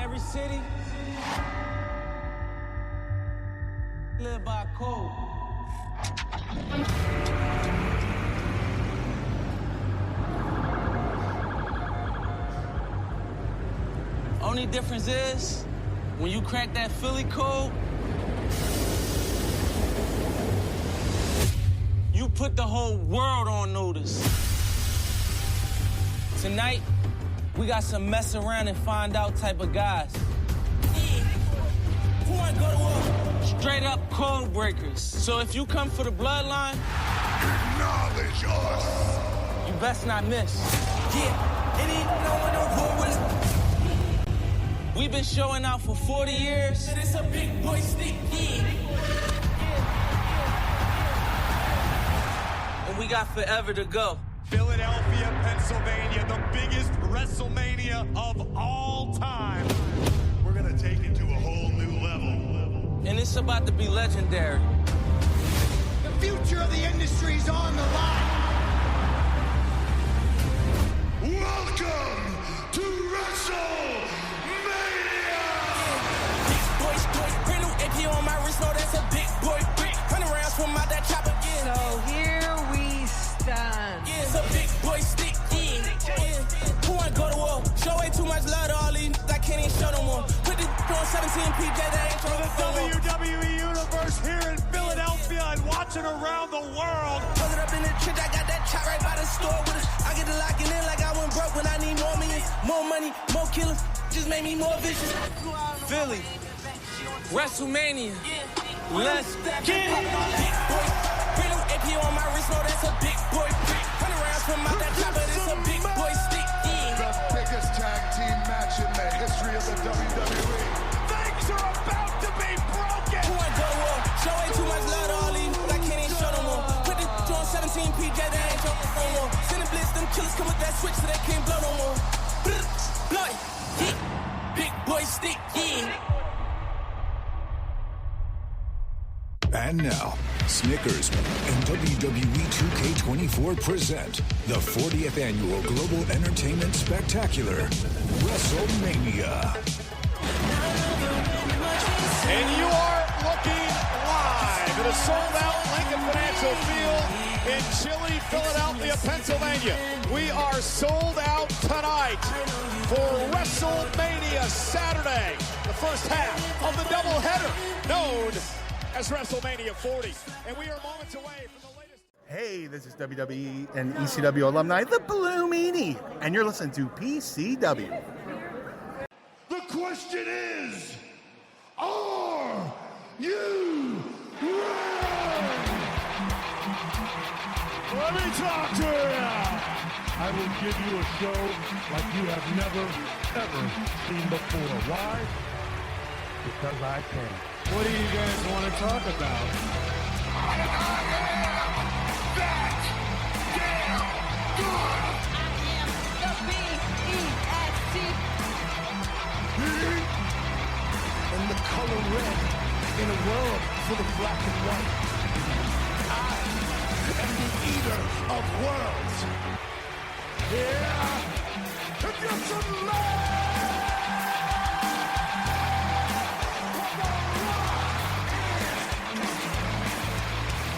every city live by code. Only difference is, when you crack that Philly code, you put the whole world on notice. Tonight, we got some mess around and find out type of guys. Who wanna go to war? Straight up code breakers. So if you come for the bloodline, acknowledge us. You best not miss. Yeah, it ain't no one on war with us. We've been showing out for 40 years. It's a big boy stick, And we got forever to go. Philadelphia, Pennsylvania, the biggest Wrestlemania of all time. We're gonna take it to a whole new level. And it's about to be legendary. The future of the industry's on the line. Welcome to WrestleMania! Brand new AP on my wrist, no, that's a big boy brick. 100 rounds from out that chopper, yeah. So here we stand. Yeah, it's a big boy stick, yeah. Who wanna go to war? Show way too much love to all these, I can't even show no more. Put this on 17 PJ, that ain't For the WWE Universe here in Philadelphia and watching around the world. Pull it up in the trench, I got that chop right by the store with us. I get to locking in like I went broke when I need more millions. More money, more killers, just made me more vicious. Philly, Wrestlemania, let's get it. Big boy, brand new AP on my wrist, no, that's a big boy brick. 100 rounds from out that chopper, it's a big boy stick, yeah. The biggest tag team match in the history of the WWE. Things are about to be broken. Who wanna go to war? Show way too much love to all these, I can't even show no more. Put this on 17 PJ, that ain't show no more. Send a blitz, them killers come with that switch so they can't blow no more. Blow it, yeah. Big boy stick, yeah. And now, Snickers and WWE 2K24 present the 40th Annual Global Entertainment Spectacular, WrestleMania. And you are looking live at a sold-out Lincoln Financial Field in chilly Philadelphia, Pennsylvania. We are sold out tonight for WrestleMania Saturday, the first half of the doubleheader known as WrestleMania 40. And we are moments away from the latest. Hey, this is WWE and ECW alumni, the Blue Meanie, and you're listening to PCW. The question is, are you ready? Let me talk to you. I will give you a show like you have never, ever seen before. Why? Because I can. What do you guys want to talk about? I am that damn good. I am the B-E-S-T. In the color red, in a world full of black and white. I am the eater of worlds. Yeah! To get some love!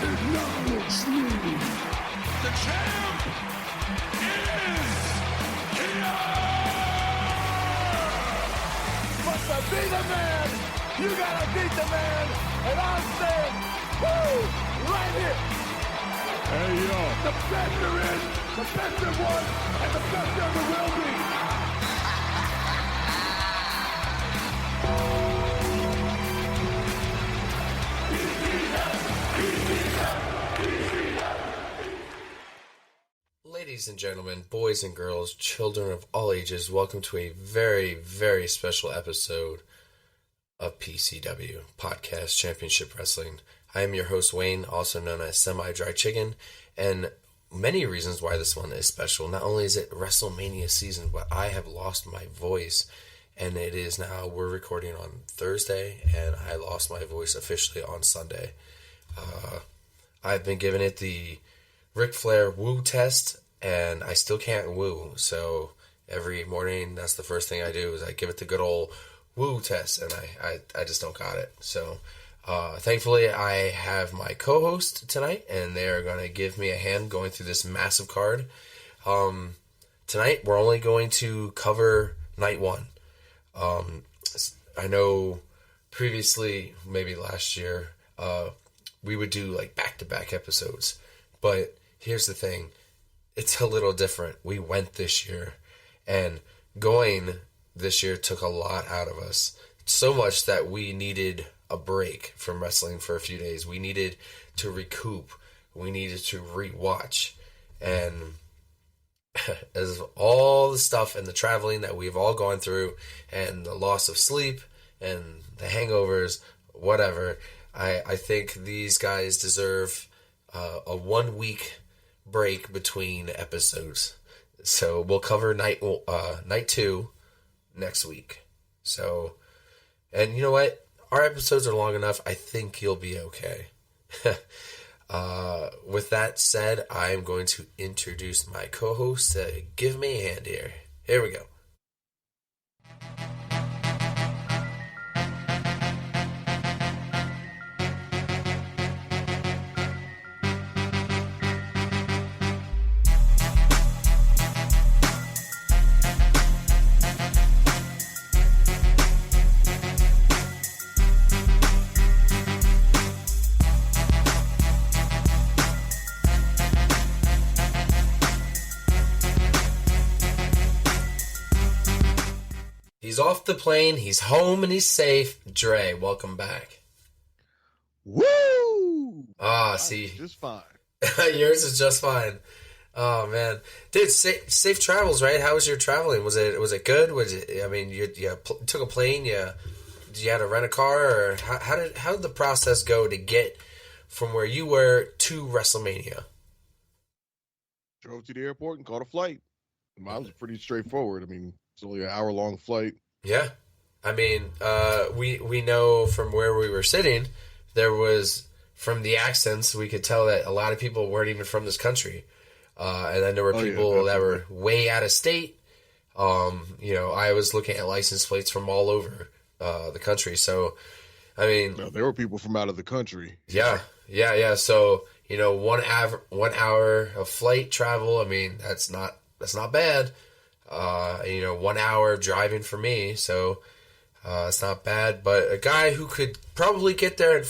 Acknowledge me. The champ is here. But to be the man, you gotta beat the man. And I'm saying, woo, right here. Hey, yo. The best there is, the best there was, and the best there ever will be. Ladies and gentlemen, boys and girls, children of all ages, welcome to a very, very special episode of PCW, Podcast Championship Wrestling. I am your host, Wayne, also known as Semi-Dry Chicken, and many reasons why this one is special. Not only is it WrestleMania season, but I have lost my voice, and it is now, we're recording on Thursday, and I lost my voice officially on Sunday. I've been giving it the Ric Flair woo test, and I still can't woo, so every morning, that's the first thing I do, is I give it the good old woo test, and I just don't got it. So thankfully I have my co-host tonight, and they're going to give me a hand going through this massive card. Tonight we're only going to cover night one. I know previously, maybe last year, we would do like back-to-back episodes, but here's the thing, it's a little different. We went this year, and going this year took a lot out of us. So much that we needed a break from wrestling for a few days. We needed to recoup. We needed to rewatch. And as all the stuff and the traveling that we've all gone through, and the loss of sleep and the hangovers, whatever, I think these guys deserve a 1 week break between episodes. So we'll cover night 2 next week. So, and you know what? Our episodes are long enough. I think you'll be okay. With that said, I'm going to introduce my co-host. Give me a hand here. Here we go. He's off the plane, he's home, and he's safe. Dre, welcome back. Woo! See. Just fine. Yours is just fine. Oh, man. Dude, safe travels, right? How was your traveling? Was it good? You took a plane? You had to rent a car? Or how did the process go to get from where you were to WrestleMania? Drove to the airport and caught a flight. Mine was pretty straightforward. It's only an hour-long flight. Yeah. We know from where we were sitting, there was, from the accents, we could tell that a lot of people weren't even from this country. And then there were people that were way out of state. I was looking at license plates from all over the country. So, No, there were people from out of the country. Yeah. So, 1 hour of flight travel, that's not bad. 1 hour driving for me, so it's not bad. But a guy who could probably get there in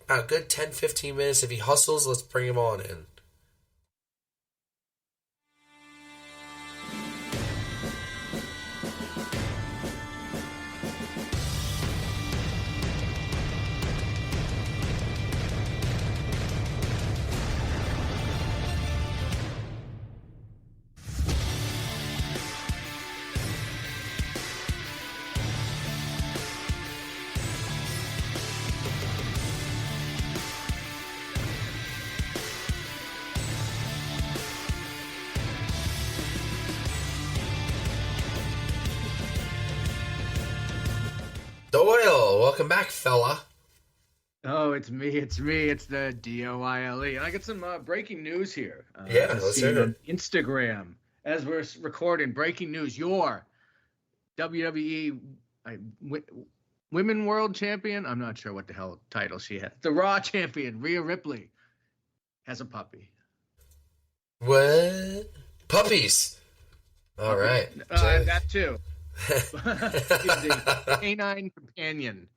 a good 10-15 minutes if he hustles, let's bring him on in. Doyle, welcome back, fella. Oh, it's me. It's the Doyle. And I got some breaking news here. Let's hear it. On Instagram, as we're recording, breaking news. Your WWE Women World Champion, I'm not sure what the hell title she has. The Raw Champion, Rhea Ripley, has a puppy. What? Puppies. All right. That too. He's a canine companion.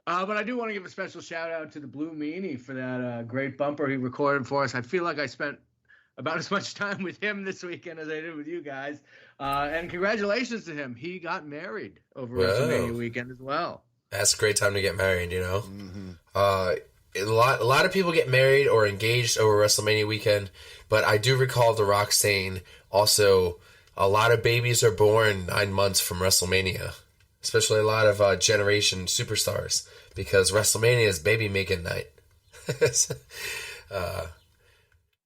But I do want to give a special shout out to the Blue Meanie for that great bumper he recorded for us. I feel like I spent about as much time with him this weekend as I did with you guys. And congratulations to him. He got married over WrestleMania weekend as well. That's a great time to get married, Mm-hmm. A lot of people get married or engaged over WrestleMania weekend, but I do recall The Rock saying also a lot of babies are born 9 months from WrestleMania, especially a lot of generation superstars, because WrestleMania is baby making night.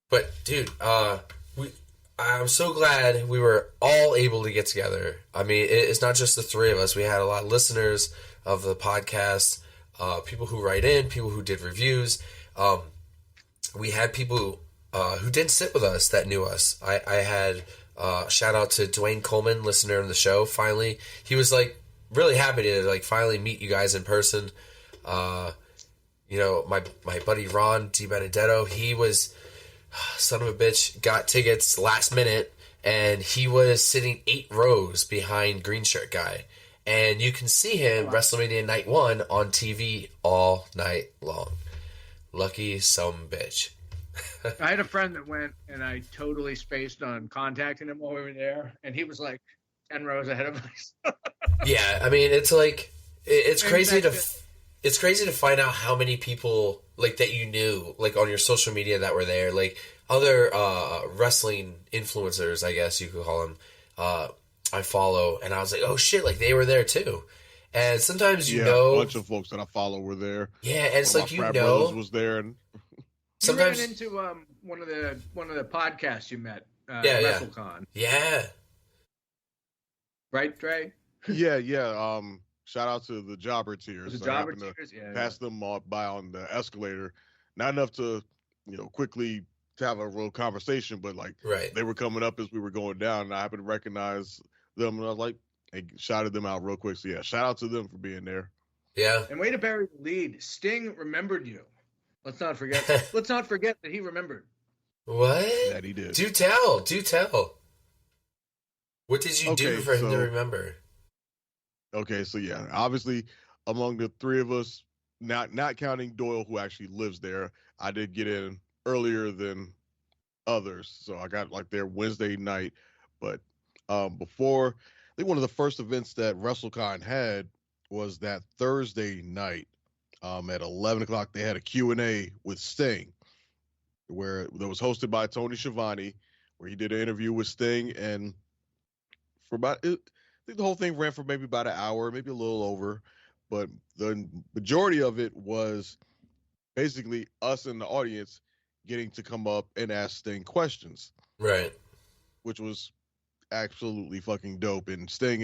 But dude, I'm so glad we were all able to get together. It's not just the three of us. We had a lot of listeners of the podcast, people who write in, people who did reviews. We had people who didn't sit with us that knew us. I had shout out to Dwayne Coleman, listener of the show. Finally, he was like really happy to like finally meet you guys in person. You know, my buddy Ron DiBenedetto, he was son of a bitch, got tickets last minute, and he was sitting 8 rows behind Green Shirt Guy. And you can see him WrestleMania Night 1 on TV all night long. Lucky some bitch. I had a friend that went, and I totally spaced on contacting him while we were there, and he was like 10 rows ahead of us. Yeah, I mean, it's like it's crazy it's crazy to find out how many people like that you knew like on your social media that were there, like other wrestling influencers, I guess you could call them. I follow, and I was like, oh shit, like they were there too. And sometimes you know, a bunch of folks that I follow were there. Yeah, and it's like you know, brothers was there, and sometimes you ran into one of the podcasts you met, WrestleCon. Yeah. Right, Dre? Yeah. Shout out to the Jobber Tears. The Jobber Tears, pass them by on the escalator. Not enough to, quickly to have a real conversation, but like they were coming up as we were going down, and I happened to recognize them, and I was like, hey, shouted them out real quick. So yeah, shout out to them for being there. Yeah. And way to bury the lead. Sting remembered you. Let's not forget that he remembered. What? That he did. Do tell. What did you do for him to remember? Okay, so yeah, obviously among the three of us, not counting Doyle, who actually lives there, I did get in earlier than others. So I got like there Wednesday night, but before, I think one of the first events that WrestleCon had was that Thursday night at 11 o'clock. They had a Q&A with Sting, where that was hosted by Tony Schiavone, where he did an interview with Sting, and for about, I think the whole thing ran for maybe about an hour, maybe a little over, but the majority of it was basically us in the audience getting to come up and ask Sting questions. Right. Which was absolutely fucking dope. And Sting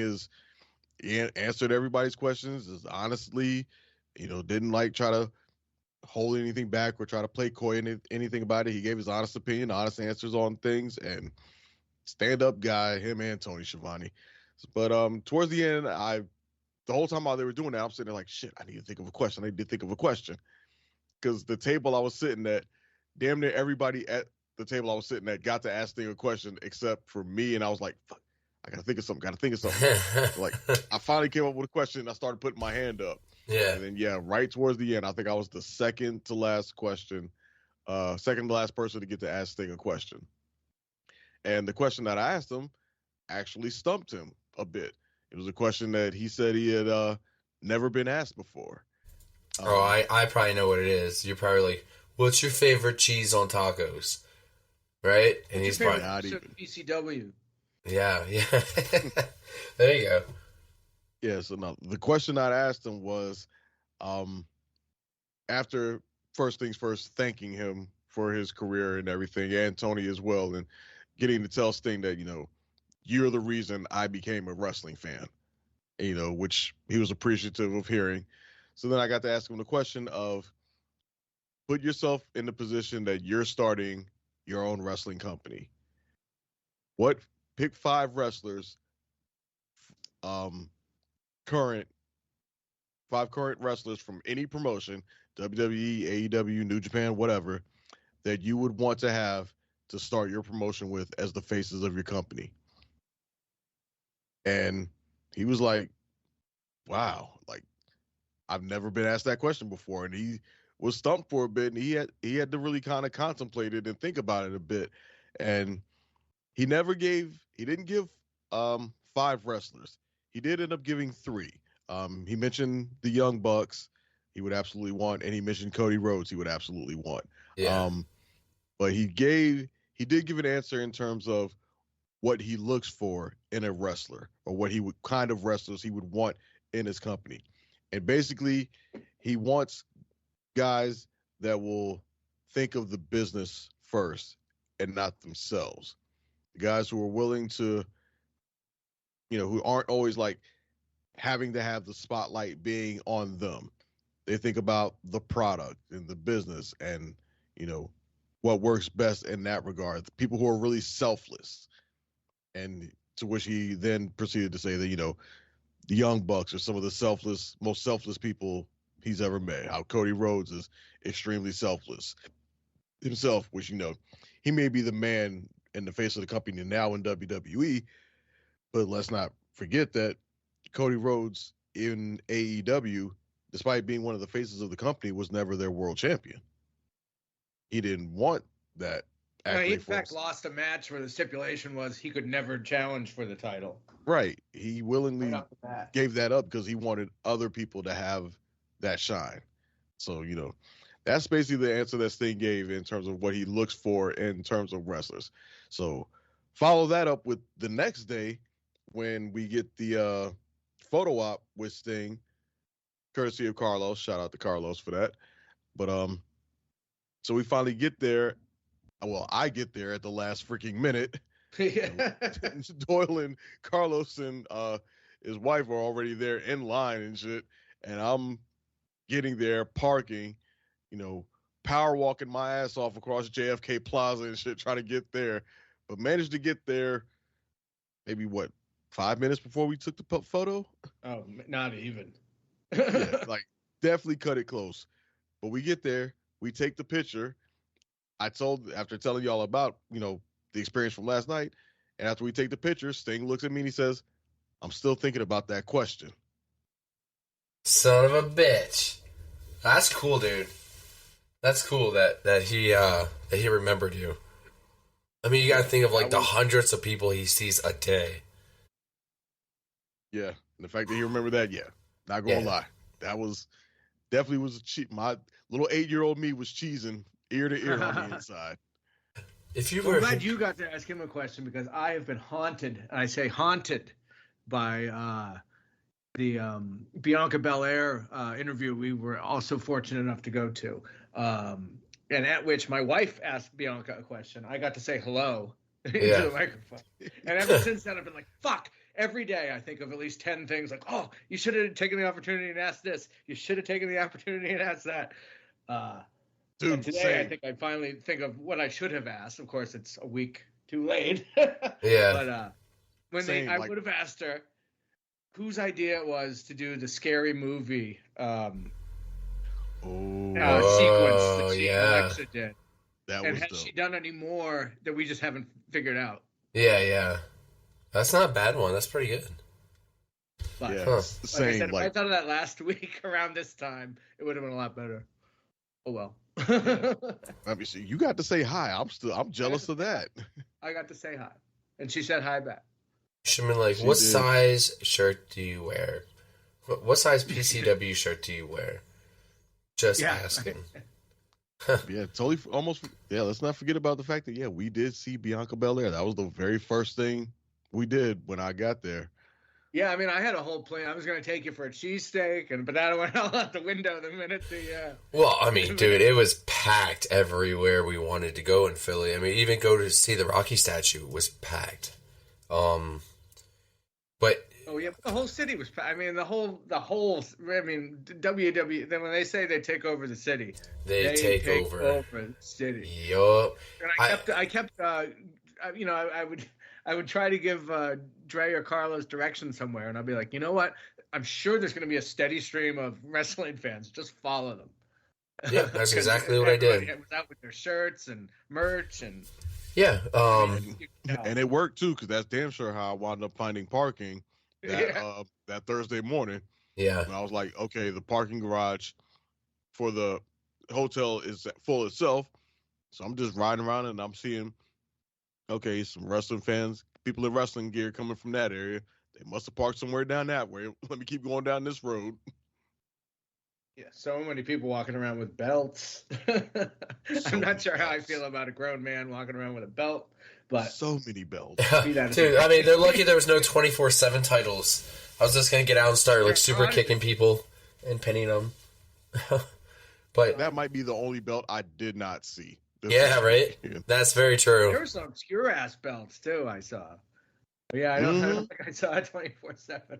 answered everybody's questions as honestly, didn't like try to hold anything back or try to play coy anything about it. He gave his honest opinion, honest answers on things, and stand-up guy, him and Tony Schiavone. But towards the end, the whole time while they were doing that, I'm sitting there like, shit, I need to think of a question. Because the table I was sitting at, damn near everybody at the table I was sitting at got to ask Sting a question except for me, and I was like, fuck, I gotta think of something. Like, I finally came up with a question, and I started putting my hand up. Yeah. And then, right towards the end, I think I was the second to last person to get to ask Sting a question. And the question that I asked him actually stumped him a bit. It was a question that he said he had never been asked before. I probably know what it is. You're probably like, what's your favorite cheese on tacos? Right? And he's probably not even PCW. Yeah. There you go. Yeah, so now the question I asked him was, after first things first, thanking him for his career and everything, and Tony as well, and getting to tell Sting that, you're the reason I became a wrestling fan, which he was appreciative of hearing. So then I got to ask him the question of, put yourself in the position that you're starting your own wrestling company. Pick 5 wrestlers, 5 current wrestlers from any promotion, WWE, AEW, New Japan, whatever, that you would want to have to start your promotion with as the faces of your company. And he was like, wow, like, I've never been asked that question before. And he was stumped for a bit, and he had to really kind of contemplate it and think about it a bit. And he didn't give 5 wrestlers. He did end up giving 3. He mentioned the Young Bucks he would absolutely want, and he mentioned Cody Rhodes he would absolutely want. Yeah. But he did give an answer in terms of what he looks for in a wrestler, or what kind of wrestlers he would want in his company. And basically, he wants guys that will think of the business first and not themselves. Guys who are willing to, who aren't always like having to have the spotlight being on them. They think about the product and the business and, what works best in that regard. The people who are really selfless. And to which he then proceeded to say that, the Young Bucks are some of the most selfless people he's ever met. How Cody Rhodes is extremely selfless himself, which, you know, he may be the man in the face of the company now in WWE, but let's not forget that Cody Rhodes in AEW, despite being one of the faces of the company, was never their world champion. He didn't want that. He in fact lost a match where the stipulation was he could never challenge for the title. Right. He willingly gave that up because he wanted other people to have that shine. So, you know, that's basically the answer that Sting gave in terms of what he looks for in terms of wrestlers. So follow that up with the next day when we get the photo op with Sting, courtesy of Carlos. Shout out to Carlos for that. But so we finally get there. Well, I get there at the last freaking minute. Doyle and Carlos and his wife are already there in line and shit. And I'm getting there, parking, you know, power walking my ass off across JFK Plaza and shit, trying to get there. But managed to get there maybe, 5 minutes before we took the photo? Oh, not even. Yeah, like, definitely cut it close. But we get there, we take the picture. After telling y'all about, you know, the experience from last night, and after we take the picture, Sting looks at me and he says, "I'm still thinking about that question." Son of a bitch. That's cool, dude. That's cool that he remembered you. I mean, you gotta think of like the hundreds of people he sees a day. Yeah, and the fact that he remembered that, yeah, not gonna lie, that was definitely was a cheat. My little 8-year-old me was cheesing ear to ear on the inside. I'm glad you got to ask him a question because I have been haunted, and I say haunted, by the Bianca Belair interview we were also fortunate enough to go to, and at which my wife asked Bianca a question. I got to say hello into the microphone, and ever since then I've been like, fuck. Every day I think of at least 10 things like, oh, you should have taken the opportunity and asked this. You should have taken the opportunity and asked that. Dude, and today I think I finally think of what I should have asked. Of course, it's a week too late. Yeah. But I would have asked her whose idea it was to do the Scary Movie sequence that she and Alexa did. And has she done any more that we just haven't figured out? Yeah. That's not a bad one. That's pretty good. But, yeah, like I said, if I thought of that last week around this time, it would have been a lot better. Oh well. Let me see. You got to say hi. I'm jealous of that. I got to say hi, and she said hi back. Should have been like, what size shirt do you wear? What size PCW shirt do you wear? Just asking. Yeah, totally. Almost. Yeah, let's not forget about the fact that we did see Bianca Belair. That was the very first thing we did when I got there. Yeah, I mean, I had a whole plan. I was going to take you for a cheesesteak, but that went all out the window the minute the. Well, I mean, dude, it was packed everywhere we wanted to go in Philly. I mean, even go to see the Rocky statue was packed. But. Oh yeah, the whole city was. I mean, the whole. I mean, WWE. Then when they say they take over the city, they take over the city. Yup. And I kept. You know, I would try to give Dre or Carlos direction somewhere, and I'll be like, you know what? I'm sure there's going to be a steady stream of wrestling fans. Just follow them. Yeah, that's exactly what I did. It was out with their shirts and merch and. Yeah. And it worked too, because that's damn sure how I wound up finding parking that Thursday morning. Yeah. And I was like, okay, the parking garage for the hotel is full itself, so I'm just riding around and I'm seeing. Okay, some wrestling fans, people in wrestling gear coming from that area. They must have parked somewhere down that way. Let me keep going down this road. Yeah, so many people walking around with belts. I'm not sure how I feel about a grown man walking around with a belt, but so many belts. Dude, I mean, they're lucky there was no 24/7 titles. I was just gonna get out and start like super kicking people and pinning them. But that might be the only belt I did not see. Yeah, right. That's very true. There were some obscure ass belts too. I saw. But yeah, I don't think I saw 24/7.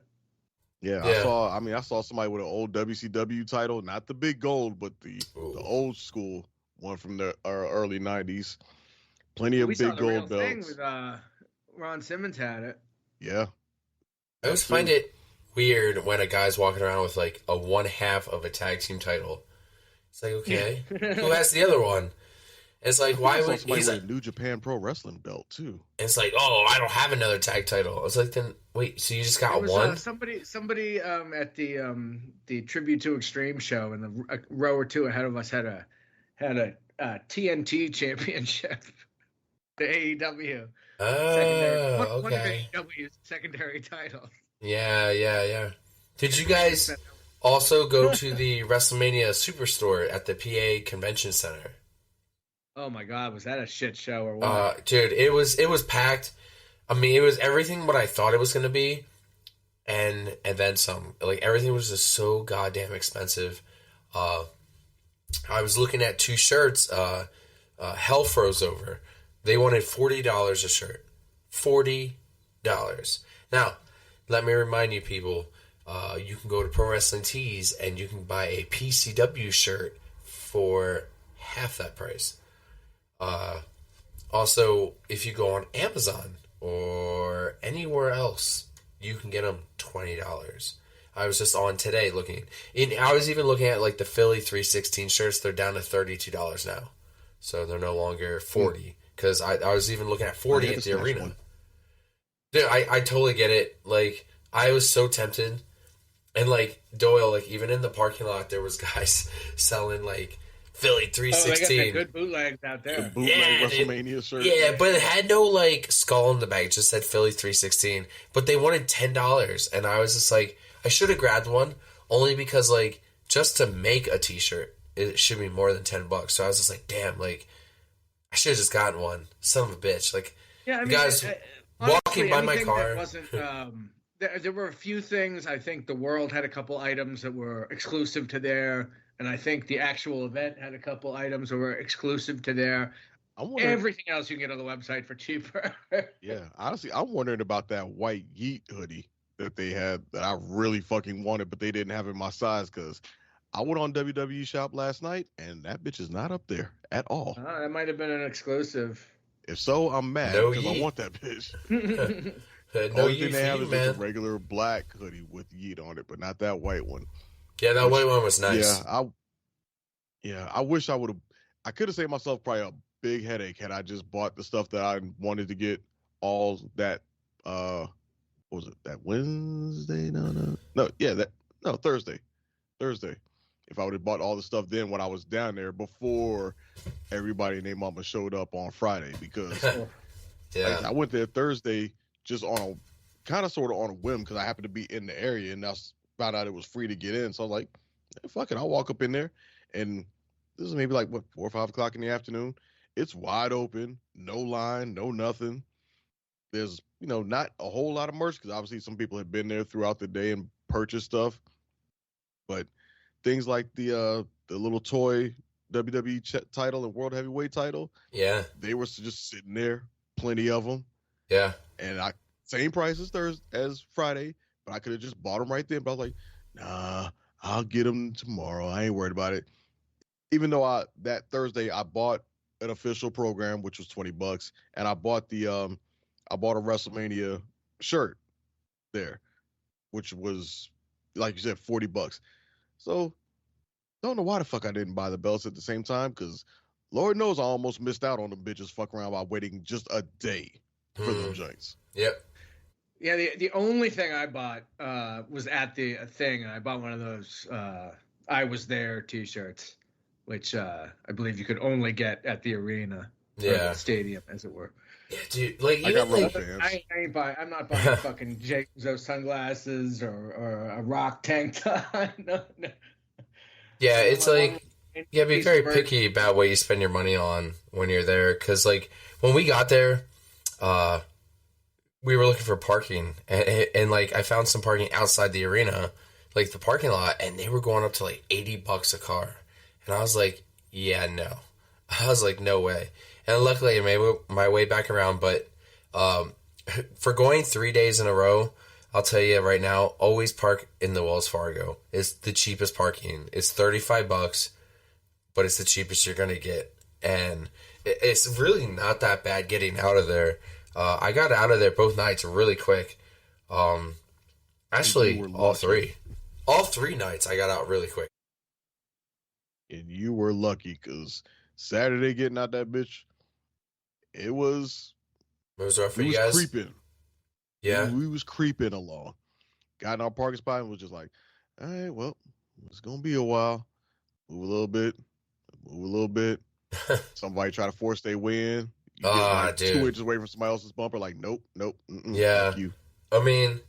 Yeah, I saw somebody with an old WCW title, not the big gold, but the old school one from the early '90s. Plenty of big gold belts. Thing with Ron Simmons had it. Yeah, I always find it weird when a guy's walking around with like a 1/2 of a tag team title. It's like, okay, who has the other one? And it's like, why would he's like a New Japan Pro Wrestling belt too? And it's like, oh, I don't have another tag title. It's like, then wait, so you just got one? Somebody at the Tribute to Extreme show, and the row or two ahead of us had a TNT championship. The AEW. Oh, One of okay. AEW's secondary titles. Yeah. Did you guys also go to the WrestleMania Superstore at the PA Convention Center? Oh my God, was that a shit show or what? Dude, it was packed. I mean, it was everything what I thought it was going to be, and then some. Like, everything was just so goddamn expensive. I was looking at 2 shirts. Hell Froze Over. They wanted $40 a shirt. $40. Now, let me remind you people, you can go to Pro Wrestling Tees and you can buy a PCW shirt for half that price. Also, if you go on Amazon or anywhere else, you can get them $20. I was just on today looking. I was even looking at like the Philly 316 shirts. They're down to $32 now. So they're no longer $40. Because I was even looking at $40 at the arena. One. Dude, I totally get it. Like, I was so tempted. And like, Doyle, like, even in the parking lot, there was guys selling like Philly 316. They got the good bootlegs out there. The bootleg WrestleMania shirt. Yeah, but it had no like skull in the back. It just said Philly 316. But they wanted $10. And I was just like, I should have grabbed one. Only because, like, just to make a t-shirt, it should be more than $10. So I was just like, damn, like, I should have just gotten one. Son of a bitch. Like, yeah, I mean, guys honestly, walking by my car. Wasn't, there were a few things. I think the World had a couple items that were exclusive to there. And I think the actual event had a couple items that were exclusive to there. Everything else you can get on the website for cheaper. Yeah, honestly, I'm wondering about that white Yeet hoodie that they had that I really fucking wanted, but they didn't have in my size because I went on WWE Shop last night, and that bitch is not up there at all. That might have been an exclusive. If so, I'm mad because I want that bitch. No only thing they have is man. just a regular black hoodie with Yeet on it, but not that white one. Yeah, that white one was nice. I wish I would have. I could have saved myself probably a big headache had I just bought the stuff that I wanted to get all that. What was it? That Wednesday? Thursday. If I would have bought all the stuff then when I was down there before everybody and their mama showed up on Friday, because like, I went there Thursday just on a kind of sort of on a whim because I happened to be in the area and I found out it was free to get in. So I was like, fuck it, I'll walk up in there. And this is maybe like 4 or 5 o'clock in the afternoon. It's wide open, no line, no nothing. There's, not a whole lot of merch because obviously some people have been there throughout the day and purchased stuff. But things like the little toy WWE title and World Heavyweight title, they were just sitting there, plenty of them. Yeah. And same price as Friday, but I could have just bought them right then. But I was like, nah, I'll get them tomorrow. I ain't worried about it. Even though that Thursday I bought an official program, which was $20, and I bought a WrestleMania shirt there, which was, like you said, $40. So don't know why the fuck I didn't buy the belts at the same time, because Lord knows I almost missed out on them bitches fuck around by waiting just a day for them joints. Yep. Yeah, the only thing I bought was at the thing, and I bought one of those I Was There t-shirts, which I believe you could only get at the arena, or the stadium, as it were. Yeah, dude. Like, I got real fans. I'm not buying fucking James sunglasses or a Rock tank top. No. Yeah, it's like, be very picky about what you spend your money on when you're there. Because, like, when we got there, we were looking for parking. And like, I found some parking outside the arena, like the parking lot, and they were going up to like $80 a car. And I was like, yeah, no. I was like, no way. And luckily, I made my way back around. But for going 3 days in a row, I'll tell you right now, always park in the Wells Fargo. It's the cheapest parking. It's $35, but it's the cheapest you're going to get. And it's really not that bad getting out of there. I got out of there both nights really quick. Actually, all three. All 3 nights I got out really quick. And you were lucky because Saturday getting out that bitch, it was rough for you guys? Creeping. Yeah. We was creeping along. Got in our parking spot and was just like, all right, well, it's going to be a while. Move a little bit. Somebody try to force their way in. You get like dude. 2 inches away from somebody else's bumper, like, nope. Yeah. Thank you. Like...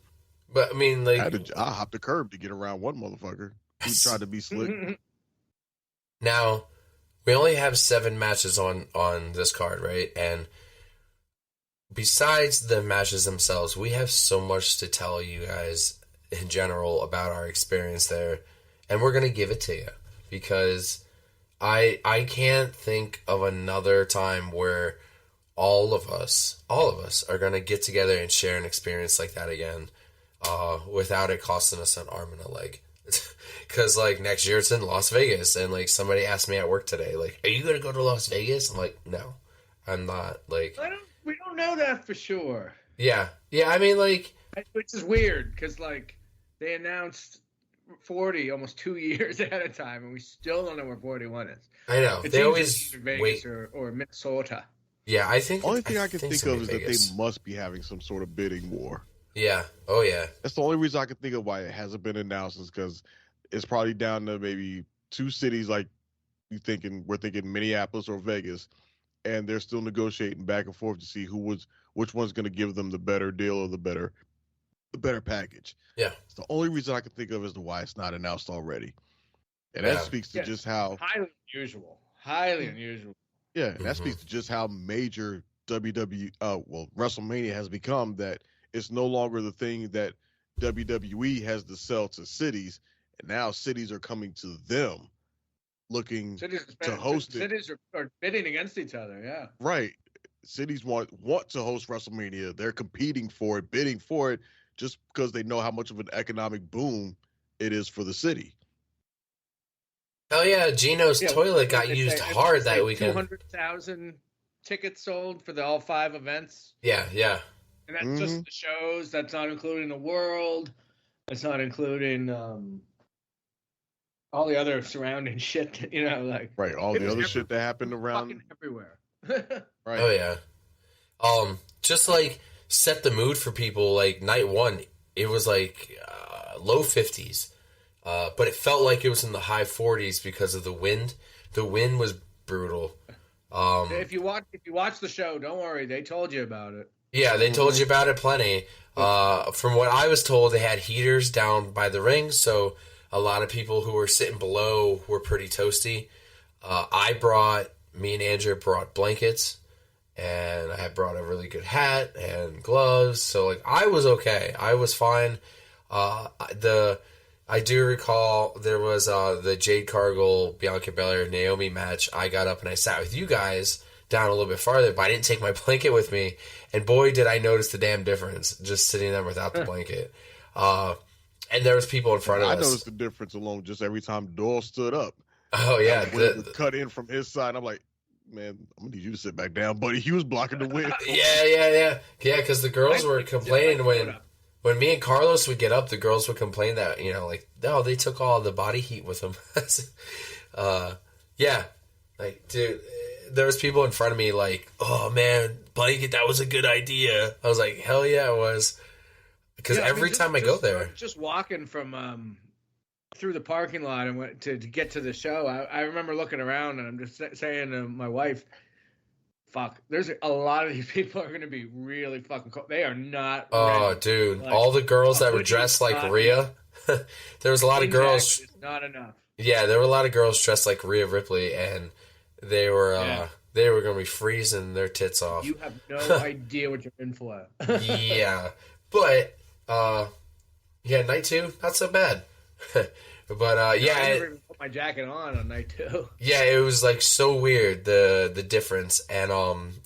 I hopped the curb to get around one motherfucker who tried to be slick. Now, we only have 7 matches on this card, right? And besides the matches themselves, we have so much to tell you guys in general about our experience there. And we're going to give it to you because I can't think of another time where all of us are going to get together and share an experience like that again without it costing us an arm and a leg. Because, like, next year it's in Las Vegas, and, like, somebody asked me at work today, like, are you going to go to Las Vegas? I'm like, no, I'm not, like... We don't know that for sure. Yeah, I mean, like... Which is weird, because, like, they announced 40 almost 2 years ahead of time, and we still don't know where 41 is. I know. They always Vegas or Minnesota. Yeah, I think... Only thing I can think of is that they must be having some sort of bidding war. Yeah. Oh, yeah. That's the only reason I can think of why it hasn't been announced is because it's probably down to maybe 2 cities like we're thinking Minneapolis or Vegas, and they're still negotiating back and forth to see which one's going to give them the better deal or the better package. Yeah. It's the only reason I can think of as to why it's not announced already. And that speaks to just how highly unusual. Yeah, and that speaks to just how major WrestleMania has become, that it's no longer the thing that WWE has to sell to cities, and now cities are coming to them looking to host it. Cities are bidding against each other, yeah. Right. Cities want to host WrestleMania. They're competing for it, bidding for it, just because they know how much of an economic boom it is for the city. Oh, yeah, Gino's toilet got used hard that weekend. 200,000 tickets sold for all 5 events. Yeah. And that's just the shows. That's not including the World. That's not including all the other surrounding shit, Right, all the other shit that happened around. Fucking everywhere. Right. Oh, yeah. Just, like, set the mood for people, like, night 1, it was, like, low 50s. But it felt like it was in the high 40s because of the wind. The wind was brutal. If you watch the show, don't worry, they told you about it. Yeah, they told you about it plenty. From what I was told, they had heaters down by the ring, so a lot of people who were sitting below were pretty toasty. Me and Andrew brought blankets, and I brought a really good hat and gloves, so like I was okay. I was fine. I do recall there was the Jade Cargill, Bianca Belair, Naomi match. I got up and I sat with you guys down a little bit farther, but I didn't take my blanket with me. And boy, did I notice the damn difference just sitting there without the blanket. And there was people in front of us. I noticed the difference alone just every time Doyle stood up. Oh, yeah. When it was cut in from his side, I'm like, man, I'm going to need you to sit back down, buddy. He was blocking the wind. Yeah, because the girls were complaining when me and Carlos would get up, the girls would complain that, they took all the body heat with them. Yeah. Like, dude, there was people in front of me like, oh, man, blanket, that was a good idea. I was like, hell yeah, it was. Because every time I go there. Just walking from through the parking lot and went to get to the show, I remember looking around and I'm just saying to my wife, fuck, there's a lot of these people are going to be really fucking cold. They are not ready. Dude, like, all the girls that were dressed like Rhea. There was a lot of girls. It's not enough. Yeah, there were a lot of girls dressed like Rhea Ripley, and they were going to be freezing their tits off. You have no idea what you're in for. Yeah, but night 2, not so bad. But I never even put my jacket on night 2. Yeah, it was like so weird the difference, and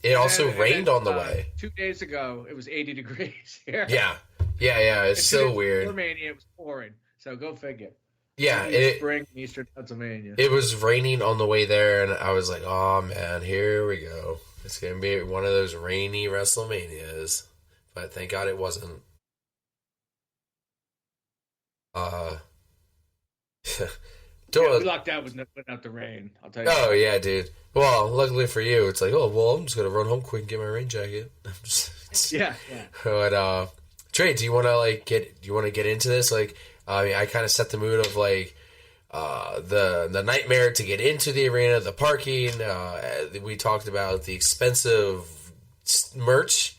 it also rained on the way. 2 days ago, it was 80 degrees here. Yeah. It's so weird. Wrestlemania, it was pouring, so go figure. Yeah, spring in Eastern Pennsylvania. It was raining on the way there, and I was like, "Oh man, here we go. It's gonna be one of those rainy WrestleManias." But thank God it wasn't. We lucked out without the rain. I'll tell you. Oh yeah, dude. Well, luckily for you, it's like, oh well, I'm just gonna run home quick and get my rain jacket. Yeah. But Trey, do you want to get into this? Like, I kind of set the mood of like the nightmare to get into the arena, the parking. We talked about the expensive merch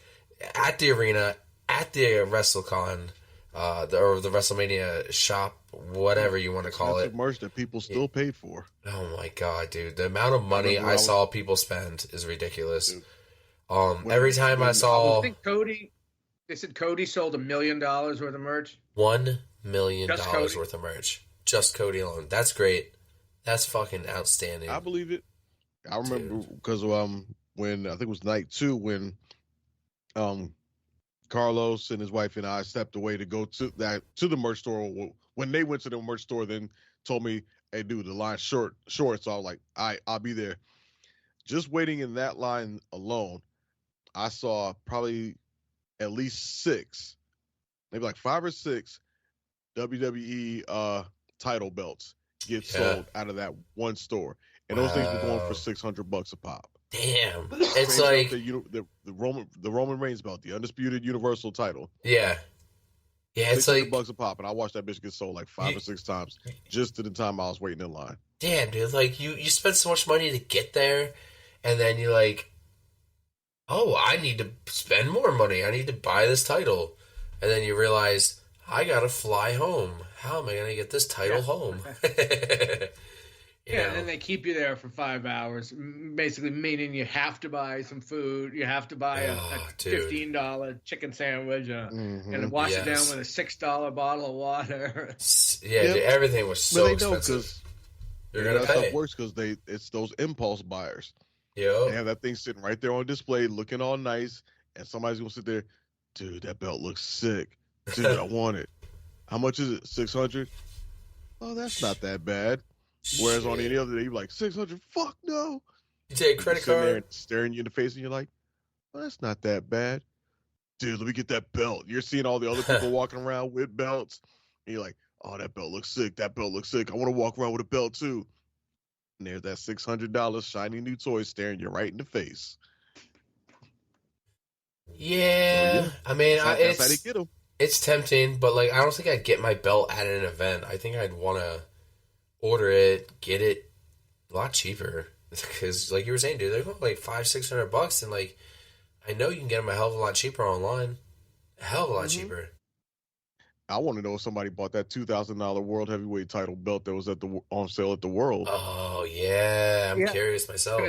at the arena, at the WrestleCon, or the WrestleMania shop, whatever you want to call it. Merch that people still paid for. Oh my god, dude! The amount of money I saw people spend is ridiculous. Every time I saw, I think they said Cody sold $1 million worth of merch. $1 million worth of merch. Just Cody alone. That's great. That's fucking outstanding. I believe it. I remember because when I think it was night 2 when Carlos and his wife and I stepped away to go to the merch store. When they went to the merch store, then told me, "Hey, dude, the line's short." So I was like, I'll be there." Just waiting in that line alone, I saw probably at least 6, maybe like 5 or 6 WWE title belts get sold out of that one store, and those things were going for $600 a pop. Damn, it's like the Roman Reigns belt, the undisputed Universal title. Yeah, it's like $600 a pop, and I watched that bitch get sold like 5 or 6 times just to the time I was waiting in line. Damn, dude, like you spend so much money to get there, and then you're like, oh, I need to spend more money. I need to buy this title, and then you realize I gotta fly home. How am I gonna get this title home? And then they keep you there for 5 hours, basically meaning you have to buy some food, you have to buy a $15 chicken sandwich, and wash it down with a $6 bottle of water. Yeah, dude, everything was so expensive. You're gonna pay. Stuff works because it's those impulse buyers. Yeah, they have that thing sitting right there on display, looking all nice, and somebody's gonna sit there. Dude, that belt looks sick. Dude, I want it. How much is it? $600? Oh, that's not that bad. Whereas on any other day, you're like, $600? Fuck no. You take a credit card? There and staring you in the face, and you're like, oh, that's not that bad. Dude, let me get that belt. You're seeing all the other people walking around with belts, and you're like, oh, that belt looks sick. That belt looks sick. I want to walk around with a belt, too. And there's that $600 shiny new toy staring you right in the face. Yeah. I mean, that's how they get them. It's tempting, but like I don't think I'd get my belt at an event. I think I'd want to order it, get it a lot cheaper. Because like you were saying, dude, they're going like $500-$600, and like I know you can get them a hell of a lot cheaper online. A hell of a lot cheaper. I want to know if somebody bought that $2,000 world heavyweight title belt that was on sale at the World. Oh yeah, I'm curious myself.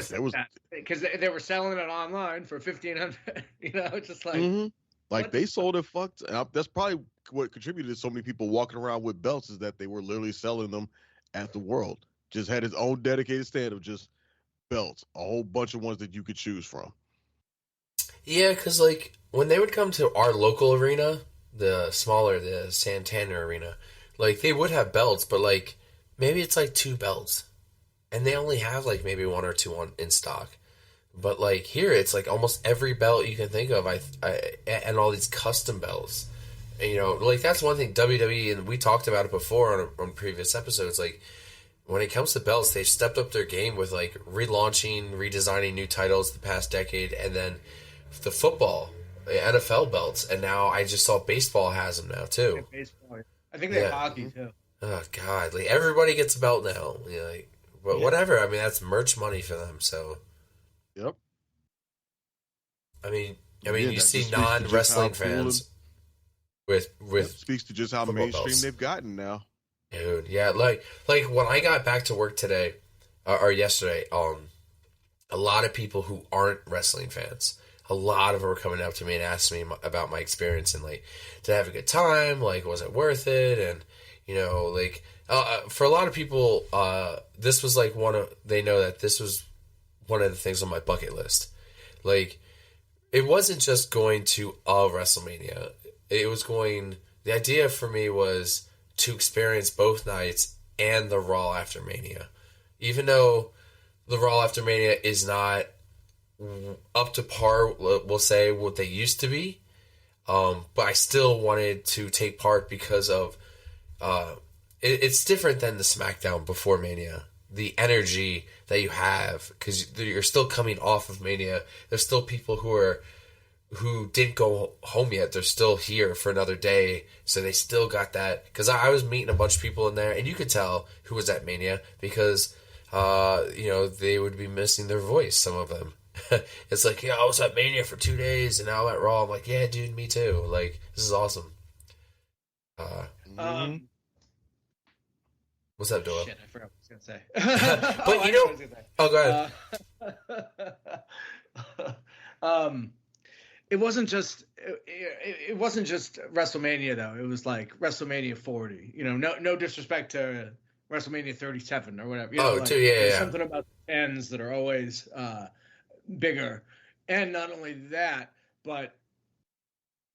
Because they were selling it online for $1,500. You know, it's just like. Like they sold it fucked. That's probably what contributed to so many people walking around with belts is that they were literally selling them at the World. Just had its own dedicated stand of just belts, a whole bunch of ones that you could choose from. Yeah, because like when they would come to our local arena, the Santana arena, like they would have belts, but like maybe it's like 2 belts, and they only have like maybe 1 or 2 in stock. But like here, it's like almost every belt you can think of. And all these custom belts. And, you know, like that's one thing WWE, and we talked about it before on previous episodes. Like when it comes to belts, they've stepped up their game with like relaunching, redesigning new titles the past decade, and then the football, the NFL belts, and now I just saw baseball has them now too. Baseball. I think they have hockey too. Oh god, like everybody gets a belt now. You know, like, but whatever. I mean, that's merch money for them. So. Yep. I mean, you see non-wrestling fans with speaks to just how mainstream belts they've gotten now. Dude, yeah, like when I got back to work today or yesterday, a lot of people who aren't wrestling fans, a lot of them were coming up to me and asking me about my experience and like, did I have a good time? Like, was it worth it? And you know, like for a lot of people, this was like they know that this was one of the things on my bucket list. Like, it wasn't just going to a WrestleMania. The idea for me was to experience both nights and the Raw after Mania. Even though the Raw after Mania is not up to par, we'll say, what they used to be. But I still wanted to take part because of it's different than the SmackDown before Mania. The energy that you have, because you're still coming off of Mania. There's still people who didn't go home yet. They're still here for another day, so they still got that. Because I was meeting a bunch of people in there, and you could tell who was at Mania because they would be missing their voice. Some of them. It's like, yeah, I was at Mania for 2 days, and now I'm at Raw. I'm like, yeah, dude, me too. Like, this is awesome. What's up, Doyle? Shit, I forgot what I was gonna say. But go ahead. It wasn't just WrestleMania though. It was like WrestleMania 40. No disrespect to WrestleMania 37 or whatever. There's something about the ends that are always bigger, and not only that, but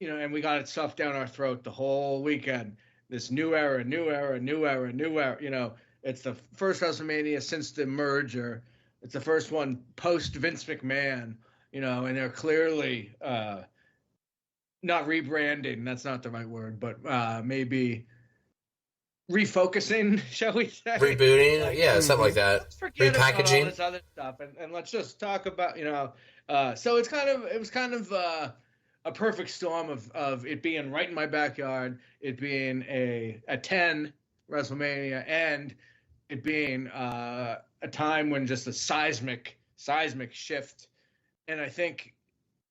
and we got it stuffed down our throat the whole weekend. This new era. It's the first WrestleMania since the merger. It's the first one post Vince McMahon. And they're clearly not rebranding. That's not the right word, but maybe refocusing, shall we say? Rebooting, something like that. Let's forget about all Repackaging. this other stuff, and let's just talk about So it was kind of a perfect storm of it being right in my backyard, it being a 10 WrestleMania, and it being a time when just a seismic shift. And I think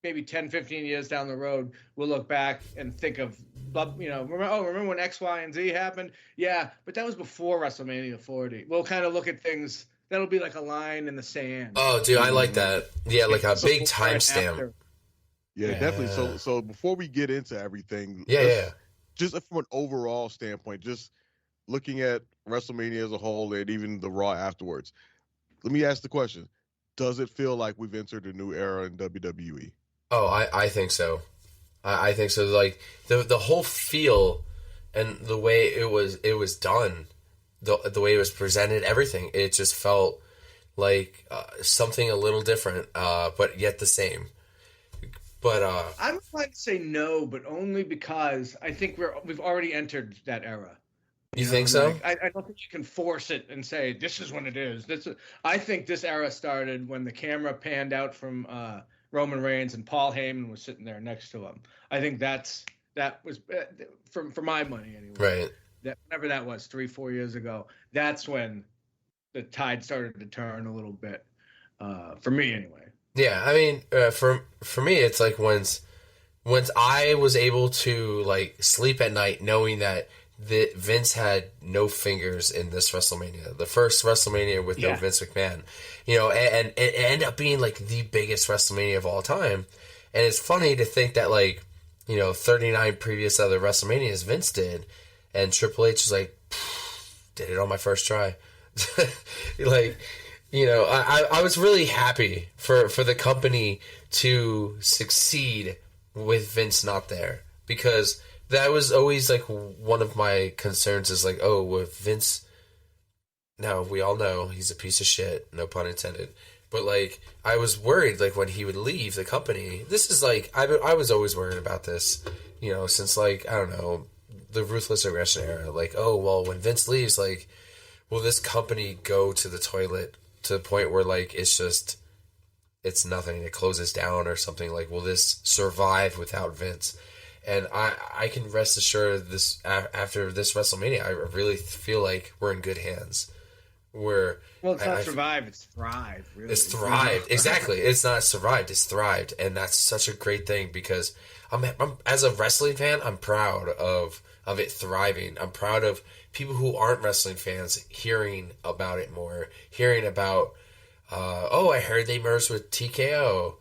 maybe 10, 15 years down the road, we'll look back and think of, remember when X, Y, and Z happened? Yeah, but that was before WrestleMania 40. We'll kind of look at things, that'll be like a line in the sand. Oh, dude, I like that. Yeah, like a big timestamp. Yeah, definitely. So before we get into everything, just from an overall standpoint, just looking at WrestleMania as a whole and even the Raw afterwards, let me ask the question. Does it feel like we've entered a new era in WWE? Oh, I think so. I think so. Like the whole feel and the way it was done, the way it was presented, everything. It just felt like something a little different, but yet the same. But I'm inclined to say no, but only because I think we've already entered that era. You think so? I don't think you can force it and say this is when it is. I think this era started when the camera panned out from Roman Reigns and Paul Heyman was sitting there next to him. I think that was for my money anyway. Right. Whenever that was 3-4 years ago, that's when the tide started to turn a little bit. For me anyway. Yeah, I mean, for me, it's like once I was able to like sleep at night knowing that Vince had no fingers in this WrestleMania, the first WrestleMania with no Vince McMahon, and it ended up being like the biggest WrestleMania of all time. And it's funny to think that 39 previous other WrestleManias Vince did, and Triple H was like, did it on my first try. I was really happy for the company to succeed with Vince not there, because that was always like one of my concerns is like, oh, with Vince, now we all know he's a piece of shit, no pun intended. But like, I was worried like when he would leave the company. This is like, I was always worried about this, since like, I don't know, the Ruthless Aggression era. Like, oh, well, when Vince leaves, like, will this company go to the toilet to the point where like, it's nothing, it closes down or something? Like, will this survive without Vince? And I can rest assured this after this WrestleMania, I really feel like we're in good hands. Well, it's not survive, it's thrive. Really, it's thrived. Exactly, it's not survived, it's thrived, and that's such a great thing because I'm as a wrestling fan, I'm proud of it thriving. I'm proud of people who aren't wrestling fans hearing about it more, hearing about. I heard they merged with TKO.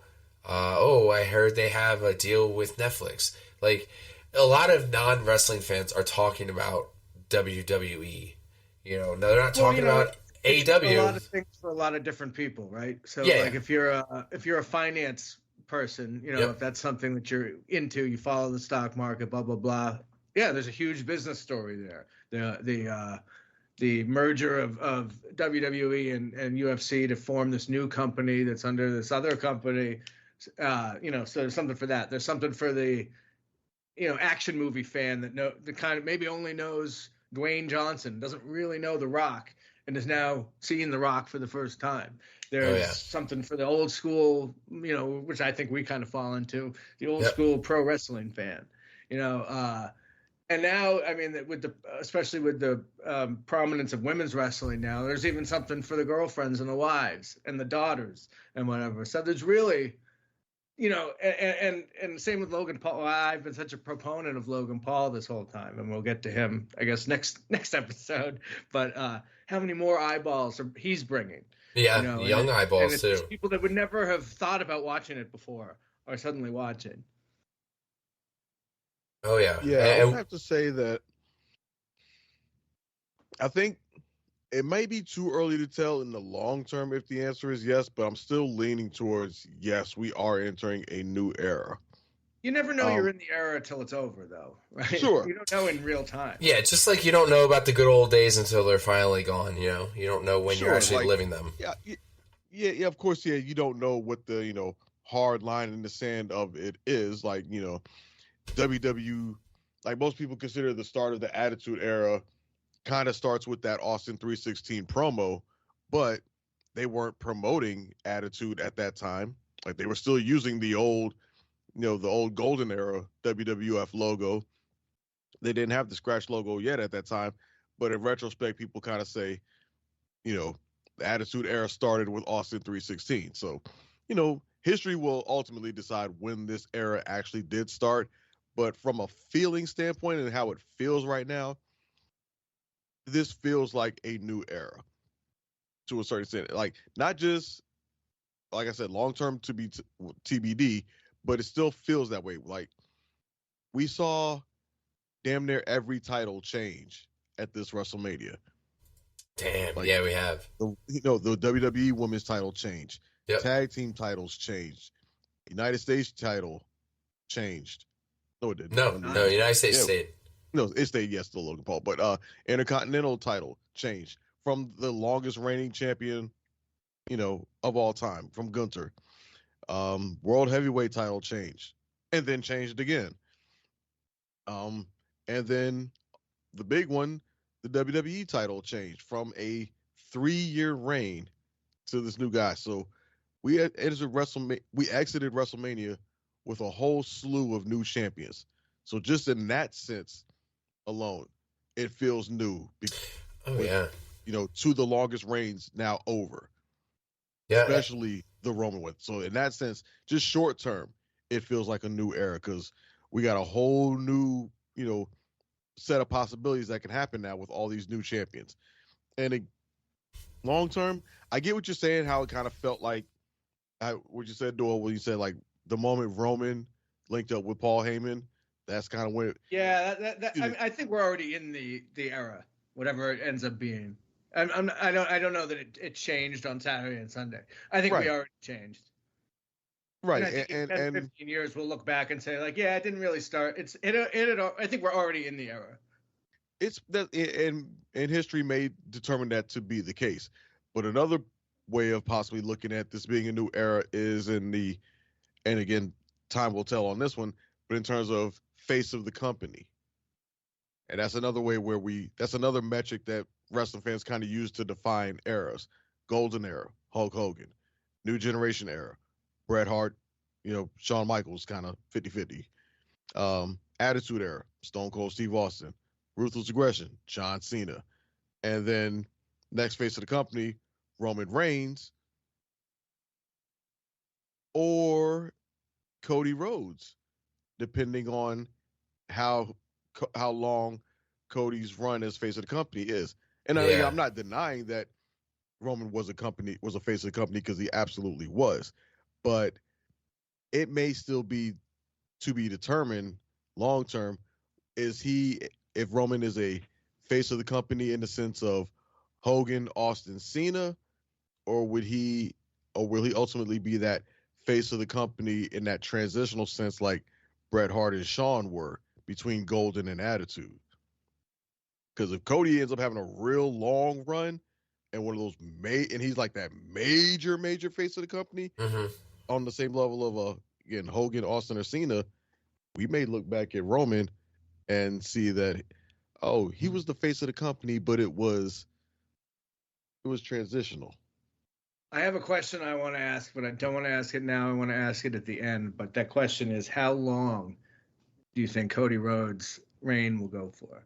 I heard they have a deal with Netflix. Like, a lot of non-wrestling fans are talking about WWE. No, they're not talking about AEW. A lot of things for a lot of different people, right? So, like, if you're a finance person, if that's something that you're into, you follow the stock market, blah blah blah. Yeah, there's a huge business story there. The merger of WWE and UFC to form this new company that's under this other company. So there's something for that. There's something for the action movie fan that the kind of maybe only knows Dwayne Johnson doesn't really know The Rock and is now seeing The Rock for the first time. There's something for the old school, which I think we kind of fall into, the old school pro wrestling fan, and now, I mean, especially with the prominence of women's wrestling now, there's even something for the girlfriends and the wives and the daughters and whatever. So there's really, and same with Logan Paul. I've been such a proponent of Logan Paul this whole time, and we'll get to him, I guess, next episode. But how many more eyeballs he's bringing? Yeah, young eyeballs too. People that would never have thought about watching it before are suddenly watching. Oh yeah. Yeah, I would have to say that I think it may be too early to tell in the long term if the answer is yes, but I'm still leaning towards yes, we are entering a new era. You never know you're in the era till it's over, though, right? Sure. You don't know in real time. Yeah, just like you don't know about the good old days until they're finally gone, You don't know when you're actually living them. Yeah, of course, yeah, you don't know what the, hard line in the sand of it is. Like, WWE, like most people consider the start of the Attitude Era kind of starts with that Austin 316 promo, but they weren't promoting Attitude at that time. Like they were still using the old, the old Golden Era WWF logo. They didn't have the scratch logo yet at that time, but in retrospect, people kind of say, the Attitude Era started with Austin 316. So, history will ultimately decide when this era actually did start. But from a feeling standpoint and how it feels right now, this feels like a new era to a certain extent. Like, not just, like I said, long-term to be TBD, but it still feels that way. Like, we saw damn near every title change at this WrestleMania. Damn, like, yeah, we have. The WWE Women's title changed. Yep. Tag team titles changed. United States title changed. No, it didn't. No, United States stayed. No, it stayed, yes, to Logan Paul. But Intercontinental title changed from the longest reigning champion, of all time, from Gunther. World Heavyweight title changed. And then changed again. And then the big one, the WWE title changed from a 3-year reign to this new guy. So we exited WrestleMania with a whole slew of new champions. So just in that sense alone, it feels new. To the longest reigns now over. Yeah. Especially the Roman one. So in that sense, just short term, it feels like a new era because we got a whole new, set of possibilities that can happen now with all these new champions. And long term, I get what you're saying, how it kind of felt like what you said, Doyle, when you said like the moment Roman linked up with Paul Heyman, that's kind of when it... Yeah, I think we're already in the era, whatever it ends up being. I don't know that it changed on Saturday and Sunday. I think we already changed. Right, and 10, 15 years we'll look back and say like, yeah, it didn't really start. I think we're already in the era. It's that, and history may determine that to be the case. But another way of possibly looking at this being a new era is and again, time will tell on this one, but in terms of face of the company. And that's another way that's another metric that wrestling fans kind of use to define eras. Golden era, Hulk Hogan. New generation era, Bret Hart, Shawn Michaels, kind of 50-50. Attitude era, Stone Cold Steve Austin. Ruthless aggression, John Cena. And then next face of the company, Roman Reigns or Cody Rhodes, depending on how long Cody's run as face of the company is. And I'm not denying that Roman was a face of the company because he absolutely was. But it may still be to be determined long term. If Roman is a face of the company in the sense of Hogan, Austin, Cena, or will he ultimately be that face of the company in that transitional sense like Bret Hart and Shawn were between Golden and Attitude? Because if Cody ends up having a real long run and one of those and he's like that major face of the company on the same level of again Hogan, Austin, or Cena, we may look back at Roman and see that oh, he was the face of the company, but it was transitional. I have a question I want to ask, but I don't want to ask it now. I want to ask it at the end. But that question is, how long do you think Cody Rhodes' reign will go for?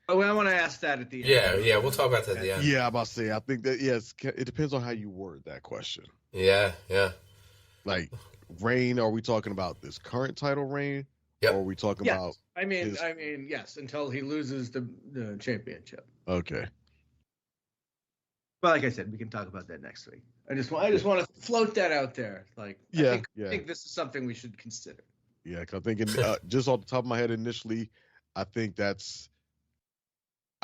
Oh, I want to ask that at the end. Yeah, we'll talk about that at the end. Yeah, I'm about to say, I think that, yes, it depends on how you word that question. Yeah. Like, reign, are we talking about this current title reign? Yep. Or are we talking about I mean, yes, until he loses the championship. Okay. Well, like I said, we can talk about that next week. I just want to float that out there. Like, I think this is something we should consider. Yeah, because I'm thinking, just off the top of my head initially, I think I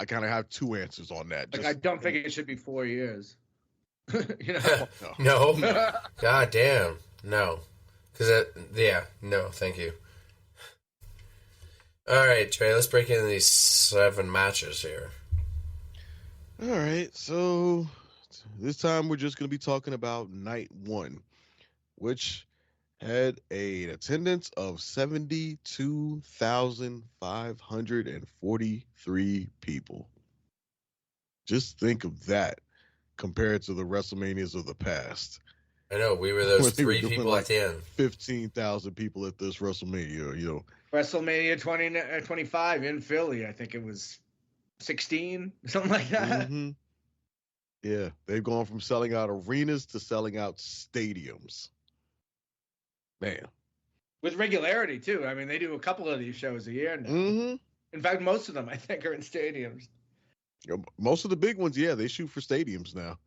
kind of have two answers on that. Like, I don't think it should be 4 years. No. God damn. No. No, thank you. All right, Trey, let's break into these 7 matches here. All right, so this time we're just going to be talking about night 1, which had an attendance of 72,543 people. Just think of that compared to the WrestleManias of the past. I know, we were those 3 people at the end. 15,000 people at this WrestleMania, WrestleMania 25 in Philly, I think it was 16, something like that. Mm-hmm. Yeah, they've gone from selling out arenas to selling out stadiums. Man. With regularity, too. I mean, they do a couple of these shows a year now. Mm-hmm. In fact, most of them, I think, are in stadiums. Most of the big ones, they shoot for stadiums now.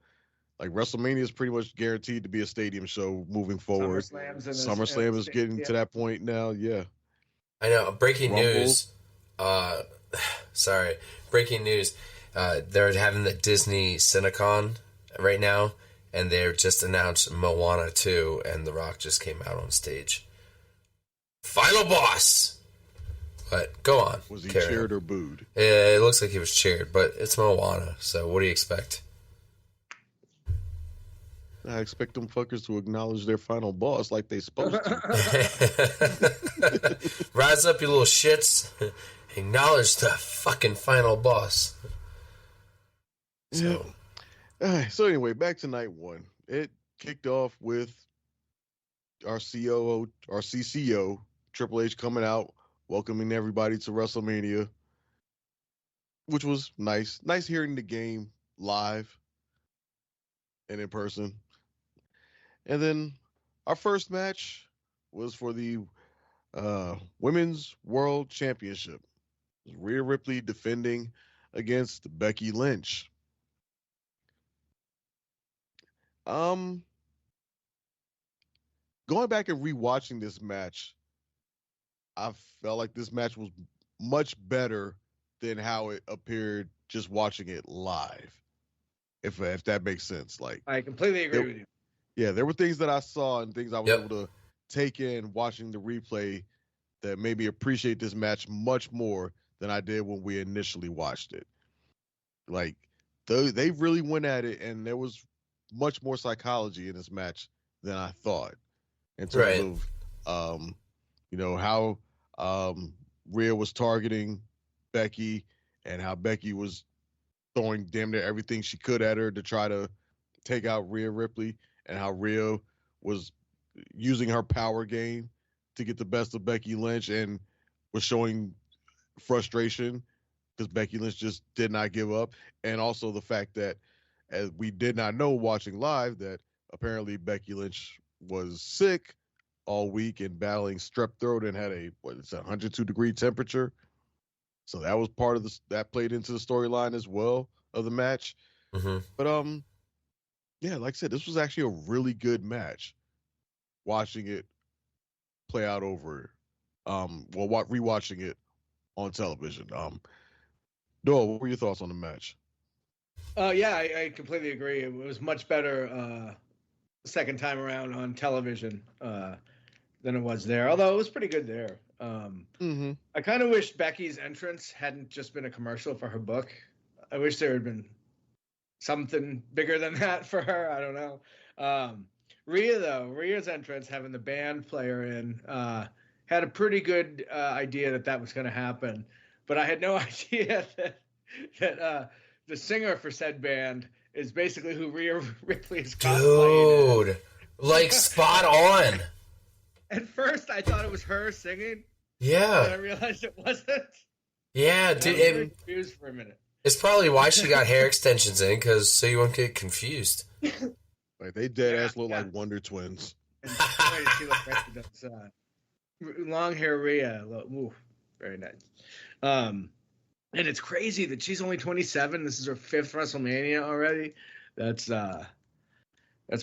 Like, WrestleMania is pretty much guaranteed to be a stadium show moving forward. SummerSlam is getting to that point now, yeah. I know. Breaking news. Breaking news. They're having the Disney Cinecon right now, and they've just announced Moana 2, and The Rock just came out on stage. Final boss! But go on. Was he cheered or booed? Yeah, it looks like he was cheered, but it's Moana, so what do you expect? I expect them fuckers to acknowledge their final boss like they supposed to. Rise up, you little shits. Acknowledge the fucking final boss. So. Yeah. So anyway, back to night 1. It kicked off with our CCO, Triple H coming out, welcoming everybody to WrestleMania, which was nice. Nice hearing the game live and in person. And then our first match was for the Women's World Championship. Rhea Ripley defending against Becky Lynch. Going back and rewatching this match, I felt like this match was much better than how it appeared just watching it live. If that makes sense. Like, I completely agree with you. Yeah, there were things that I saw and things I was able to take in watching the replay that made me appreciate this match much more than I did when we initially watched it. Like, they really went at it, and there was much more psychology in this match than I thought. In terms of, how Rhea was targeting Becky and how Becky was throwing damn near everything she could at her to try to take out Rhea Ripley, and how Rhea was using her power game to get the best of Becky Lynch and was showing frustration because Becky Lynch just did not give up. And also the fact that, as we did not know watching live, that apparently Becky Lynch was sick all week and battling strep throat and had a 102-degree temperature. So that was part of that played into the storyline as well of the match. Mm-hmm. But yeah, like I said, this was actually a really good match. Watching it play out over, rewatching it on television. Doyle, what were your thoughts on the match? Yeah, I completely agree. It was much better second time around on television than it was there, although it was pretty good there. I kind of wish Becky's entrance hadn't just been a commercial for her book. I wish there had been something bigger than that for her. I don't know. Rhea's entrance, having the band player in, had a pretty good idea that was going to happen. but I had no idea that the singer for said band is basically who Rhea Ripley is cosplaying. Dude, like spot on. At first, I thought it was her singing. Yeah. And I realized it wasn't. Yeah, and dude. I was very confused for a minute. It's probably why she got hair extensions in, because so you won't get confused. Like they dead ass look like Wonder Twins. And she looked right to those, long hair Rhea. Ooh, very nice. And it's crazy that she's only 27. This is her 5th WrestleMania already. That's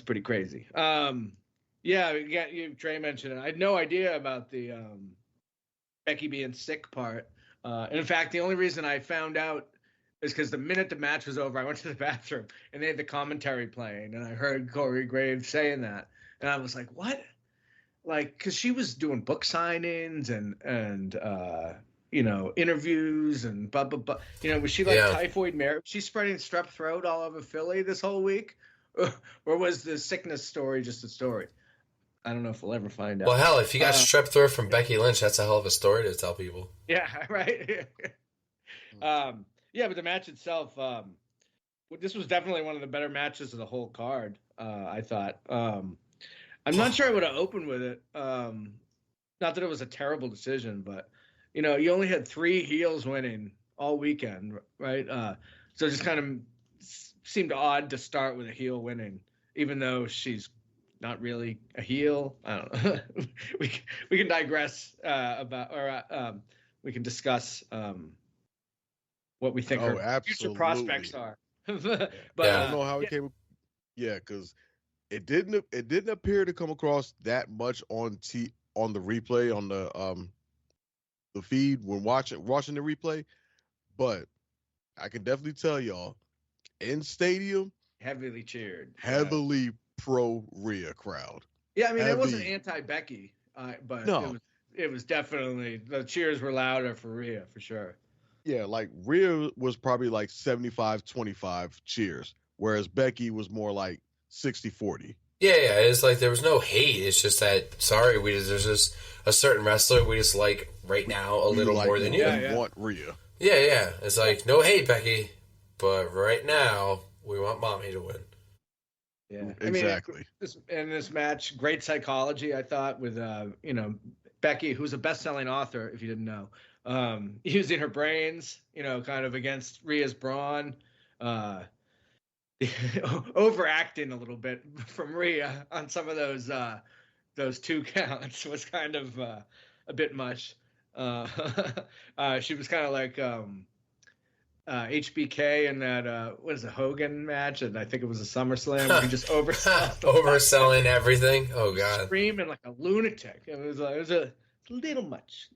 pretty crazy. Trey mentioned it. I had no idea about the Becky being sick part. And in fact, the only reason I found out is because the minute the match was over, I went to the bathroom and they had the commentary playing, and I heard Corey Graves saying that, and I was like, "What?" Like, because she was doing book signings and interviews and blah blah blah. Was she like typhoid Mary? Was she spreading strep throat all over Philly this whole week, or was the sickness story just a story? I don't know if we'll ever find out. Well, hell, if you got strep throat from Becky Lynch, that's a hell of a story to tell people. Yeah, right. But the match itself, this was definitely one of the better matches of the whole card, I thought. I'm not sure I would have opened with it. Not that it was a terrible decision, but, you only had 3 heels winning all weekend, right? So it just kind of seemed odd to start with a heel winning, even though she's not really a heel. I don't know. we can digress we can discuss what we think her future prospects are. But I don't know how it came. Yeah, because it didn't appear to come across that much on the replay on the feed when watching the replay, but I can definitely tell y'all in stadium heavily cheered, heavily pro Rhea crowd. Yeah, I mean it wasn't anti Becky, but no. It was definitely the cheers were louder for Rhea for sure. Yeah, like Rhea was probably like 75-25 cheers, whereas Becky was more like 60-40. Yeah, it's like there was no hate. It's just that, sorry, there's just a certain wrestler we just like right now a little more than you. Want Rhea. Yeah. It's like, no hate, Becky, but right now we want Mommy to win. Yeah, exactly. In this match, great psychology, I thought, with Becky, who's a best-selling author, if you didn't know. Using her brains, kind of against Rhea's brawn, overacting a little bit from Rhea on some of those 2 counts was kind of a bit much. She was kind of like HBK in that Hogan match, and I think it was a SummerSlam where he just overselling everything. Oh god, screaming like a lunatic. It was a little much.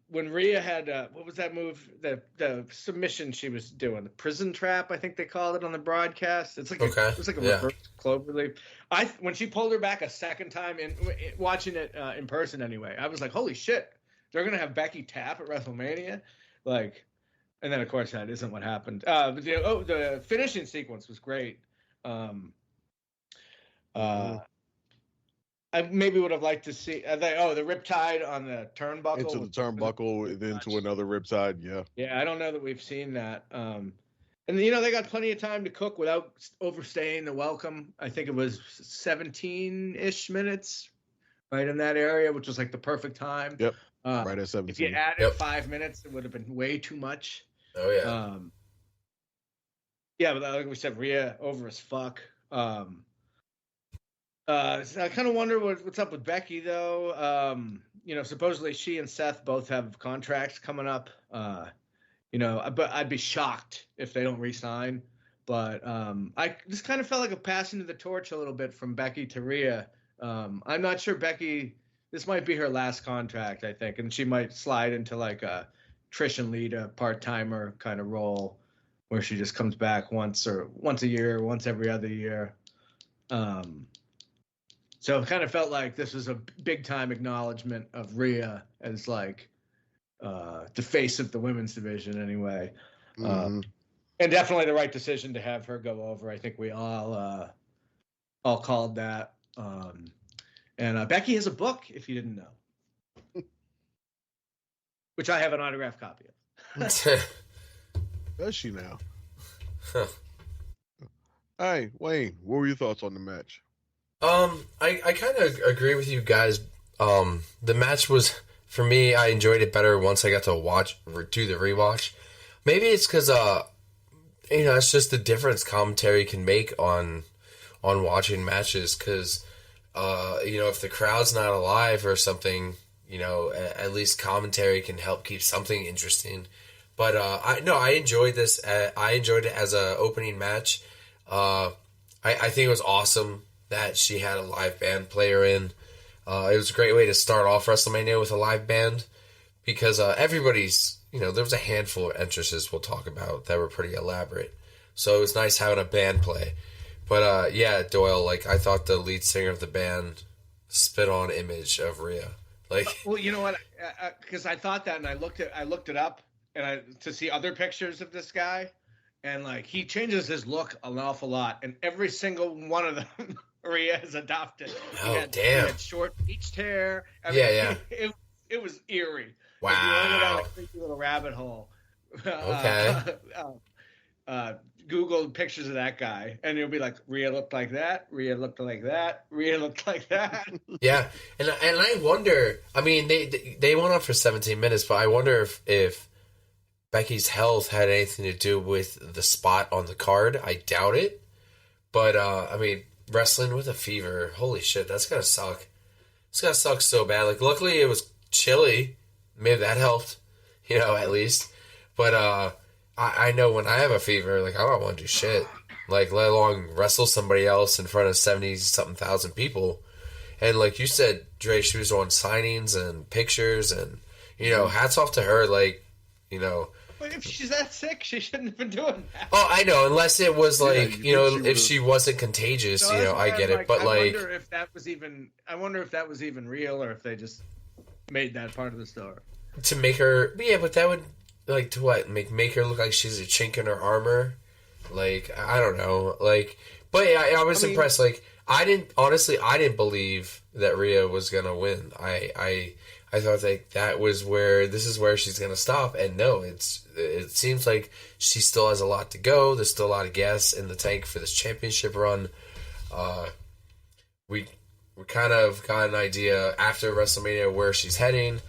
When Rhea had what was that move? The submission she was doing, the prison trap, I think they called it on the broadcast. It's like it was like a reverse clover leaf. When she pulled her back a second time, and watching it in person anyway, I was like, holy shit, they're gonna have Becky tap at WrestleMania, like. And then of course that isn't what happened. The finishing sequence was great. I maybe would have liked to see the riptide on the turnbuckle. Into the turnbuckle, then to another riptide, yeah. Yeah, I don't know that we've seen that. And they got plenty of time to cook without overstaying the welcome. I think it was 17-ish minutes, right in that area, which was like the perfect time. Yep, right at 17. If you added 5 minutes, it would have been way too much. Oh, yeah. But like we said, Rhea over as fuck. So I kind of wonder what's up with Becky, though. Supposedly she and Seth both have contracts coming up. But I'd be shocked if they don't re-sign. But I just kind of felt like a passing of the torch a little bit from Becky to Rhea. I'm not sure Becky. This might be her last contract, I think, and she might slide into like a Trish and Lita part-timer kind of role, where she just comes back once a year, once every other year. So it kind of felt like this was a big-time acknowledgement of Rhea as like the face of the women's division, anyway. And definitely the right decision to have her go over. I think we all called that. And Becky has a book, if you didn't know. which I have an autographed copy of. Does she now? Huh. Hey, Wayne, what were your thoughts on the match? I kind of agree with you guys. The match was, for me, I enjoyed it better once I got to do the rewatch. Maybe it's because, it's just the difference commentary can make on watching matches. Because, if the crowd's not alive or something, at least commentary can help keep something interesting. But I enjoyed this. I enjoyed it as a opening match. I think it was awesome that she had a live band player in. It was a great way to start off WrestleMania with a live band because everybody's, there was a handful of entrances we'll talk about that were pretty elaborate. So it was nice having a band play. But Doyle, I thought the lead singer of the band spit on image of Rhea. Well, you know what? Because I thought that, and I looked it up, and to see other pictures of this guy, and he changes his look an awful lot, and every single one of them Rhea has adopted. Oh, damn! He had short bleached hair. Yeah. It was eerie. Wow. You went down a creepy little rabbit hole. Okay. Google pictures of that guy, and you'll be like, Rhea looked like that. Rhea looked like that. Rhea looked like that. Yeah, and I wonder. I mean, they went on for 17 minutes, but I wonder if Becky's health had anything to do with the spot on the card. I doubt it. But wrestling with a fever, holy shit, that's gotta suck. It's gotta suck so bad. Luckily it was chilly. Maybe that helped, at least. But I know when I have a fever, I don't want to do shit. Let alone wrestle somebody else in front of 70-something thousand people. And like you said, Dre, she was on signings and pictures, and hats off to her. But if she's that sick, she shouldn't have been doing that. Oh, I know. Unless it was if she wasn't contagious, I get it. But I wonder if that was even real, or if they just made that part of the story to make her. Yeah, but that would to what make her look like she's a chink in her armor. I don't know. But yeah, I was impressed. I didn't believe that Rhea was gonna win. I thought this is where she's gonna stop, and no, it seems like she still has a lot to go. There's still a lot of gas in the tank for this championship run. We kind of got an idea after WrestleMania where she's heading.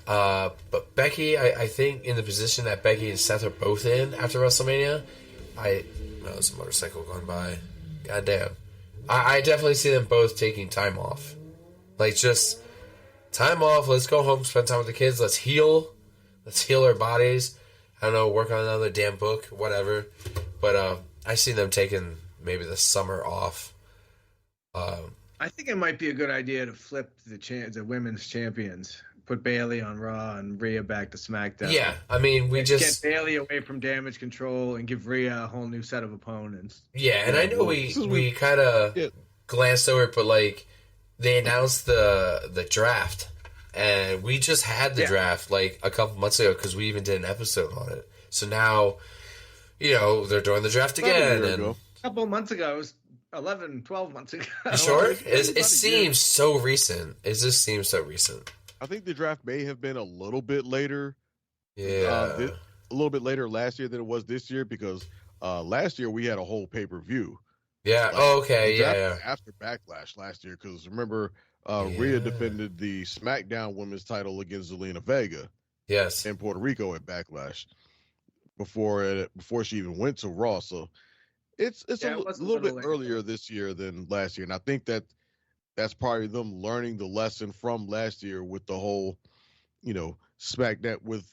But Becky, I think in the position that Becky and Seth are both in after WrestleMania, there's a motorcycle going by. Goddamn. I definitely see them both taking time off. Just time off, let's go home, spend time with the kids, let's heal our bodies. I don't know, work on another damn book, whatever. But I see them taking maybe the summer off. I think it might be a good idea to flip the women's champions. Put Bayley on Raw and Rhea back to SmackDown. Yeah, we just get Bayley away from Damage Control and give Rhea a whole new set of opponents. Yeah, and I know we kind of glanced over it, but they announced the draft, and we just had the draft a couple months ago because we even did an episode on it. So now, they're doing the draft again. A couple of months ago, it was 11, 12 months ago. You sure? It seems so recent. It just seems so recent. I think the draft may have been a little bit later. Yeah. A little bit later last year than it was this year because last year we had a whole pay-per-view. Yeah. Okay. Yeah. After Backlash last year, because remember, Rhea defended the SmackDown Women's title against Zelina Vega. Yes. In Puerto Rico at Backlash before she even went to Raw. So it's a little bit earlier this year than last year, and I think that's probably them learning the lesson from last year with the whole, SmackDown with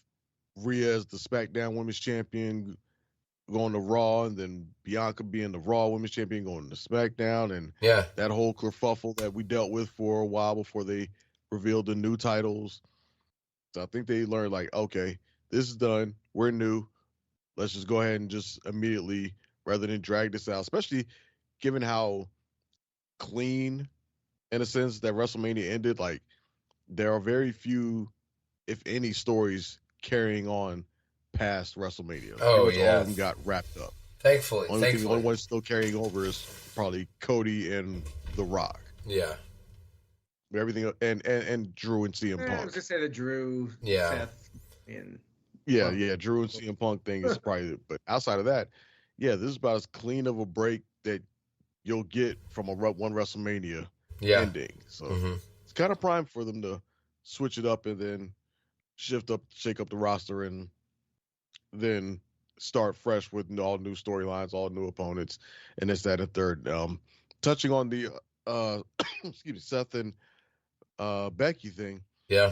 Rhea as the SmackDown Women's Champion going to Raw, and then Bianca being the Raw Women's Champion going to SmackDown, and that whole kerfuffle that we dealt with for a while before they revealed the new titles. So I think they learned okay, this is done. We're new. Let's just go ahead and just immediately, rather than drag this out, especially given how clean, in a sense, that WrestleMania ended. There are very few, if any, stories carrying on past WrestleMania. Oh, all of them got wrapped up. Thankfully. The only one still carrying over is probably Cody and The Rock. Yeah. But everything, and Drew and CM Punk. I was just say the Drew, Seth. Yeah. Drew and CM Punk thing is probably, but outside of that, yeah, this is about as clean of a break that you'll get from one WrestleMania ending. So it's kind of prime for them to switch it up and then shake up the roster, and then start fresh with all new storylines, all new opponents, and this, that, and third. Touching on the excuse me, Seth and Becky thing. Yeah.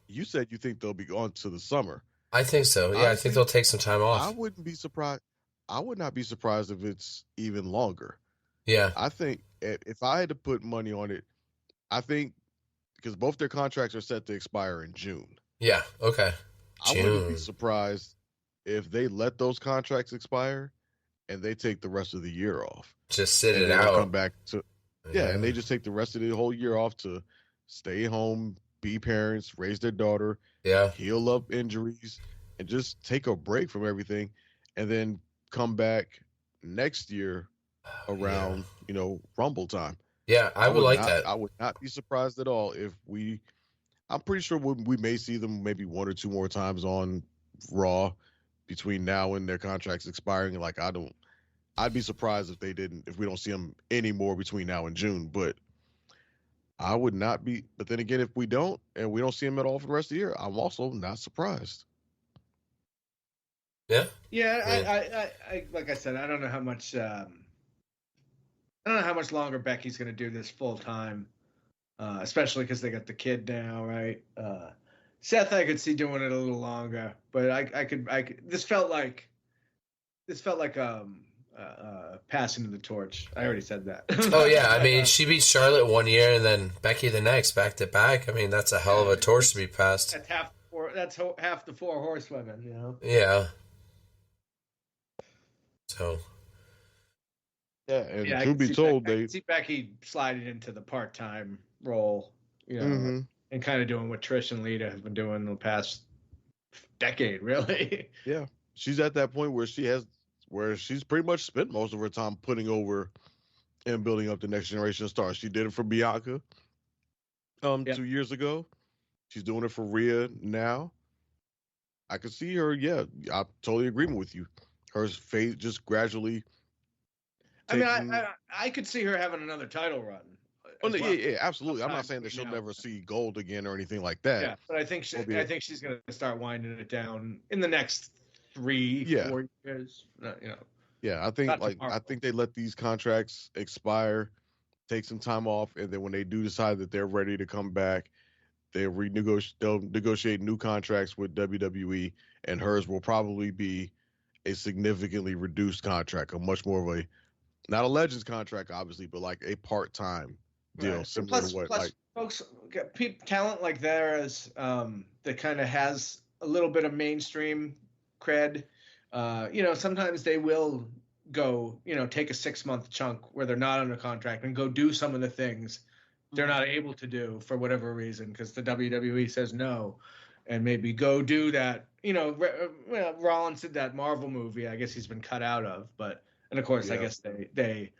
You said you think they'll be on to the summer. I think so. Yeah, honestly, I think they'll take some time off. I wouldn't be surprised. I would not be surprised if it's even longer. Yeah. I think if I had to put money on it, I think because both their contracts are set to expire in June. Yeah. Okay. June. I wouldn't be surprised if they let those contracts expire and they take the rest of the year off. Just sit it out. Come back to and they just take the rest of the whole year off to stay home, be parents, raise their daughter, heal up injuries, and just take a break from everything, and then come back next year around Rumble time. Yeah, I would like that. I would not be surprised at all if I'm pretty sure we may see them maybe one or two more times on Raw between now and their contracts expiring. Like I'd be surprised if we don't see them anymore between now and June, but I would not be. But then again, if we don't and we don't see them at all for the rest of the year, I'm also not surprised. Yeah. Yeah. I like I said, I don't know how much. I don't know how much longer Becky's going to do this full time, especially because they got the kid now, right? Seth, I could see doing it a little longer, but I could. This felt like passing of the torch. I already said that. Oh yeah, I mean, she beat Charlotte one year and then Becky the next, back to back. I mean, that's a hell of a torch to be passed. That's half the four horsewomen, you know. Yeah. So. Yeah, and truth be told, I can see Becky sliding into the part-time role, and kind of doing what Trish and Lita have been doing the past decade, really. Yeah, she's at that point where she's pretty much spent most of her time putting over and building up the next generation of stars. She did it for Bianca 2 years ago. She's doing it for Rhea now. I could see her. Yeah, I'm totally agreeing with you. Her fate just gradually. I could see her having another title run. Oh, yeah, absolutely. I'm not saying that she'll never see gold again or anything like that. Yeah, but I think she's going to start winding it down in the next 4 years. Yeah, I think they let these contracts expire, take some time off, and then when they do decide that they're ready to come back, they'll negotiate new contracts with WWE, and hers will probably be a significantly reduced contract, a much more of a not a Legends contract, obviously, but like a part-time deal, similar to what like folks talent like theirs that kind of has a little bit of mainstream cred. Sometimes they will go, take a 6-month chunk where they're not under contract and go do some of the things they're not able to do for whatever reason because the WWE says no, and maybe go do that. Rollins did that Marvel movie. I guess he's been cut out of, but. And of course, I guess they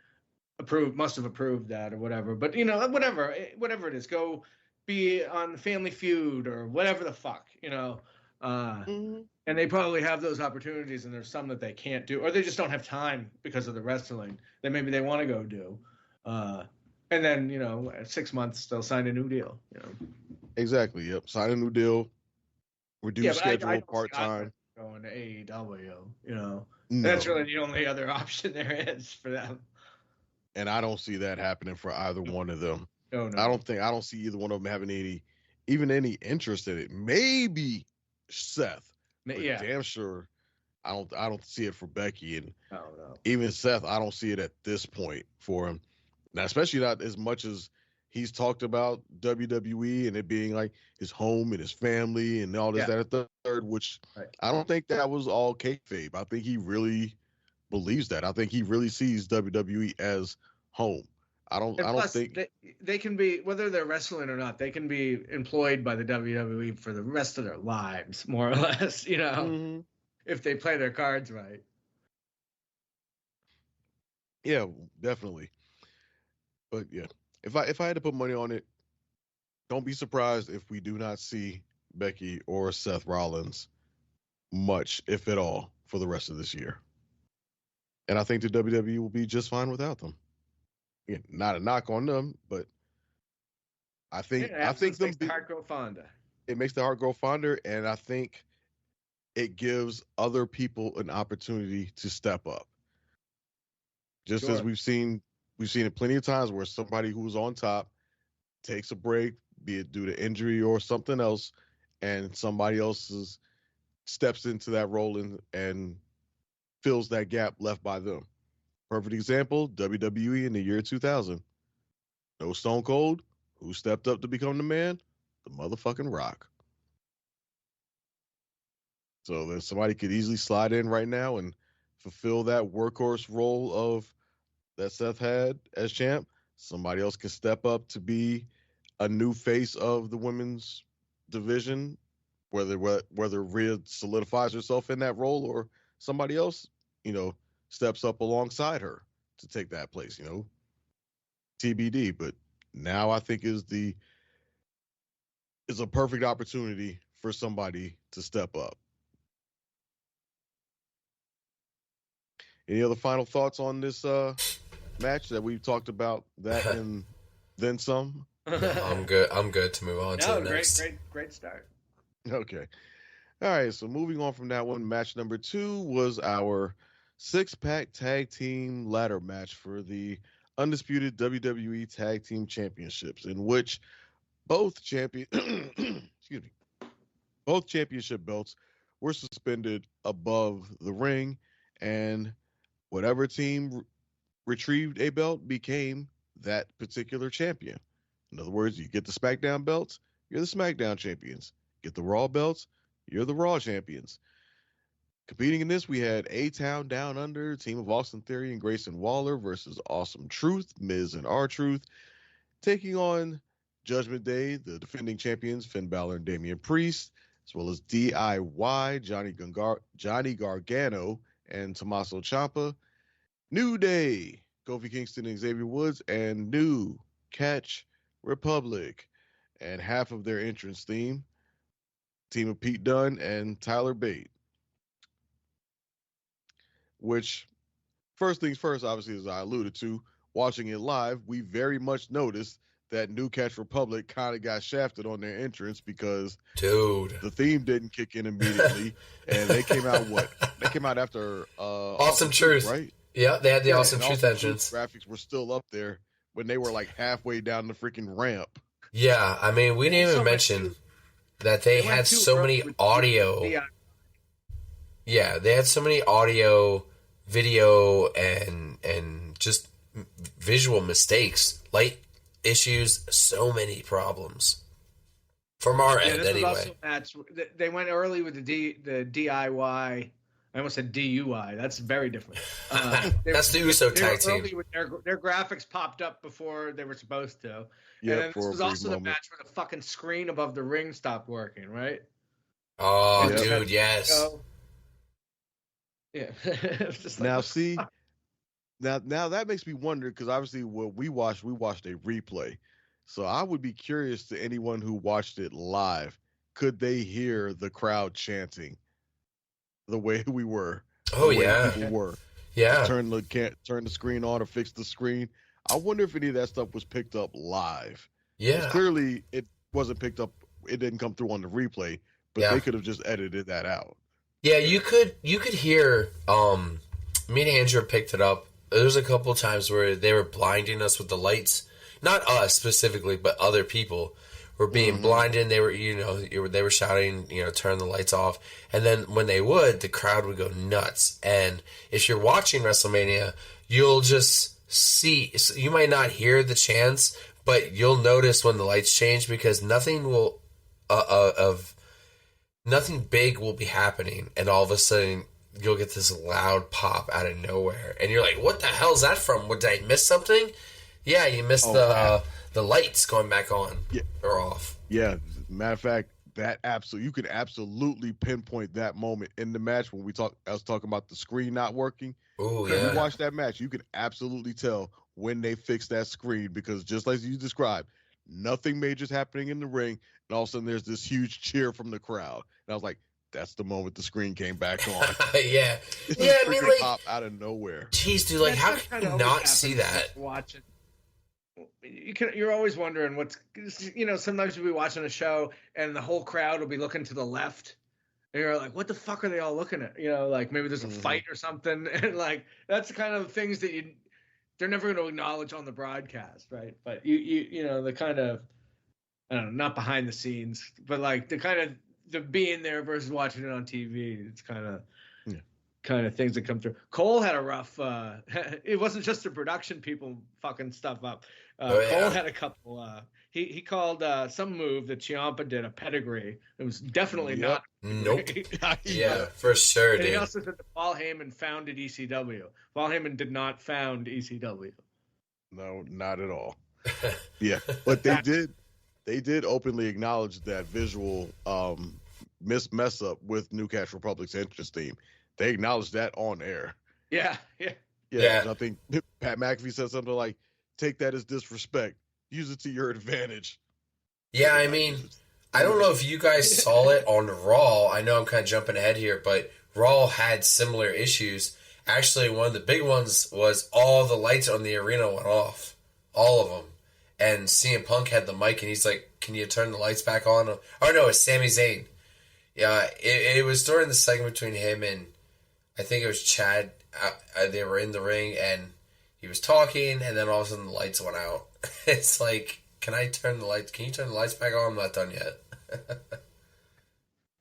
must have approved that or whatever. But whatever it is, go be on Family Feud or whatever the fuck, And they probably have those opportunities, and there's some that they can't do, or they just don't have time because of the wrestling that maybe they want to go do. And then 6 months they'll sign a new deal. Exactly. Yep. Sign a new deal. Reduce schedule, part time. Going to AEW, No. That's really the only other option there is for them. And I don't see that happening for either one of them. No. I don't see either one of them having any interest in it. Maybe Seth. Yeah. Damn sure. I don't see it for Becky, and no. Even Seth, I don't see it at this point for him. Now, especially not as much as he's talked about WWE and it being like his home and his family and all this, that, and third, which I don't think that was all kayfabe. I think he really believes that. I think he really sees WWE as home. I don't think they can be, whether they're wrestling or not, they can be employed by the WWE for the rest of their lives, more or less, if they play their cards right. Yeah, definitely. But yeah. If I had to put money on it, don't be surprised if we do not see Becky, or Seth Rollins much, if at all, for the rest of this year. And I think the WWE will be just fine without them. Again, not a knock on them, but I think them makes the heart grow fonder. It makes the heart grow fonder, and I think it gives other people an opportunity to step up. Just as we've seen it plenty of times where somebody who's on top takes a break, be it due to injury or something else, and somebody else steps into that role and fills that gap left by them. Perfect example, WWE in the year 2000. No Stone Cold. Who stepped up to become the man? The motherfucking Rock. So that somebody could easily slide in right now and fulfill that workhorse role of that Seth had as champ. Somebody else can step up to be a new face of the women's division, whether Rhea solidifies herself in that role or somebody else, steps up alongside her to take that place, TBD. But now I think is a perfect opportunity for somebody to step up. Any other final thoughts on this match that we've talked about that and then some? I'm good to move on to the next. Great start. Okay. All right, so moving on from that one, match number 2 was our 6-pack tag team ladder match for the undisputed WWE Tag Team Championships, in which both championship belts were suspended above the ring, and whatever team retrieved a belt became that particular champion. In other words, you get the SmackDown belts, you're the SmackDown champions. Get the Raw belts, you're the Raw champions. Competing in this, we had A-Town Down Under, team of Austin Theory and Grayson Waller versus Awesome Truth, Miz and R-Truth, taking on Judgment Day, the defending champions, Finn Balor and Damian Priest, as well as DIY, Johnny Gargano and Tommaso Ciampa, New Day, Kofi Kingston and Xavier Woods, and New Catch Republic, and half of their entrance theme, team of Pete Dunne and Tyler Bate. Which, first things first, obviously, as I alluded to, watching it live, we very much noticed that New Catch Republic kind of got shafted on their entrance because the theme didn't kick in immediately, and they came out They came out after Awesome Truth, right? Yeah, they had the Awesome Truth entrance. Graphics were still up there when they were like halfway down the freaking ramp. Yeah, I mean, we didn't even mention that they had so many audio. Yeah, they had so many audio, video, and just visual mistakes, light issues, so many problems from our end anyway. They went early with the DIY. I almost said DUI. That's very different. That's the Uso tag team. With their graphics popped up before they were supposed to. Yeah, and then this was also the match where the fucking screen above the ring stopped working, right? Oh, dude, yes. Yeah. Now, see, now that makes me wonder, because obviously what we watched a replay. So I would be curious to anyone who watched it live, could they hear the crowd chanting the way we were? Oh, yeah. People were. Yeah. Turn the screen on or fix the screen. I wonder if any of that stuff was picked up live. Yeah. Clearly, it wasn't picked up. It didn't come through on the replay, but they could have just edited that out. Yeah, you could hear. Me and Andrew picked it up. There was a couple of times where they were blinding us with the lights. Not us specifically, but other people were being blinded. They were, they were shouting, turn the lights off. And then when they would, the crowd would go nuts. And if you're watching WrestleMania, you'll just see. You might not hear the chants, but you'll notice when the lights change, because nothing will nothing big will be happening, and all of a sudden you'll get this loud pop out of nowhere, and you're like, "What the hell is that from? Did I miss something?" Yeah, you missed the lights going back on or off. Yeah, matter of fact, you can absolutely pinpoint that moment in the match when I was talking about the screen not working. Oh yeah, yeah. you watch that match, you can absolutely tell when they fixed that screen, because just like you described, nothing major is happening in the ring, and all of a sudden there's this huge cheer from the crowd, and I was like, that's the moment the screen came back on. Yeah. It Yeah, I was mean, freaking like, pop out of nowhere. Jeez, dude, like, how can you not see that? Watching, you're always wondering what's, sometimes you'll be watching a show and the whole crowd will be looking to the left, and you're like, what the fuck are they all looking at? Like maybe there's a fight or something, and like that's the kind of things that they're never going to acknowledge on the broadcast, right? But the kind of, I don't know, not behind the scenes, but like the kind of the being there versus watching it on TV. It's kind of things that come through. Cole had a rough. It wasn't just the production people fucking stuff up. Cole had a couple. He called some move that Ciampa did a pedigree. It was definitely not. Nope. Yeah, for sure, and dude. he also said that Paul Heyman founded ECW. Paul Heyman did not found ECW. No, not at all. Yeah, but they did. They did openly acknowledge that visual mess up with New Cash Republic's entrance theme. They acknowledged that on air. Yeah. I think Pat McAfee said something like, "Take that as disrespect. Use it to your advantage." Yeah, I mean, I don't know if you guys saw it on Raw. I know I'm kind of jumping ahead here, but Raw had similar issues. Actually, one of the big ones was all the lights on the arena went off. All of them. And CM Punk had the mic, and he's like, can you turn the lights back on? Oh, no, it's Sami Zayn. Yeah, it was during the segment between him and, I think it was Chad. They were in the ring, and he was talking, and then all of a sudden the lights went out. It's like, can you turn the lights back on? I'm not done yet.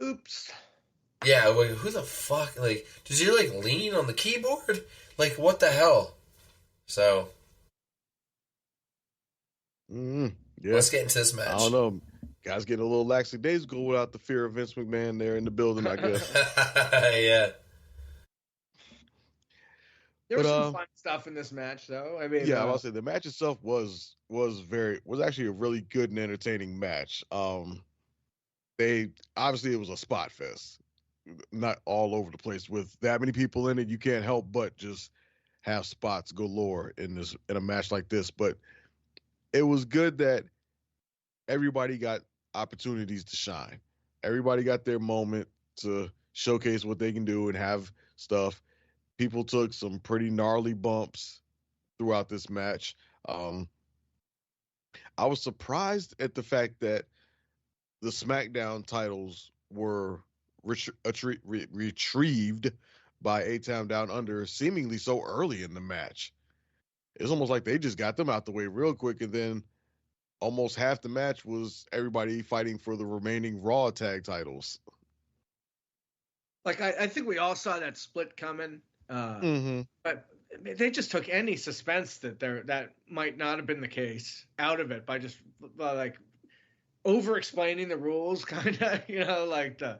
Oops. Yeah, like, who the fuck, like, does he, like, lean on the keyboard? Like, what the hell? So... Yeah. Let's get into this match. I don't know. Guys getting a little lackadaisical without the fear of Vince McMahon there in the building, I guess. Yeah. There was some fun stuff in this match, though. I mean, I'll say the match itself was actually a really good and entertaining match. They obviously it was a spot fest, not all over the place with that many people in it. You can't help but just have spots galore in a match like this, but. It was good that everybody got opportunities to shine. Everybody got their moment to showcase what they can do and have stuff. People took some pretty gnarly bumps throughout this match. I was surprised at the fact that the SmackDown titles were retrieved by A-Town Down Under seemingly so early in the match. It's almost like they just got them out the way real quick, and then almost half the match was everybody fighting for the remaining Raw tag titles. Like, I think we all saw that split coming, but they just took any suspense that might not have been the case out of it by just like over-explaining the rules, kind of, like the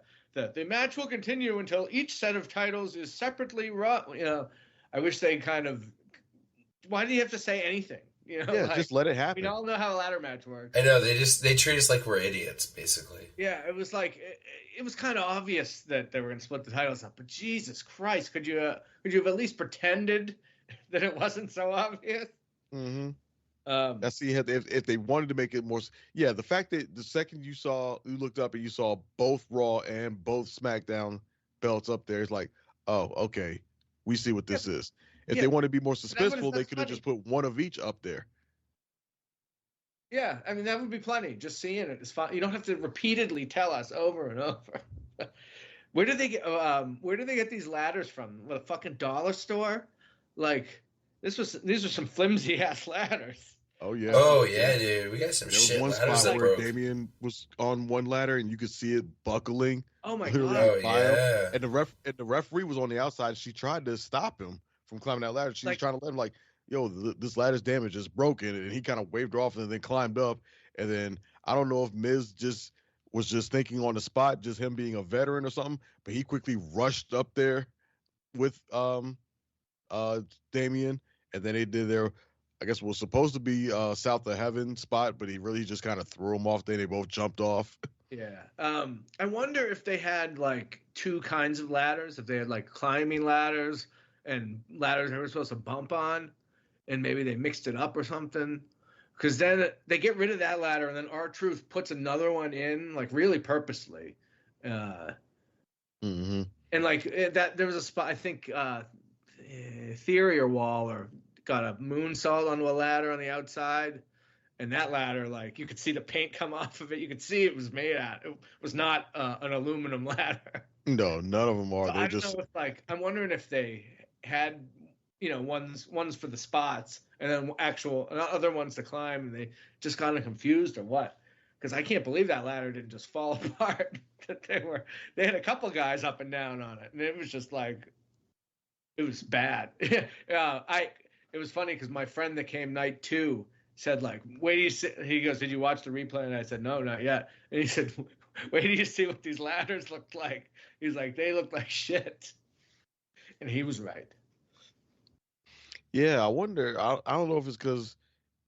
match will continue until each set of titles is separately Raw. I wish they kind of. Why do you have to say anything? Just let it happen. We all know how a ladder match works. I know they treat us like we're idiots, basically. Yeah, it was like it was kind of obvious that they were going to split the titles up, but Jesus Christ, could you have at least pretended that it wasn't so obvious? Mm-hmm. That's if they wanted to make it more. Yeah, the fact that the second you looked up and you saw both Raw and both SmackDown belts up there, it's like, oh, okay, we see what this is. If they want to be more suspenseful, they could have just put one of each up there. Yeah, I mean, that would be plenty. Just seeing it is fine. You don't have to repeatedly tell us over and over. Where do they get these ladders from? What, a fucking dollar store? Like, these are some flimsy ass ladders. Oh yeah. Oh yeah, dude. We got some shit. There was one spot where Damien was on one ladder and you could see it buckling. Oh my god. Oh yeah. And the referee was on the outside. She tried to stop him from climbing that ladder. She was trying to let him like, yo, this ladder's damaged, it's broken, and he kind of waved her off and then climbed up. And then I don't know if Miz was just thinking on the spot, just him being a veteran or something, but he quickly rushed up there with Damien, and then they did their, I guess what was supposed to be South of Heaven spot, but he really just kind of threw him off there. They both jumped off. Yeah. I wonder if they had like two kinds of ladders, if they had like climbing ladders and ladders they were supposed to bump on, and maybe they mixed it up or something. Because then they get rid of that ladder, and then R-Truth puts another one in, like really purposely. Mm-hmm. And like that, there was a spot, I think Theory or Waller got a moonsault onto a ladder on the outside, and that ladder, like you could see the paint come off of it. You could see it was made out. It was not an aluminum ladder. No, none of them are. So They're I don't just know if, like, I'm wondering if they had, ones for the spots and then actual other ones to climb, and they just kind of confused or what. Because I can't believe that ladder didn't just fall apart. That they had a couple guys up and down on it, and it was just like, it was bad. It was funny because my friend that came night 2 said, like, wait till you see, he goes, did you watch the replay? And I said, no, not yet. And he said, wait till you see what these ladders looked like. He's like, they look like shit. And he was right. Yeah, I wonder. I don't know if it's because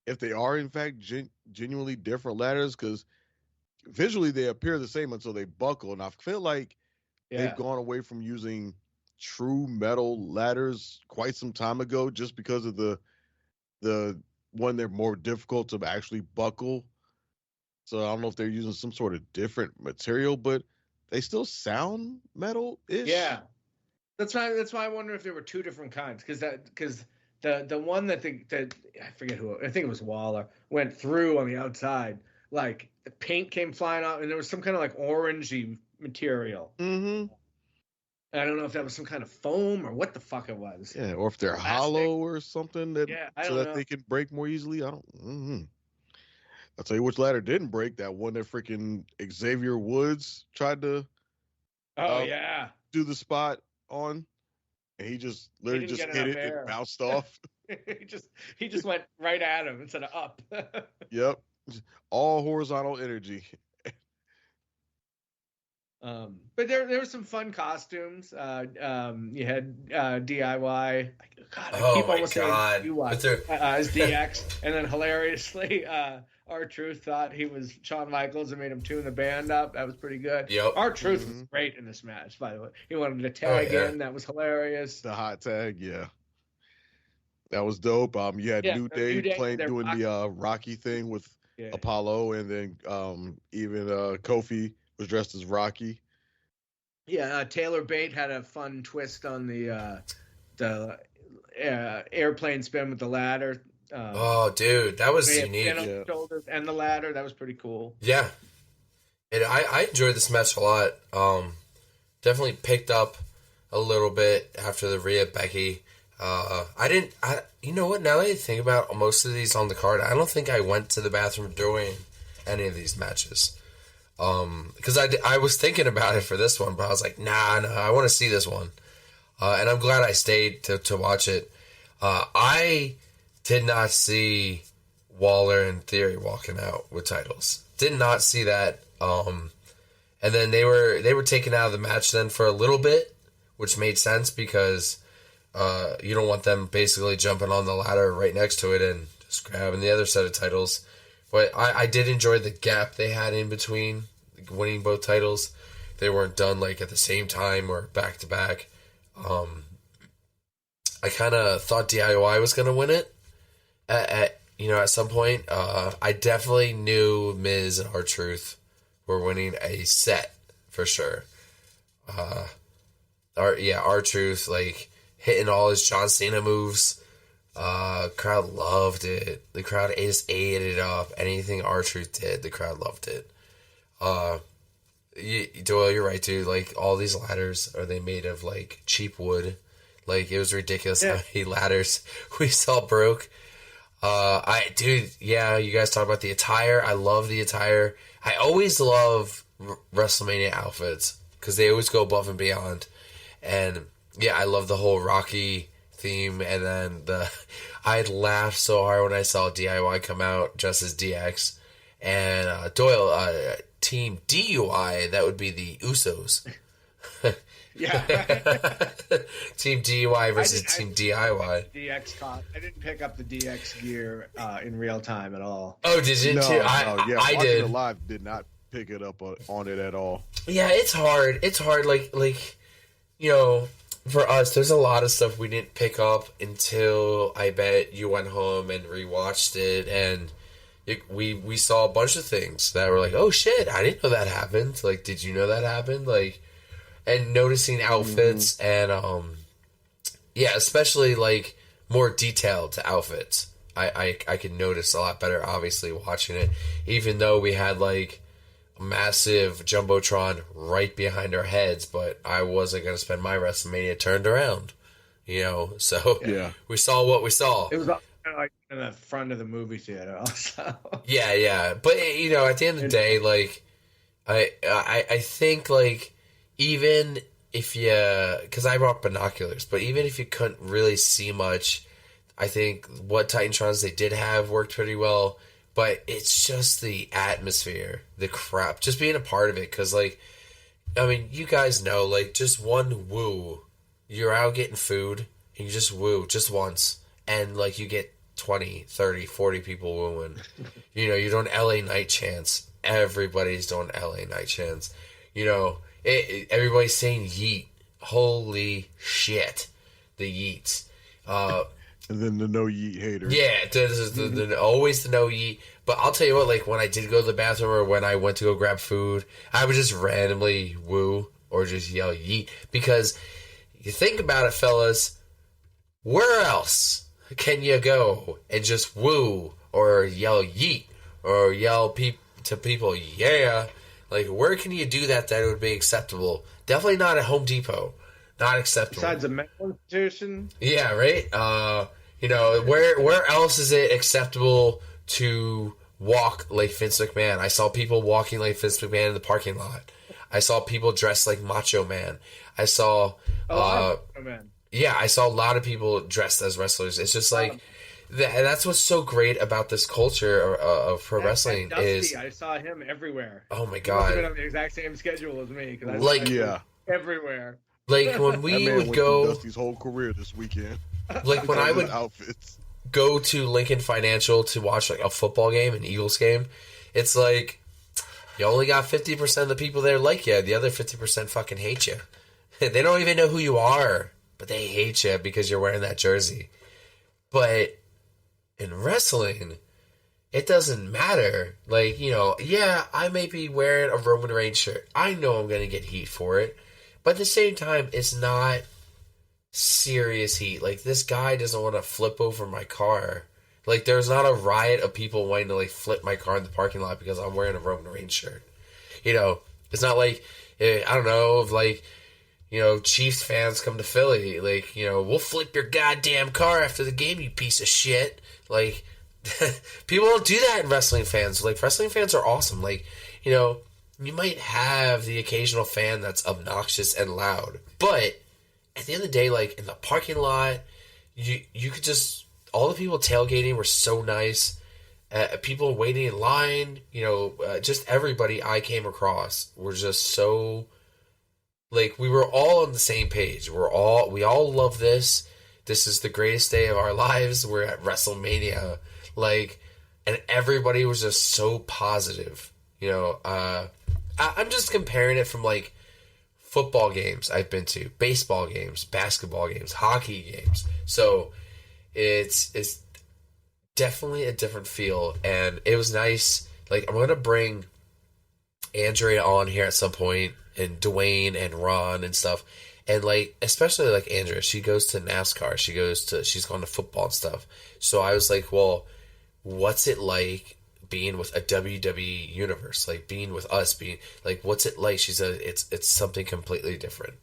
if they are in fact genuinely different ladders, because visually they appear the same until they buckle, and I feel like they've gone away from using true metal ladders quite some time ago, just because of the one they're more difficult to actually buckle. So I don't know if they're using some sort of different material, but they still sound metal-ish. Yeah, that's why I wonder if there were 2 different kinds, because the one that I forget who, I think it was Waller, went through on the outside, like the paint came flying out, and there was some kind of like orangey material. Mm-hmm. I don't know if that was some kind of foam or what the fuck it was. Yeah, or if they're hollow or something that so that they can break more easily. I don't. Mm-hmm. I'll tell you which ladder didn't break. That one that freaking Xavier Woods tried to. Do the spot on, and he just literally just hit it and bounced off. he just went right at him instead of up. Yep, all horizontal energy. But there were some fun costumes. You had DIY. God, I keep almost saying DIY as DX, and then hilariously, R-Truth thought he was Shawn Michaels and made him tune the band up. That was pretty good. Yep. R-Truth was great in this match, by the way. He wanted to tag in. That was hilarious. The hot tag, yeah. That was dope. You had New Day doing the Rocky thing with Apollo, and then even Kofi was dressed as Rocky. Yeah, Taylor Bate had a fun twist on the airplane spin with the ladder. Dude, that was unique. The shoulders and the ladder, that was pretty cool. Yeah, and I enjoyed this match a lot. Definitely picked up a little bit after the Rhea Becky. You know what? Now that I think about most of these on the card, I don't think I went to the bathroom during any of these matches. Because I was thinking about it for this one, but I was like, nah, I want to see this one. And I'm glad I stayed to watch it. I did not see Waller and Theory walking out with titles. Did not see that. And then they were taken out of the match then for a little bit, which made sense because you don't want them basically jumping on the ladder right next to it and just grabbing the other set of titles. But I did enjoy the gap they had in between winning both titles. They weren't done like at the same time or back to back. I kind of thought DIY was going to win it at some point. I definitely knew Miz and R-Truth were winning a set for sure. R-Truth like hitting all his John Cena moves. Crowd loved it. The crowd just ate it up. Anything R-Truth did, the crowd loved it. Doyle, you're right, dude. Like, all these ladders, are they made of, like, cheap wood? Like, it was ridiculous how many ladders we saw broke. You guys talk about the attire. I love the attire. I always love WrestleMania outfits because they always go above and beyond. And, yeah, I love the whole Rocky theme. And then I laughed so hard when I saw DIY come out just as DX. And Doyle, Team DUI, that would be the Usos. Yeah. Team DUI versus Team DIY. DX caught. I didn't pick up the DX gear in real time at all. Oh, did you? I did. Live did not pick it up on it at all. Yeah, it's hard. It's hard. Like for us, there's a lot of stuff we didn't pick up until I bet you went home and rewatched it. And we saw a bunch of things that were like, oh shit, I didn't know that happened. Like, did you know that happened? Like, and noticing outfits and yeah, especially like more detailed to outfits. I could notice a lot better, obviously, watching it, even though we had like a massive jumbotron right behind our heads. But I wasn't gonna spend my WrestleMania turned around, you know. So Yeah. we saw what we saw. It was kind of like in the front of the movie theater, also. Yeah. But you know, at the end of the day, like I think like even if you, because I brought binoculars, but even if you couldn't really see much, I think what Titantrons they did have worked pretty well. But it's just the atmosphere, the crap, just being a part of it. Because, like, I mean, you guys know, like, just one woo, you're out getting food, and you just woo just once, and, like, you get 20, 30, 40 people wooing. You know, you're doing LA Night chants. Everybody's doing LA Night chants. You know, everybody's saying yeet. Holy shit. The yeets. And then the no yeet haters. Yeah, always the no yeet. But I'll tell you what, like, when I did go to the bathroom or when I went to go grab food, I would just randomly woo or just yell yeet. Because you think about it, fellas, where else can you go and just woo or yell yeet or yell to people, yeah? Like, where can you do that would be acceptable? Definitely not at Home Depot. Not acceptable. Besides a mental institution? Yeah, right? You know, where else is it acceptable to walk like Vince McMahon? I saw people walking like Vince McMahon in the parking lot. I saw people dressed like Macho Man. I saw... yeah, I saw a lot of people dressed as wrestlers. It's just like... that's what's so great about this culture of pro wrestling Dusty, is... I saw him everywhere. Oh my He God. must have been on the exact same schedule as me. Like, yeah. Everywhere. Like when we that man would went go... through Dusty's whole career this weekend. Like when I would outfits. go to Lincoln Financial to watch like a football game, an Eagles game, it's like you only got 50% of the people there like you. The other 50% fucking hate you. They don't even know who you are, but they hate you because you're wearing that jersey. But in wrestling, it doesn't matter. Like, you know, yeah, I may be wearing a Roman Reigns shirt. I know I'm going to get heat for it. But at the same time, it's not serious heat. Like, this guy doesn't want to flip over my car. Like, there's not a riot of people wanting to, like, flip my car in the parking lot because I'm wearing a Roman Reigns shirt. You know, it's not like, I don't know, if, like, you know, Chiefs fans come to Philly. Like, you know, we'll flip your goddamn car after the game, you piece of shit. Like, people don't do that in wrestling fans. Like, wrestling fans are awesome. Like, you know, you might have the occasional fan that's obnoxious and loud, but at the end of the day, like, in the parking lot, you could just... All the people tailgating were so nice. People waiting in line, you know, just everybody I came across were just so... Like, we were all on the same page. We all love this. This is the greatest day of our lives. We're at WrestleMania. Like, and everybody was just so positive. You know, I'm just comparing it from, like, football games I've been to, baseball games, basketball games, hockey games. So it's definitely a different feel, and it was nice. Like, I'm gonna bring Andrea on here at some point, and Dwayne and Ron and stuff, and like especially like Andrea, she goes to NASCAR, she's gone to football and stuff. So I was like, well, what's it like being with a WWE universe, like being with us, being like, what's it like? She said it's something completely different,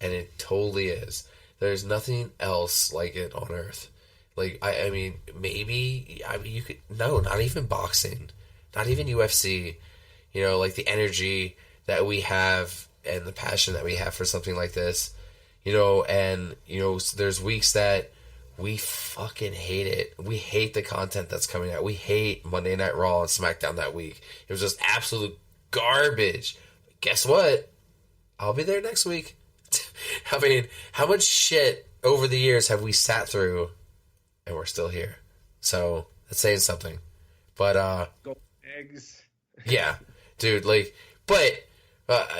and it totally is. There's nothing else like it on earth. Like, I mean, maybe, you could, no, not even boxing, not even UFC, you know, like the energy that we have and the passion that we have for something like this, you know, and, you know, there's weeks that we fucking hate it. We hate the content that's coming out. We hate Monday Night Raw and SmackDown that week. It was just absolute garbage. Guess what? I'll be there next week. I mean, how much shit over the years have we sat through and we're still here? So that's saying something. But, Golden eggs. Yeah, dude, like, but,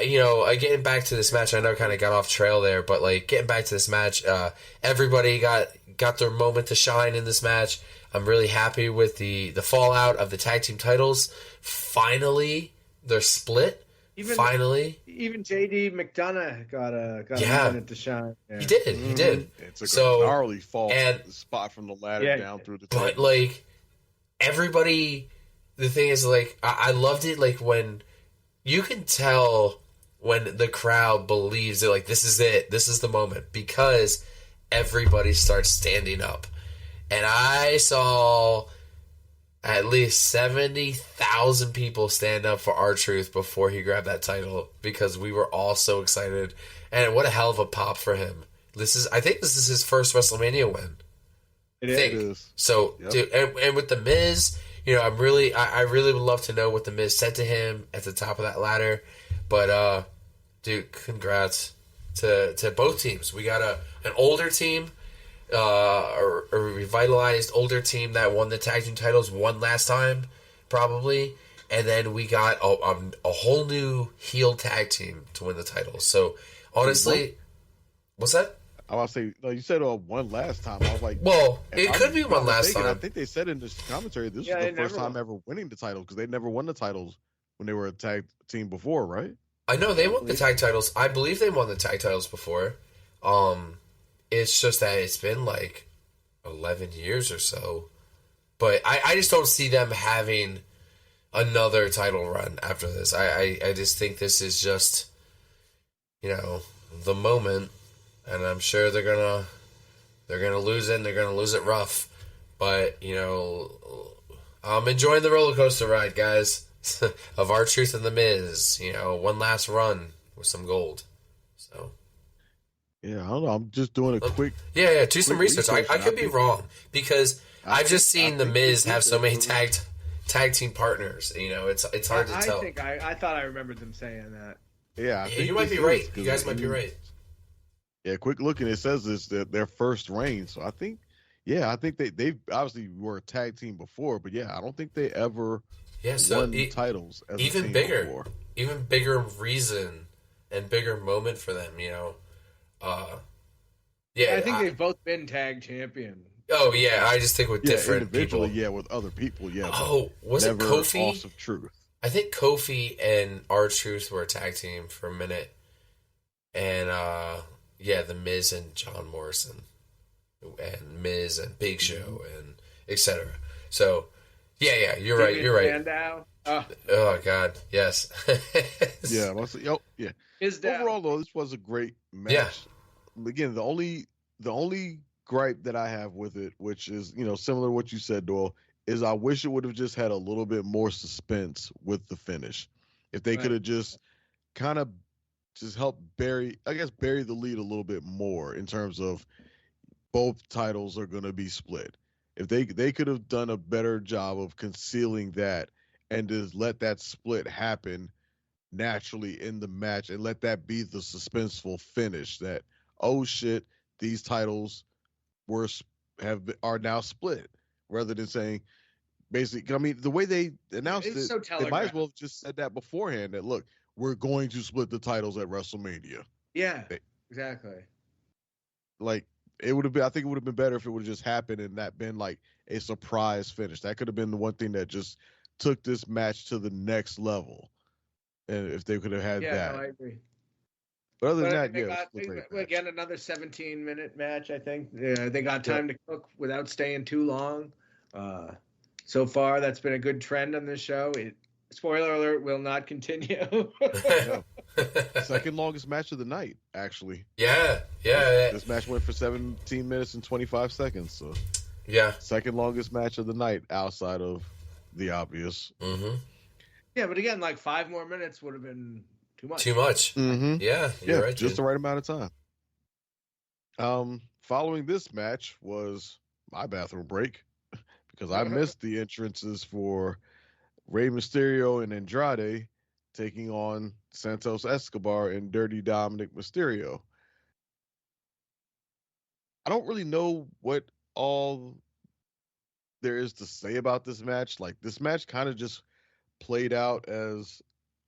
you know, getting back to this match, I know I kind of got off trail there, but, like, getting back to this match, everybody got their moment to shine in this match. I'm really happy with the fallout of the tag team titles. Finally, they're split. Finally. Even JD McDonough got a minute to shine. Yeah. He did. He did. It's a gnarly fall spot from the ladder down through the table. But, like, everybody, the thing is, like, I loved it, like, when you can tell when the crowd believes that, like, this is it. This is the moment. Because everybody starts standing up. And I saw at least 70,000 people stand up for R-Truth before he grabbed that title because we were all so excited. And what a hell of a pop for him. I think this is his first WrestleMania win. It is. So, dude, and with The Miz, you know, I really would love to know what The Miz said to him at the top of that ladder. But, dude, congrats to both teams. We got an older team, a revitalized older team that won the tag team titles one last time, probably. And then we got a whole new heel tag team to win the titles. So, honestly, what's that? I was say, no, you said one last time. I was like, well, it could be one last time. I think they said in this commentary this was the first time ever winning the titles because they never won the titles when they were a tag team before, right? I know they won the tag titles. I believe they won the tag titles before. It's just that it's been like 11 years or so. But I just don't see them having another title run after this. I just think this is just, you know, the moment. And I'm sure they're gonna lose it, and they're gonna lose it rough. But, you know, I'm enjoying the roller coaster ride, guys, of R-Truth and The Miz. You know, one last run with some gold. So, yeah, I don't know. I'm just doing a quick. Do some research. I could be wrong because I've just seen The Miz have so many tag team partners. You know, it's hard to tell. I thought I rememred them saying that. Yeah, you might be right. You guys might be right. Yeah, quick looking, it says it's their first reign. So I think they obviously were a tag team before, but I don't think they ever won titles as even a team bigger, before. Even bigger reason and bigger moment for them. You know, I think they've both been tag champion. Oh yeah, I just think with different individually, people. with other people, was it Kofi? Loss of Truth. I think Kofi and R-Truth were a tag team for a minute, and The Miz and John Morrison, and Miz and Big Show, and etc. So, you're right. You're right. Oh God, yes. Overall, though, this was a great match. Yeah. Again, the only gripe that I have with it, which is similar to what you said, Doyle, is I wish it would have just had a little bit more suspense with the finish. If they could have just kind of just help bury the lead a little bit more in terms of both titles are going to be split. If they could have done a better job of concealing that and just let that split happen naturally in the match and let that be the suspenseful finish that, oh shit, these titles are now split, rather than saying, basically, I mean, the way they announced it, they might as well have just said that beforehand, that look, we're going to split the titles at WrestleMania. Yeah, exactly. Like, it would have been, I think it would have been better if it would have just happened and not been like a surprise finish. That could have been the one thing that just took this match to the next level. And if they could have had that. No, I agree. But other than that, again, another 17-minute match, I think. They got time to cook without staying too long. So far, that's been a good trend on this show. Spoiler alert, will not continue. Second longest match of the night, actually. Yeah. This match went for 17 minutes and 25 seconds. So, second longest match of the night outside of the obvious. Mm-hmm. Yeah, but again, like 5 more minutes would have been too much. Mm-hmm. Yeah, you're right. Just the right amount of time. Following this match was my bathroom break because I missed the entrances for Rey Mysterio and Andrade taking on Santos Escobar and Dirty Dominic Mysterio. I don't really know what all there is to say about this match. Like, this match kind of just played out as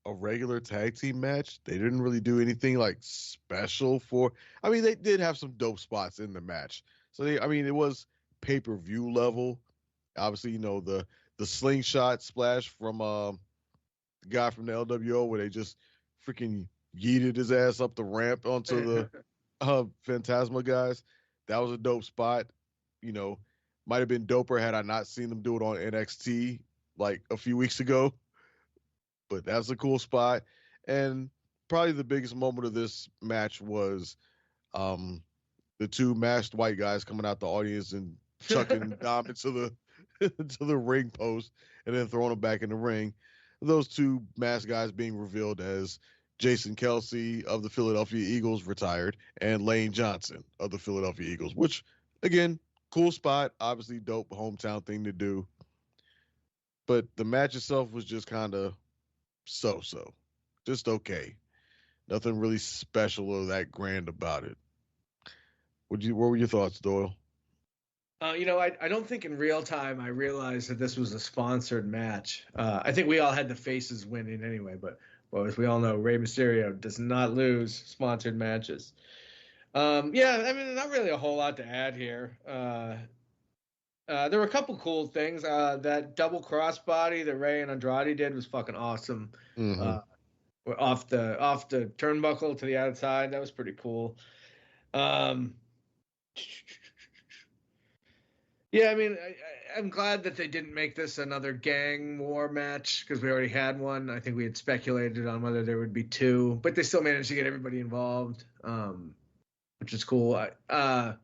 a regular tag team match. They didn't really do anything like special for. I mean, they did have some dope spots in the match. So it was pay-per-view level. Obviously, the slingshot splash from the guy from the LWO where they just freaking yeeted his ass up the ramp onto the Phantasma guys. That was a dope spot. Might have been doper had I not seen them do it on NXT like a few weeks ago. But that's a cool spot. And probably the biggest moment of this match was the two masked white guys coming out the audience and chucking Dom into the into the ring post and then throwing him back in the ring. Those two masked guys being revealed as Jason Kelsey of the Philadelphia Eagles, retired, and Lane Johnson of the Philadelphia Eagles, which, again, cool spot. Obviously, dope hometown thing to do. But the match itself was just kind of so-so. Just okay. Nothing really special or that grand about it. What were your thoughts, Doyle? I don't think in real time I realized that this was a sponsored match. I think we all had the faces winning anyway, but as we all know, Rey Mysterio does not lose sponsored matches. Not really a whole lot to add here. There were a couple cool things. That double crossbody that Rey and Andrade did was fucking awesome. Mm-hmm. Off the turnbuckle to the outside, that was pretty cool. Yeah, I mean, I'm glad that they didn't make this another gang war match because we already had one. I think we had speculated on whether there would be two, but they still managed to get everybody involved, which is cool. I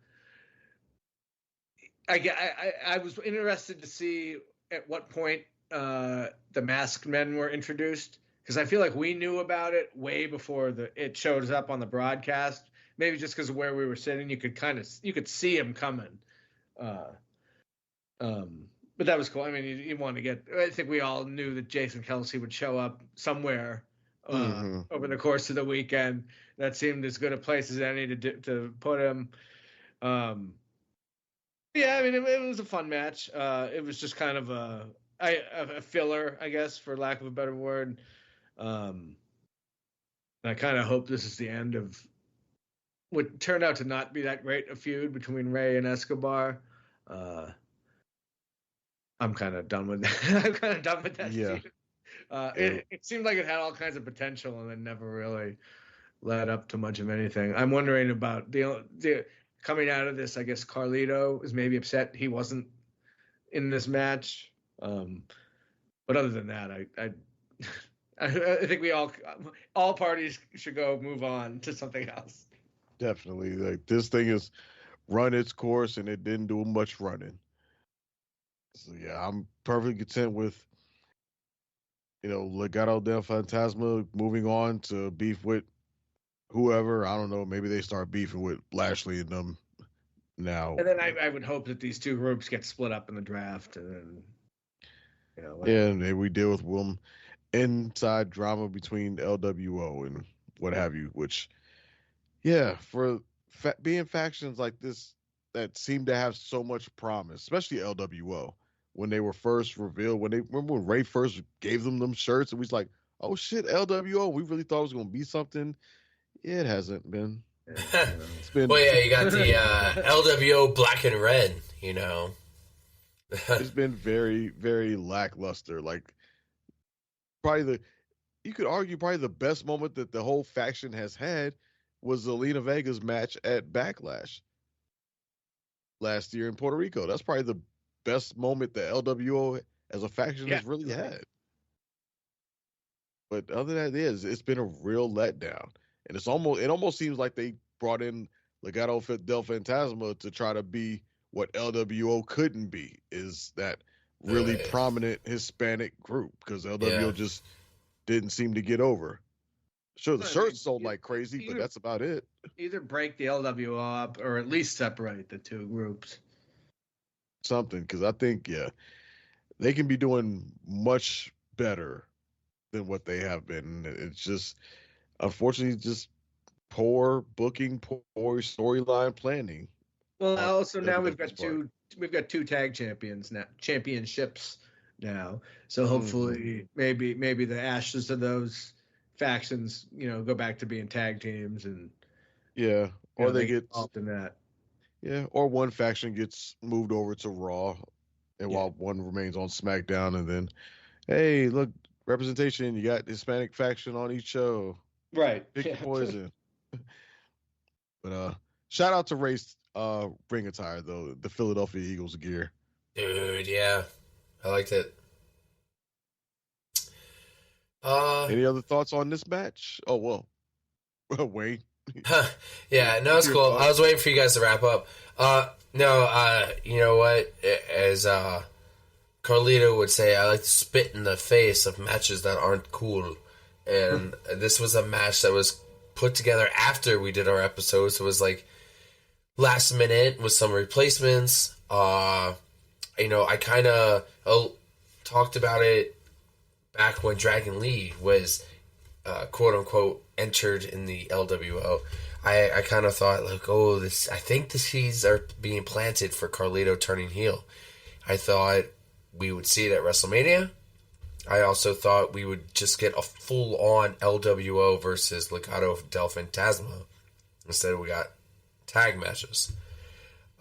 was interested to see at what point the masked men were introduced because I feel like we knew about it way before it shows up on the broadcast. Maybe just because of where we were sitting, you could see him coming. But that was cool. I mean, you want to get. I think we all knew that Jason Kelsey would show up somewhere over the course of the weekend. That seemed as good a place as any to put him. Yeah, I mean, it was a fun match. It was just kind of a filler, I guess, for lack of a better word. I kind of hope this is the end of what turned out to not be that great a feud between Rey and Escobar. I'm kind of done with that. I'm kind of done with that. Yeah. It seemed like it had all kinds of potential and then never really led up to much of anything. I'm wondering about the coming out of this. I guess Carlito is maybe upset he wasn't in this match. But other than that, I think we all parties should go move on to something else. Definitely. Like, this thing has run its course and it didn't do much running. So yeah, I'm perfectly content with, Legado del Fantasma moving on to beef with whoever. I don't know. Maybe they start beefing with Lashley and them now. And then I would hope that these two groups get split up in the draft, and then, and we deal with them inside drama between LWO and what have you. Which, yeah, for being factions like this that seem to have so much promise, especially LWO. When they were first revealed, remember when Ray first gave them shirts, and we was like, "Oh shit, LWO!" We really thought it was gonna be something. Yeah, it hasn't been. It's been. Well, yeah, you got the LWO black and red. It's been very, very lackluster. Like, you could argue the best moment that the whole faction has had was Zelina Vega's match at Backlash last year in Puerto Rico. That's probably the best moment the LWO as a faction has really had. But other than that, it's been a real letdown, and it almost seems like they brought in Legado del Fantasma to try to be what LWO couldn't be, is that really prominent Hispanic group, because LWO just didn't seem to get over. Sure, the shirts sold like crazy, but that's about it. Either break the LWO up or at least separate the two groups. Something, because I think they can be doing much better than what they have been. It's just, unfortunately, just poor booking, poor storyline planning. Well, also now we've got two tag championships now. So hopefully, maybe the ashes of those factions, go back to being tag teams, and or they get involved in that. Yeah, or one faction gets moved over to Raw and while one remains on SmackDown, and then, hey, look, representation. You got Hispanic faction on each show. Right. Pick your poison. But shout out to Ray's ring attire though, the Philadelphia Eagles gear. Dude, yeah, I liked it. Any other thoughts on this match? Oh well, Wayne. Yeah, no, it's cool. I was waiting for you guys to wrap up. No, you know what? As Carlito would say, I like to spit in the face of matches that aren't cool. And this was a match that was put together after we did our episode, so it was like last minute with some replacements. You know, I kind of talked about it back when Dragon Lee was quote unquote entered in the LWO. I kind of thought like, oh, I think the seeds are being planted for Carlito turning heel. I thought we would see it at WrestleMania. I also thought we would just get a full-on LWO versus Legado del Fantasma. Instead, we got tag matches.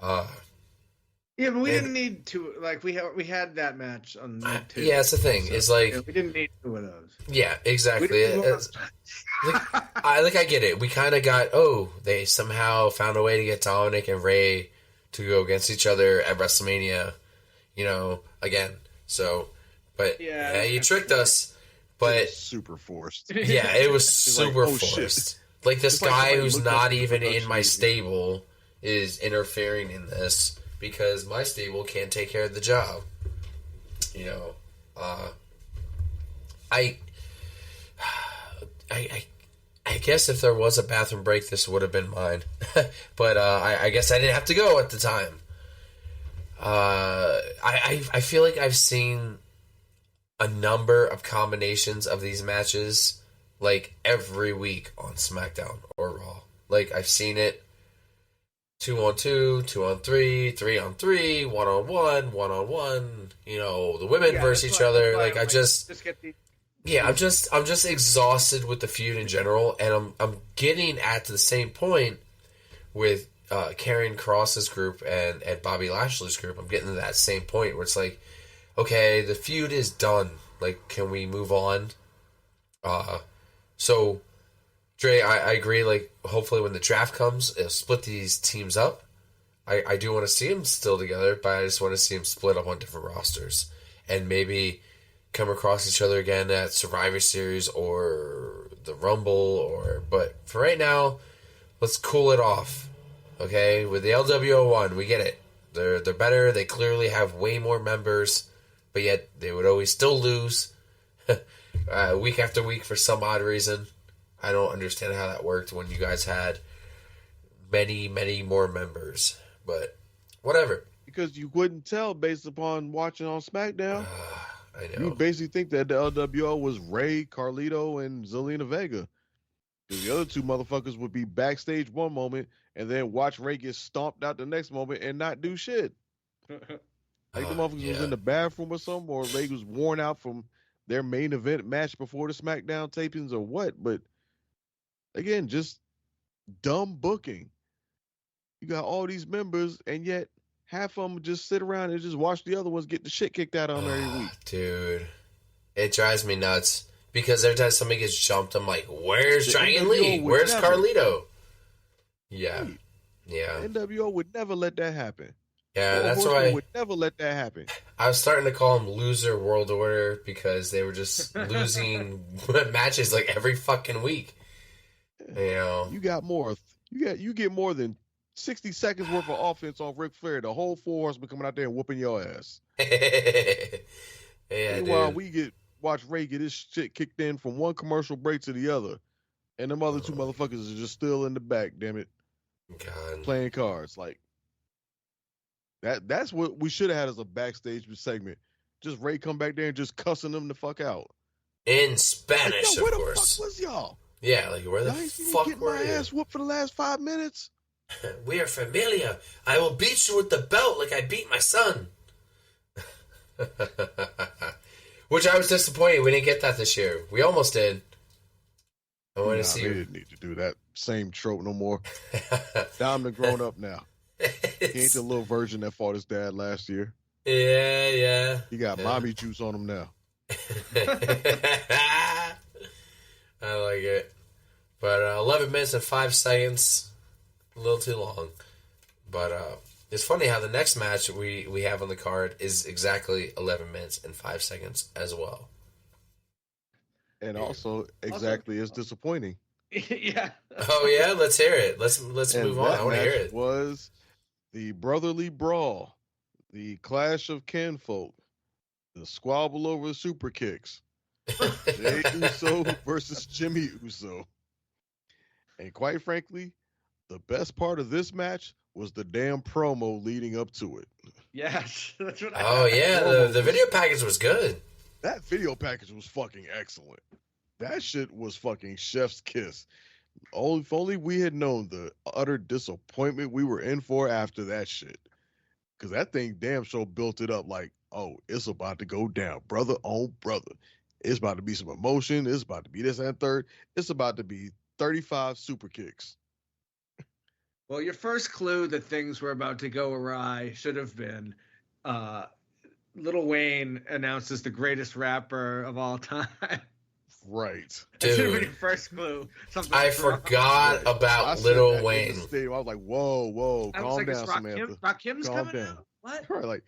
Yeah, but we didn't need to. Like we had that match on night 2. Yeah, that's the thing. So, it's like we didn't need 2 of those. Yeah, exactly. I get it. We kind of got. They somehow found a way to get Dominic and Ray to go against each other at WrestleMania. You know, again. So, but yeah you tricked us. But super forced. Yeah, it was super like, forced. Shit. Like this It's like guy somebody who's looked not up the even in production my meeting. stable is interfering in this because my stable can't take care of the job. You know, I guess if there was a bathroom break, this would have been mine. But I guess I didn't have to go at the time. I feel like I've seen a number of combinations of these matches like every week on SmackDown or Raw. Like I've seen it 2-on-2, 2-on-3, 3-on-3, 1-on-1, 1-on-1. You know, the women versus each other. Like I just get the. Yeah, I'm just exhausted with the feud in general, and I'm getting at the same point with Karrion Kross's group and Bobby Lashley's group. I'm getting to that same point where it's like, okay, the feud is done. Like, can we move on? So, Dre, I agree. Like, hopefully when the draft comes, it'll split these teams up. I do want to see them still together, but I just want to see them split up on different rosters and maybe come across each other again at Survivor Series or the Rumble. But for right now, let's cool it off. Okay, with the LWO1, we get it. They're better. They clearly have way more members, but yet they would always still lose week after week for some odd reason. I don't understand how that worked when you guys had many, many more members. But whatever. Because you wouldn't tell based upon watching on SmackDown. I know. You basically think that the LWO was Ray, Carlito, and Zelina Vega. Because the other two motherfuckers would be backstage one moment and then watch Ray get stomped out the next moment and not do shit. Like the motherfuckers was in the bathroom or something, or Ray was worn out from their main event match before the SmackDown tapings or what. But again, just dumb booking. You got all these members, and yet half of them just sit around and just watch the other ones get the shit kicked out of them every week. Dude, it drives me nuts. Because every time somebody gets jumped, I'm like, where's Dragon Lee? Where's Carlito? Yeah. Right. Yeah. NWO would never let that happen. Yeah, World that's Horsemen why would never let that happen. I was starting to call them loser World Order because they were just losing matches like every fucking week. You know. You got more. You get more than 60 seconds worth of offense on Ric Flair. The whole four horsemen coming out there and whooping your ass. Yeah, Meanwhile, dude. we watch Ray get his shit kicked in from one commercial break to the other. And them other two motherfuckers are just still in the back, damn it. God. Playing cards. Like that's what we should have had as a backstage segment. Just Ray come back there and just cussing them the fuck out. In Spanish, like, yo, where of the course. fuck was y'all? Yeah, like where the Y'all ain't seen me fuck get were my you? ass whooped for the last 5 minutes? We are familiar. I will beat you with the belt like I beat my son. Which I was disappointed we didn't get that this year. We almost did. I want to see. They didn't need to do that same trope no more. Dominic grown up now. He ain't the little virgin that fought his dad last year. Yeah. He got mommy juice on him now. I like it. But 11 minutes and 5 seconds, a little too long. But it's funny how the next match we have on the card is exactly 11 minutes and 5 seconds as well. And also exactly as disappointing. Yeah. Oh yeah, let's hear it. Let's move on. I want to hear it. Was the brotherly brawl, the clash of kinfolk, the squabble over the super kicks. Jey Uso versus Jimmy Uso. And quite frankly, the best part of this match was the damn promo leading up to it. Yes, that's what the video package was good. That video package was fucking excellent. That shit was fucking chef's kiss. If only we had known the utter disappointment we were in for after that shit. Because that thing damn sure built it up like, oh, it's about to go down. Brother on brother. It's about to be some emotion. It's about to be this and third. It's about to be 35 super kicks. Well, your first clue that things were about to go awry should have been Lil Wayne announces the greatest rapper of all time. Right. That should have been your first clue. I forgot about Lil Wayne. I was like, whoa, calm down, Samantha. Rakim's calm coming down. out? What? Right,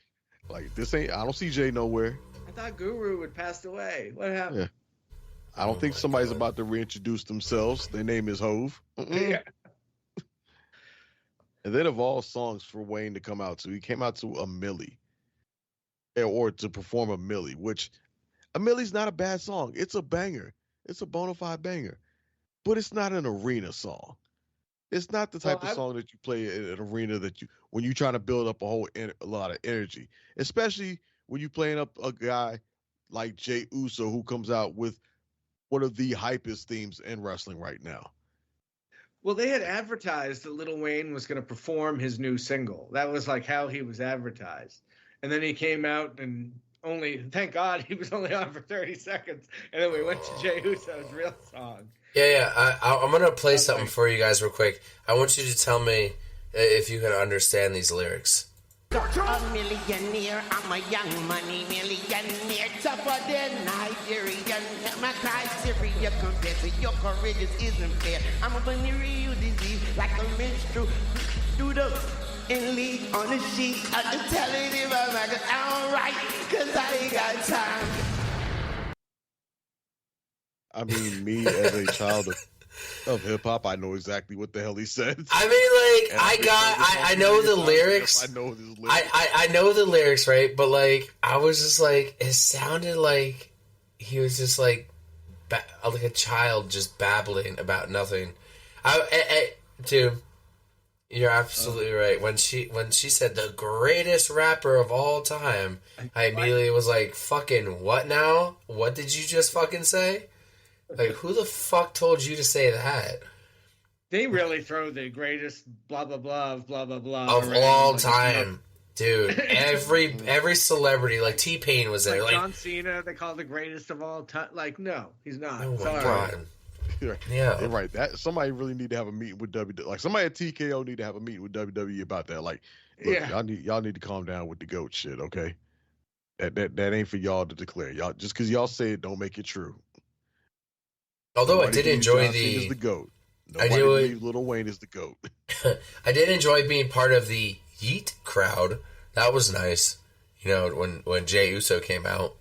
like this ain't, I don't see Jay nowhere. I thought Guru had passed away. What happened? Yeah. I don't think somebody's about to reintroduce themselves. Their name is Hove. Yeah. And then of all songs for Wayne to come out to, he came out to a Millie. Or to perform a Millie, which a Millie's not a bad song. It's a banger. It's a bona fide banger. But it's not an arena song. It's not the type of song that you play in an arena when you're trying to build up a lot of energy. Especially when you're playing up a guy like Jey Uso who comes out with one of the hypest themes in wrestling right now. Well, they had advertised that Lil Wayne was going to perform his new single. That was like how he was advertised. And then he came out and thank God, he was only on for 30 seconds. And then we went to Jey Uso's real song. Yeah. I'm going to play something for you guys real quick. I want you to tell me if you can understand these lyrics. A millionaire, I'm a young money millionaire, tougher than Nigerian. My criteria compared to your courageous isn't fair. I'm a venereal disease like a menstrual. Do the in league on the sheet. I can tell it if I'm like I'm right, cause I ain't got time. I mean, me as a child of hip hop, I know exactly what the hell he said. I mean, like, I know the lyrics. I know his lyrics. I know the lyrics, right? But like, I was just like, it sounded like he was just like a child just babbling about nothing. Dude, you're absolutely right. When she said the greatest rapper of all time, I immediately was like, fucking what now? What did you just fucking say? Like, who the fuck told you to say that? They really throw the greatest blah blah blah of all time, dude. Every celebrity, like T-Pain was there. Like John Cena, they call the greatest of all time. Like, no, he's not. Oh my Sorry. God. Yeah, you're right. That somebody really need to have a meeting with WWE. Like somebody at TKO need to have a meeting with WWE about that. Like, look, y'all need to calm down with the GOAT shit, okay? That ain't for y'all to declare. Y'all just because y'all say it don't make it true. Although Nobody I did enjoy is the GOAT. I Nobody believes Lil Wayne is the GOAT. I did enjoy being part of the Yeet crowd. That was nice. You know, when Jey Uso came out.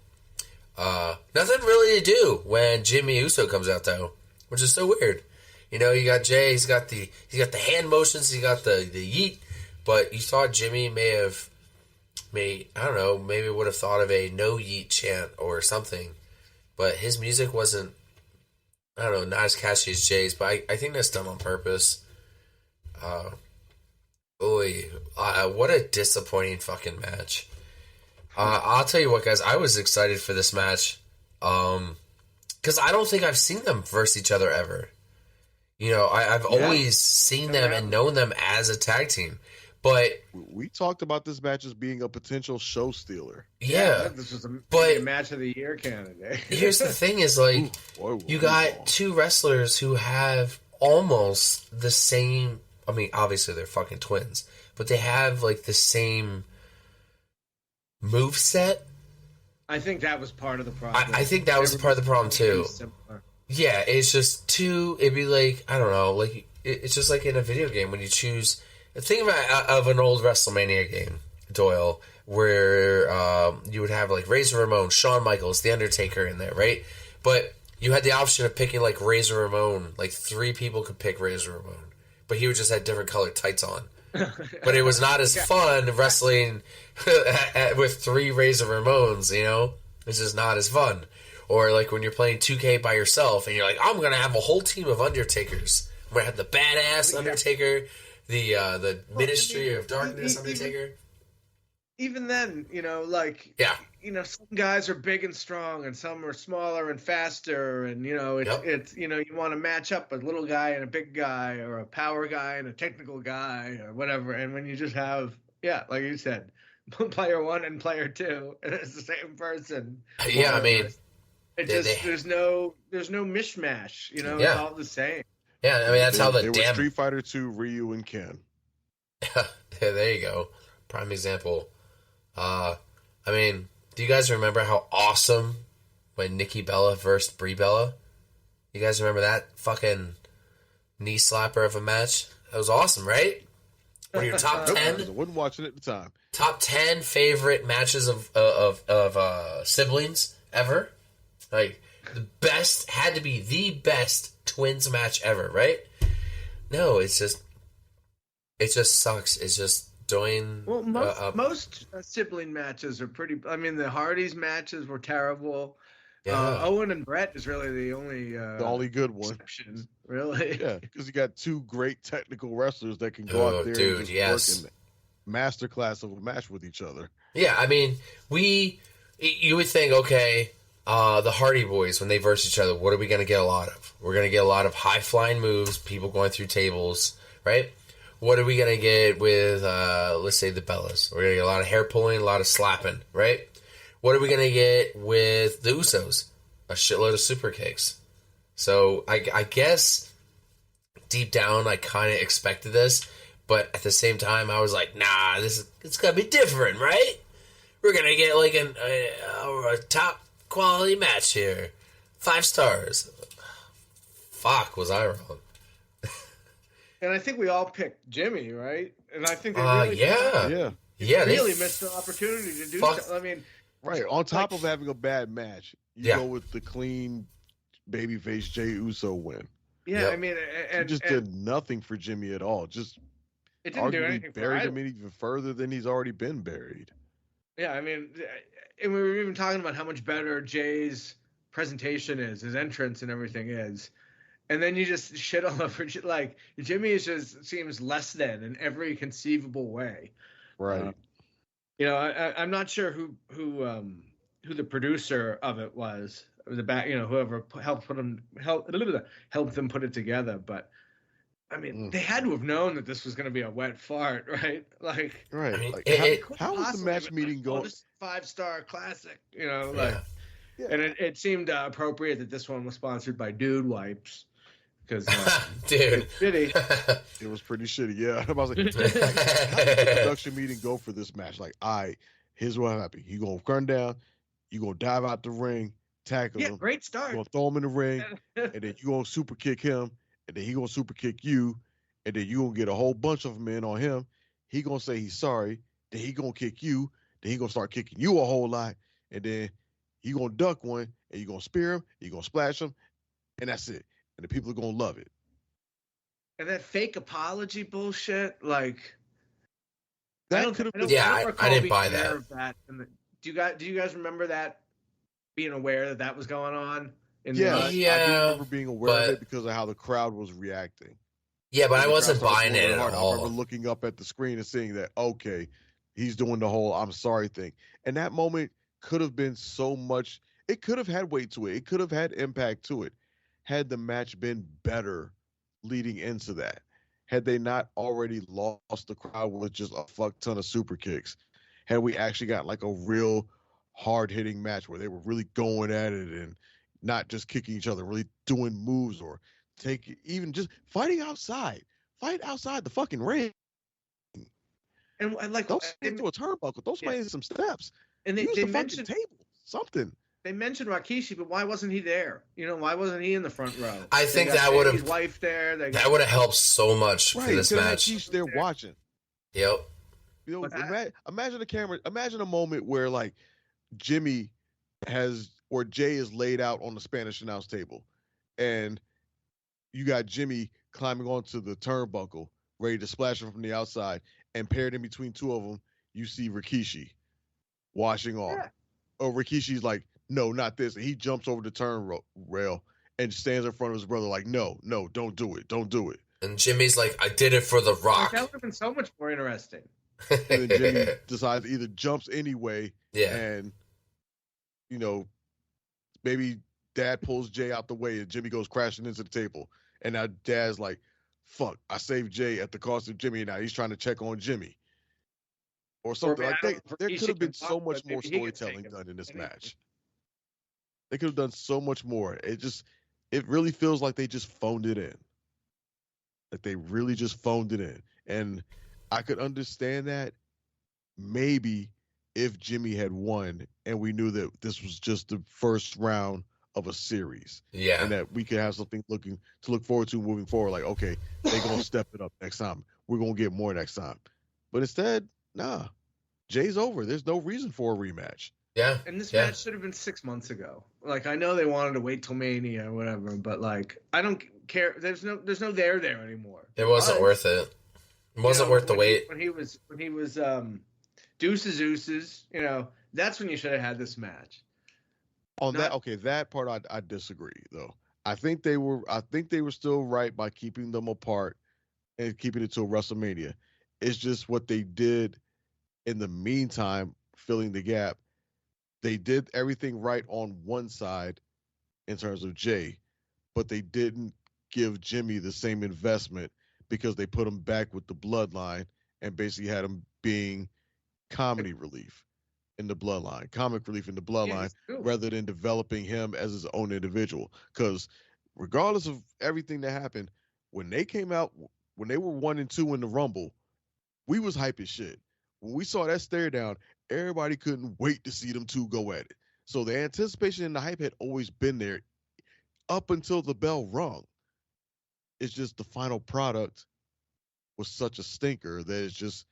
Nothing really to do when Jimmy Uso comes out though, which is so weird. You know, you got Jay, he's got the hand motions, he got the yeet, but you thought Jimmy I don't know, maybe would have thought of a no yeet chant or something. But his music wasn't, I don't know, not as catchy as Jay's, but I think that's done on purpose. What a disappointing fucking match. I'll tell you what, guys, I was excited for this match. Because I don't think I've seen them versus each other ever. You know, I've always seen them and known them as a tag team. But we talked about this match as being a potential show stealer. Yeah. This was a match of the year candidate. Here's the thing is, like, you got two wrestlers who have almost the same... I mean, obviously they're fucking twins. But they have, like, the same moveset. I think that was part of the problem. I think that was part of the problem too. Yeah, it's just too. It'd be like, I don't know, like it's just like in a video game when you choose. Think of an old WrestleMania game, Doyle, where you would have like Razor Ramon, Shawn Michaels, The Undertaker in there, right? But you had the option of picking like Razor Ramon. Like 3 people could pick Razor Ramon, but he would just have different colored tights on. But it was not as fun wrestling with 3 Razor Ramones, you know? It's just not as fun. Or like when you're playing 2K by yourself and you're like, I'm going to have a whole team of Undertakers. I'm going to have the badass Undertaker, the Ministry of Darkness Undertaker. Even then, you know, like, you know, some guys are big and strong and some are smaller and faster. And, you know, it's you know, you want to match up a little guy and a big guy or a power guy and a technical guy or whatever. And when you just have, like you said, player 1 and player 2, and it's the same person. Yeah, I mean, it just, there's no mishmash, you know, it's all the same. Yeah, I mean, that's how the damn Street Fighter 2, Ryu and Ken. Yeah, there you go. Prime example. I mean, do you guys remember how awesome when Nikki Bella versus Brie Bella? You guys remember that fucking knee slapper of a match? That was awesome, right? One of your top 10? I wasn't watching it at the time. Top 10 favorite matches of siblings ever? Like, the best, had to be the best twins match ever, right? No, it just sucks. It's just doing... Well, most sibling matches are pretty... I mean, the Hardys matches were terrible. Yeah. Owen and Brett is really the only good one. Exception, really. Yeah, because you got 2 great technical wrestlers that can go out there and just work in masterclass of a match with each other. Yeah, I mean, you would think, okay, the Hardy Boys, when they verse each other, what are we going to get a lot of? We're going to get a lot of high-flying moves, people going through tables, right? What are we going to get with, let's say, the Bellas? We're going to get a lot of hair pulling, a lot of slapping, right? What are we going to get with the Usos? A shitload of super kicks. So I guess deep down I kind of expected this, but at the same time I was like, nah, it's going to be different, right? We're going to get like a top quality match here. 5 stars. Fuck, was I wrong? And I think we all picked Jimmy, right? And I think they really missed the opportunity to do so. I mean, right. On top of having a bad match, you go with the clean babyface Jey Uso win. Yeah, I mean, it just did nothing for Jimmy at all. Just it didn't do anything. Buried him even further than he's already been buried. Yeah, I mean, and we were even talking about how much better Jay's presentation is, his entrance and everything is. And then you just shit all over, like, Jimmy just seems less than in every conceivable way. Right. You know, I'm not sure who the producer of it was, or the back, you know, whoever helped them put it together. But I mean, they had to have known that this was going to be a wet fart, right? Like, right. I mean, like, how was the match meeting going? This 5-star classic, you know, like, and it seemed appropriate that this one was sponsored by Dude Wipes. Because dude, it was pretty shitty. Yeah, I was like, how did the production meeting go for this match? Like, here's what happened. You gonna run down, you gonna dive out the ring, tackle him. Great start. You gonna throw him in the ring, and then you gonna super kick him, and then he gonna super kick you, and then you gonna get a whole bunch of them in on him. He gonna say he's sorry, then he gonna kick you, then he gonna start kicking you a whole lot, and then you gonna duck one, and you gonna spear him, you gonna splash him, and that's it. And the people are gonna love it. And that fake apology bullshit, like that could have. I didn't buy that. Do you guys remember that? Being aware that was going on? I do remember being aware of it because of how the crowd was reacting. Yeah, but I wasn't buying it at all. I remember looking up at the screen and seeing that, okay, he's doing the whole "I'm sorry" thing, and that moment could have been so much. It could have had weight to it. It could have had impact to it. Had the match been better leading into that, had they not already lost the crowd with just a fuck ton of super kicks, had we actually got like a real hard-hitting match where they were really going at it and not just kicking each other, really doing moves or even just fighting outside. Fight outside the fucking ring. And like, don't get into a turnbuckle. Don't swing some steps. And Use they the fucking mentioned table. Something. They mentioned Rikishi, but why wasn't he there? Why wasn't he in the front row? I think that would have his wife there. That would have helped so much for this match. Rikishi there watching. Yep. Imagine a camera. Imagine a moment where like Jimmy or Jay is laid out on the Spanish announce table, and you got Jimmy climbing onto the turnbuckle, ready to splash him from the outside, and paired in between two of them, you see Rikishi washing off. Yeah. Oh, Rikishi's like, no, not this. And he jumps over the rail and stands in front of his brother like, no, don't do it. Don't do it. And Jimmy's like, I did it for The Rock. That would have been so much more interesting. And then Jimmy decides either jumps anyway and, maybe Dad pulls Jay out the way and Jimmy goes crashing into the table. And now Dad's like, fuck, I saved Jay at the cost of Jimmy. And now he's trying to check on Jimmy. Or something. There could have been so much more storytelling done in this match. They could have done so much more. It really feels like they just phoned it in. Like they really just phoned it in. And I could understand that maybe if Jimmy had won and we knew that this was just the first round of a series. Yeah. And that we could have something to look forward to moving forward. Like, okay, they're going to step it up next time. We're going to get more next time. But instead, nah. Jay's over. There's no reason for a rematch. Yeah. And this match should have been 6 months ago. Like, I know they wanted to wait till Mania or whatever, but like, I don't care. There's no there anymore. It wasn't worth it. It wasn't worth the wait. When he was deuces, that's when you should have had this match. That part I disagree though. I think they were still right by keeping them apart and keeping it to a WrestleMania. It's just what they did in the meantime, filling the gap. They did everything right on one side in terms of Jay, but they didn't give Jimmy the same investment because they put him back with the bloodline and basically had him being comic relief in the bloodline, rather than developing him as his own individual. Because regardless of everything that happened, when they came out, when they were 1 and 2 in the Rumble, we was hype as shit. When we saw that stare down, everybody couldn't wait to see them two go at it. So the anticipation and the hype had always been there up until the bell rung. It's just the final product was such a stinker that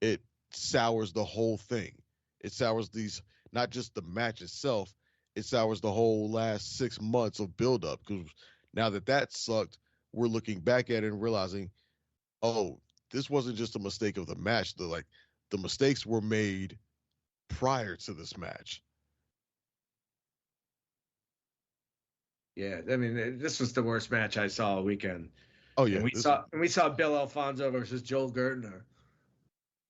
it sours the whole thing. It sours not just the match itself, it sours the whole last 6 months of buildup. Because now that sucked, we're looking back at it and realizing, oh, this wasn't just a mistake of the match. The mistakes were made prior to this match. Yeah, I mean, this was the worst match I saw all weekend. Oh yeah, and we saw Bill Alfonso versus Joel Gertner.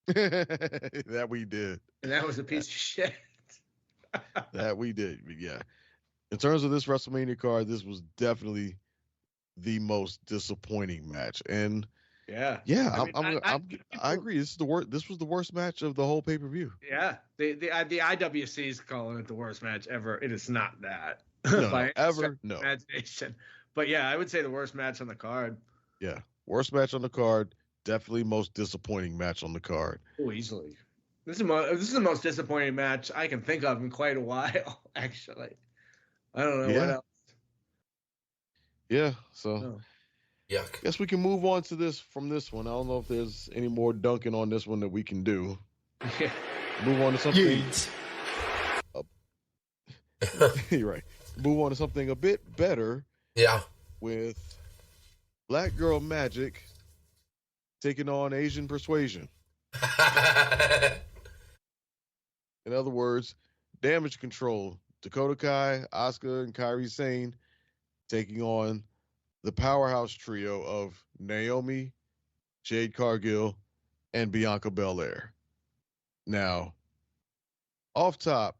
That we did, and that was a piece of shit. That we did, yeah. In terms of this WrestleMania card, this was definitely the most disappointing match, and I agree. This was the worst match of the whole pay-per-view. Yeah, the IWC is calling it the worst match ever. It is not that. No, ever. No. Imagination. But yeah, I would say the worst match on the card. Yeah, worst match on the card. Definitely most disappointing match on the card. Oh, easily. This is the most disappointing match I can think of in quite a while. Actually, I don't know what else. Yeah. So. Yuck. Guess we can move on to from this one. I don't know if there's any more dunking on this one that we can do. Move on to something. You're right. Move on to something a bit better. Yeah. With Black Girl Magic taking on Asian Persuasion. In other words, Damage Control. Dakota Kai, Asuka, and Kairi Sane taking on the powerhouse trio of Naomi, Jade Cargill, and Bianca Belair. Now, off top,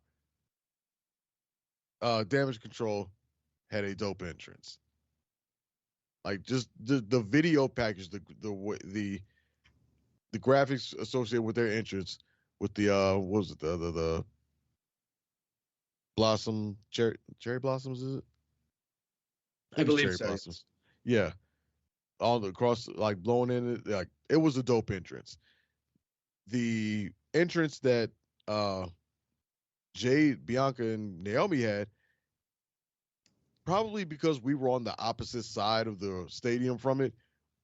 Damage Control had a dope entrance. Like just the video package, the graphics associated with their entrance, with the what was it, the blossom cherry blossoms, is it? I believe cherry so. Blossoms. Yeah, all the cross, like blowing in it, like it was a dope entrance. The entrance that Jade, Bianca, and Naomi had, probably because we were on the opposite side of the stadium from it,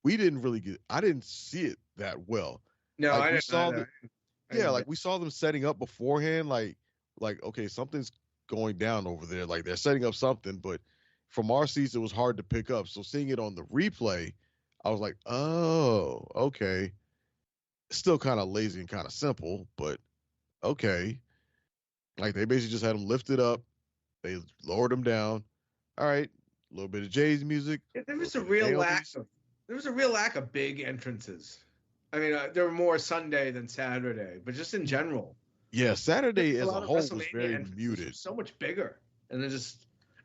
I didn't see it that well. No, Like I we didn't saw either. like we saw them setting up beforehand, like okay, something's going down over there. Like they're setting up something, but from our seats, it was hard to pick up. So seeing it on the replay, I was like, oh, okay. Still kind of lazy and kind of simple, but okay. Like they basically just had them lifted up, they lowered them down. All right, a little bit of Jay's music. There was a real lack of big entrances. I mean, there were more Sunday than Saturday, but just in general. Yeah, Saturday as a lot of whole was WrestleMania very entrances muted. were so much bigger, and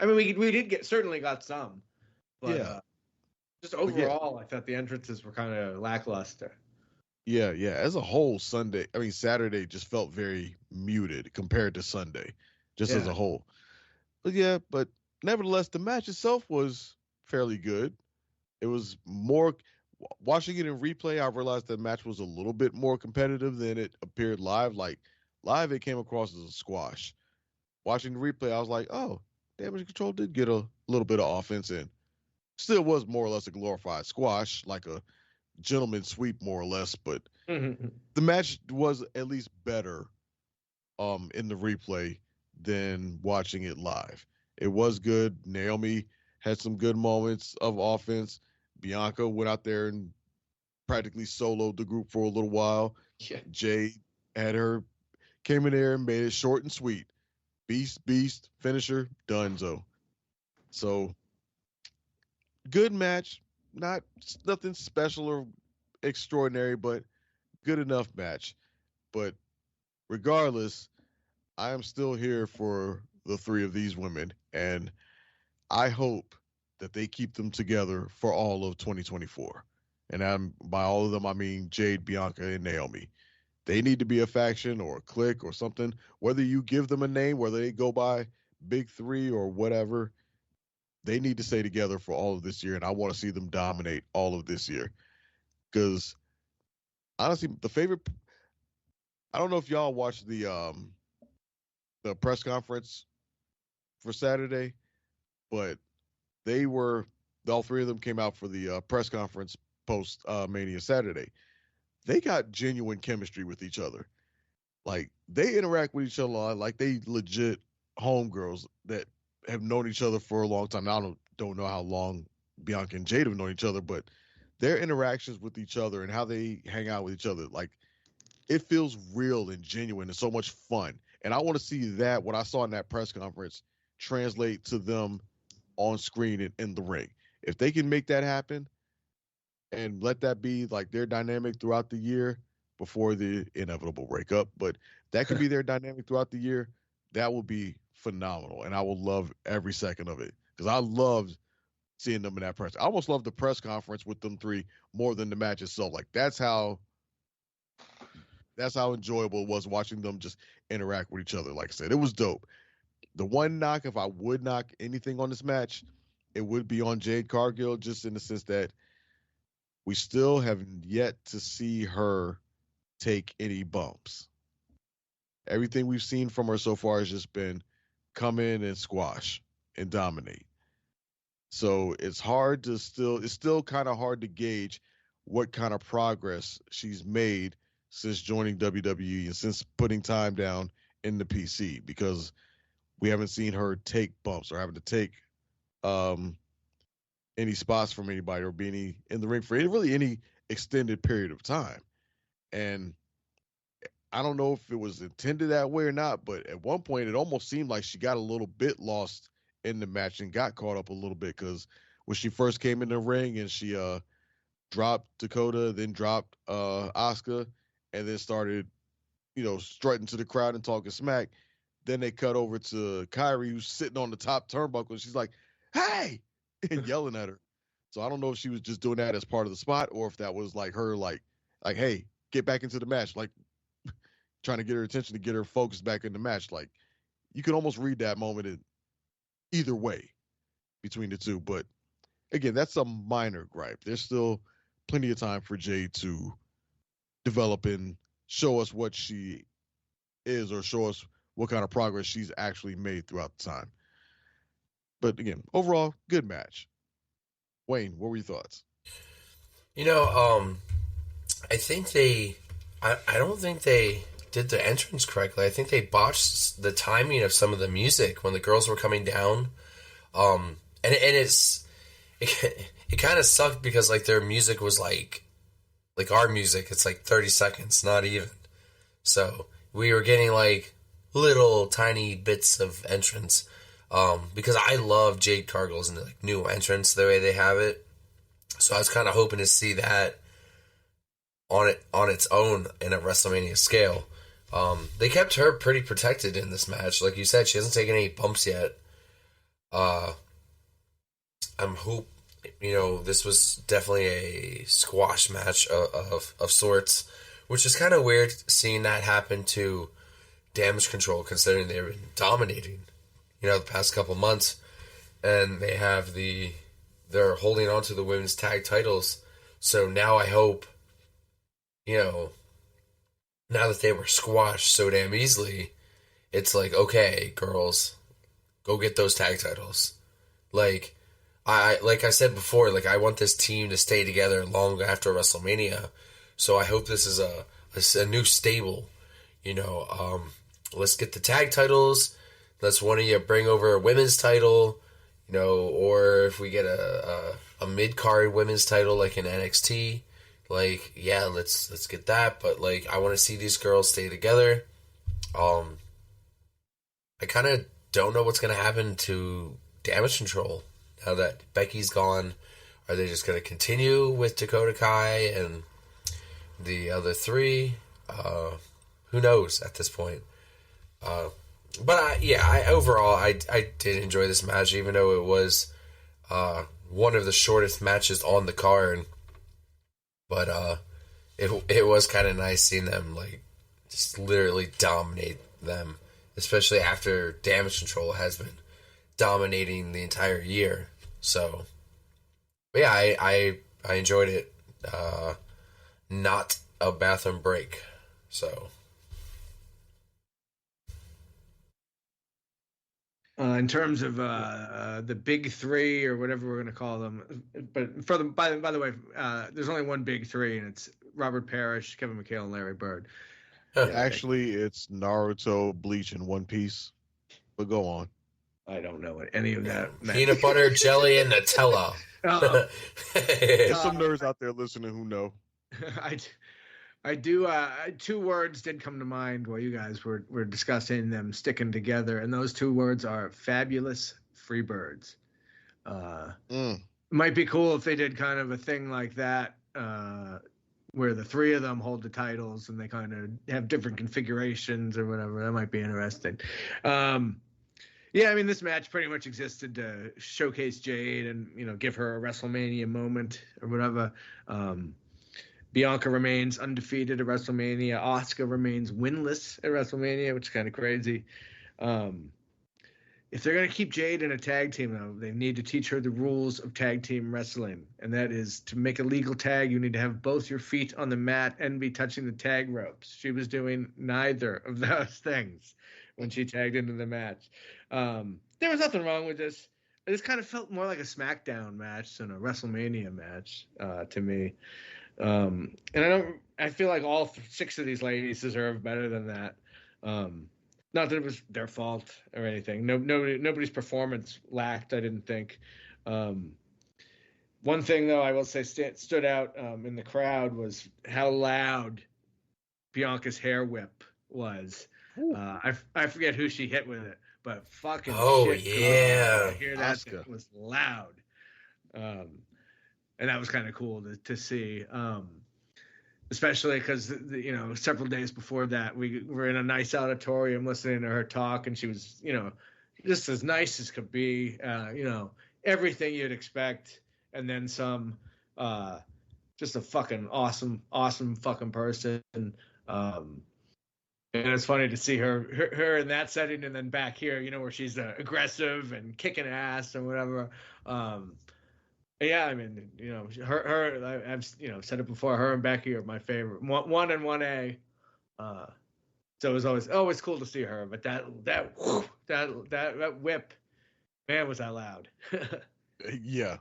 I mean, we certainly got some, but just overall, I thought the entrances were kind of lackluster. Yeah. As a whole, Saturday just felt very muted compared to Sunday, just as a whole. But nevertheless, the match itself was fairly good. It was more, watching it in replay, I realized the match was a little bit more competitive than it appeared live. Like live, it came across as a squash. Watching the replay, I was like, oh, Damage Control did get a little bit of offense in. Still was more or less a glorified squash, like a gentleman's sweep, more or less. But the match was at least better in the replay than watching it live. It was good. Naomi had some good moments of offense. Bianca went out there and practically soloed the group for a little while. Yeah. Jade came in there and made it short and sweet. Beast, finisher, donezo. So good match. Nothing special or extraordinary, but good enough match. But regardless, I am still here for the three of these women, and I hope that they keep them together for all of 2024. And by all of them, I mean Jade, Bianca, and Naomi. They need to be a faction or a clique or something. Whether you give them a name, whether they go by Big Three or whatever, they need to stay together for all of this year, and I want to see them dominate all of this year. Because honestly, I don't know if y'all watched the press conference for Saturday, but all three of them came out for the press conference post Mania Saturday. They got genuine chemistry with each other. Like they interact with each other a lot, like they legit homegirls that have known each other for a long time. Now, I don't know how long Bianca and Jade have known each other, but their interactions with each other and how they hang out with each other, like it feels real and genuine and so much fun. And I want to see that, what I saw in that press conference, translate to them on screen and in the ring. If they can make that happen and let that be like their dynamic throughout the year before the inevitable breakup, but that could be their dynamic throughout the year, that will be phenomenal. And I will love every second of it because I loved seeing them in that press. I almost loved the press conference with them three more than the match itself. Like that's how enjoyable it was watching them just interact with each other. Like I said, it was dope. The one knock, if I would knock anything on this match, it would be on Jade Cargill, just in the sense that we still have yet to see her take any bumps. Everything we've seen from her so far has just been come in and squash and dominate. So it's still kind of hard to gauge what kind of progress she's made since joining WWE and since putting time down in the PC, because we haven't seen her take bumps or having to take any spots from anybody or be in the ring for any extended period of time. And I don't know if it was intended that way or not, but at one point it almost seemed like she got a little bit lost in the match and got caught up a little bit, because when she first came in the ring and she dropped Dakota, then dropped Asuka, and then started, strutting to the crowd and talking smack. Then they cut over to Kyrie, who's sitting on the top turnbuckle, and she's like, "Hey!" and yelling at her. So I don't know if she was just doing that as part of the spot, or if that was like her, like, "Hey, get back into the match," like trying to get her attention, to get her focused back in the match. Like you can almost read that moment in either way between the two. But again, that's a minor gripe. There's still plenty of time for Jade to develop and show us what she is, or show us what kind of progress she's actually made throughout the time. But again, overall, good match. Wayne, what were your thoughts? I think I don't think they did the entrance correctly. I think they botched the timing of some of the music when the girls were coming down. And it kind of sucked because like their music was like our music. It's like 30 seconds, not even. So we were getting like little tiny bits of entrance. Because I love Jade Cargill's like new entrance the way they have it. So I was kind of hoping to see that on its own in a WrestleMania scale. They kept her pretty protected in this match. Like you said, she hasn't taken any bumps yet. This was definitely a squash match of sorts, which is kind of weird seeing that happen to Damage Control, considering they've been dominating, the past couple months, and they're holding on to the women's tag titles. So now I hope, now that they were squashed so damn easily, it's like, okay, girls, go get those tag titles. Like I said before, like I want this team to stay together long after WrestleMania. So I hope this is a new stable. Let's get the tag titles. Let's one of you bring over a women's title, or if we get a mid-card women's title like in NXT, like, yeah, let's get that. But like, I want to see these girls stay together. I kind of don't know what's going to happen to Damage Control now that Becky's gone. Are they just going to continue with Dakota Kai and the other three? Who knows at this point? But overall, I did enjoy this match, even though it was one of the shortest matches on the card. But it was kind of nice seeing them like just literally dominate them, especially after Damage Control has been dominating the entire year. So, but yeah, I enjoyed it. Not a bathroom break. So. In terms of the big three or whatever we're going to call them, but by the way, there's only one big three, and it's Robert Parrish, Kevin McHale, and Larry Bird. Actually, it's Naruto, Bleach, and One Piece. But go on. I don't know what any of that meant. Peanut butter, jelly, and Nutella. There's some nerds out there listening who know. I do. Two words did come to mind while you guys were discussing them sticking together, and those two words are fabulous Freebirds. Might be cool if they did kind of a thing like that, where the three of them hold the titles and they kind of have different configurations or whatever. That might be interesting. Yeah, I mean, this match pretty much existed to showcase Jade and give her a WrestleMania moment or whatever. Bianca remains undefeated at WrestleMania. Asuka remains winless at WrestleMania, which is kind of crazy. If they're going to keep Jade in a tag team, though, they need to teach her the rules of tag team wrestling. And that is, to make a legal tag, you need to have both your feet on the mat and be touching the tag ropes. She was doing neither of those things when she tagged into the match. There was nothing wrong with this. This kind of felt more like a SmackDown match than a WrestleMania match to me. And I feel like all six of these ladies deserve better than that. Not that it was their fault or anything. Nobody's performance lacked, I didn't think. One thing, though, I will say stood out in the crowd was how loud Bianca's hair whip was. I forget who she hit with it, but fucking shit. Yeah. I hear that it was loud. And that was kind of cool to see, especially because, several days before that, we were in a nice auditorium listening to her talk, and she was, just as nice as could be, everything you'd expect, and then some, just a fucking awesome fucking person. And it's funny to see her in that setting, and then back here, where she's aggressive and kicking ass and whatever. Yeah, I mean, her. I've said it before. Her and Becky are my favorite. 1 and 1A. So it was always cool to see her. But that whip, man, was that loud. Yeah,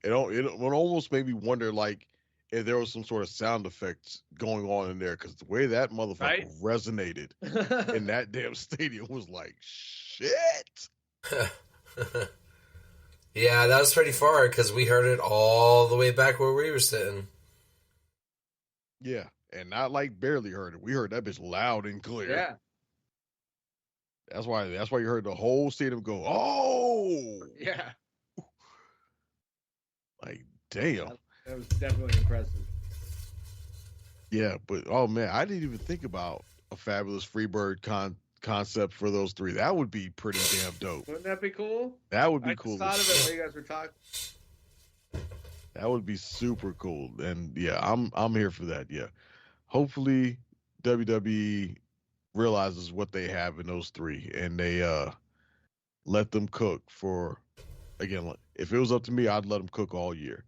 it almost made me wonder, like, if there was some sort of sound effects going on in there, because the way that motherfucker resonated in that damn stadium was like, shit. Yeah, that was pretty far because we heard it all the way back where we were sitting. Yeah, and not like barely heard it. We heard that bitch loud and clear. Yeah. That's why you heard the whole stadium go, oh! Yeah. Like, damn. That was definitely impressive. Yeah, but oh man, I didn't even think about a fabulous Freebird concept for those three. That would be pretty damn dope. Wouldn't that be cool? That would be I cool. thought of it while you guys were talking. That would be super cool. And yeah, I'm here for that. Yeah. Hopefully WWE realizes what they have in those three and they let them cook for, again, if it was up to me, I'd let them cook all year.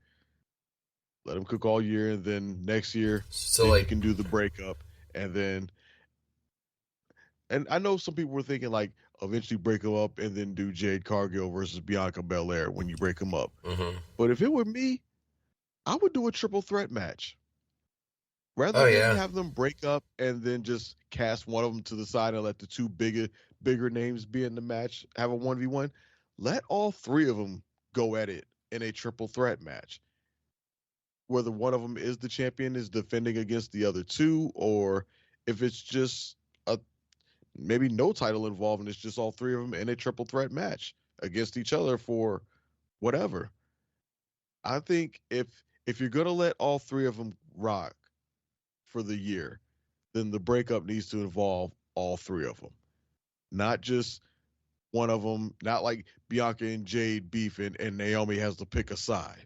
Let them cook all year, and then next year you can do the breakup, and I know some people were thinking like eventually break them up and then do Jade Cargill versus Bianca Belair when you break them up. Mm-hmm. But if it were me, I would do a triple threat match. Rather than have them break up and then just cast one of them to the side and let the two bigger names be in the match, have a 1v1, let all three of them go at it in a triple threat match. Whether one of them is the champion, is defending against the other two, or if it's just maybe no title involved and it's just all three of them in a triple threat match against each other for whatever. I think if you're going to let all three of them rock for the year, then the breakup needs to involve all three of them. Not just one of them, not like Bianca and Jade beef and Naomi has to pick a side.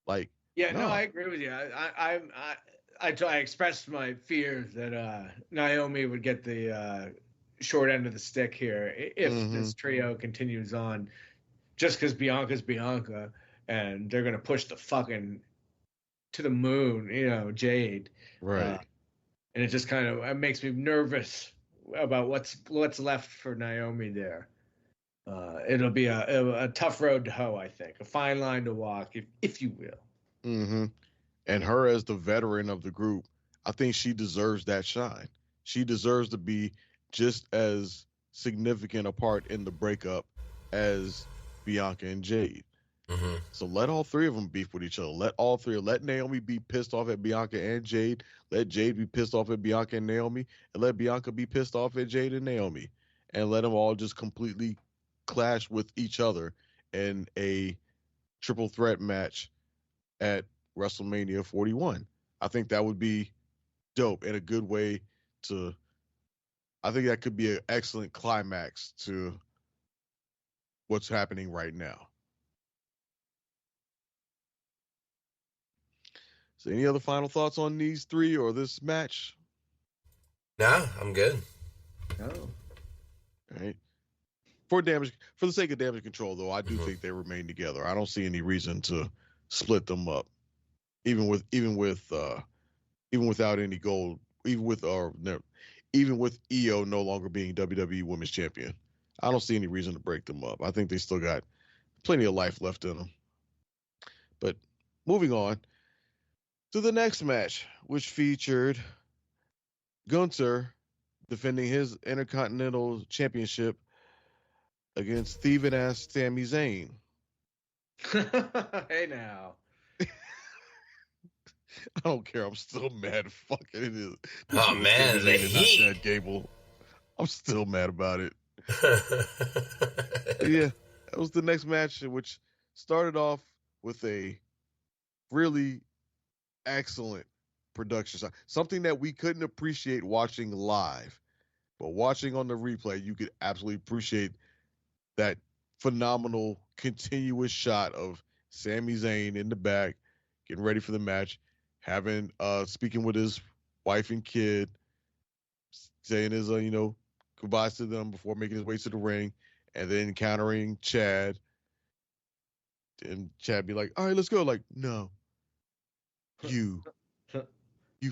Like, no, I agree with you. I expressed my fear that Naomi would get the short end of the stick here if this trio continues on, just because Bianca's Bianca and they're gonna push the fucking to the moon, Jade. Right. And it just kind of it makes me nervous about what's left for Naomi there. It'll be a tough road to hoe, I think, a fine line to walk, if you will. Mm-hmm. And her as the veteran of the group, I think she deserves that shine. She deserves to be just as significant a part in the breakup as Bianca and Jade. Mm-hmm. So let all three of them beef with each other. Let Naomi be pissed off at Bianca and Jade. Let Jade be pissed off at Bianca and Naomi. And let Bianca be pissed off at Jade and Naomi. And let them all just completely clash with each other in a triple threat match at WrestleMania 41. I think that would be dope and a good way to, I think that could be an excellent climax to what's happening right now. So any other final thoughts on these three or this match? Nah, I'm good. Oh. All right. For the sake of damage control, though, I do think they remain together. I don't see any reason to split them up, even without any gold, even with EO no longer being WWE Women's Champion. I don't see any reason to break them up. I think they still got plenty of life left in them. But moving on to the next match, which featured Gunther defending his Intercontinental Championship against thieving ass Sami Zayn. Hey now. I don't care. I'm still mad. Fucking it is. Oh man, the heat. Gable. I'm still mad about it. Yeah, that was the next match, which started off with a really excellent production. Something that we couldn't appreciate watching live, but watching on the replay, you could absolutely appreciate that phenomenal continuous shot of Sami Zayn in the back, getting ready for the match, speaking with his wife and kid, saying his goodbyes to them before making his way to the ring, and then encountering Chad. And Chad be like, "All right, let's go." Like, no, you've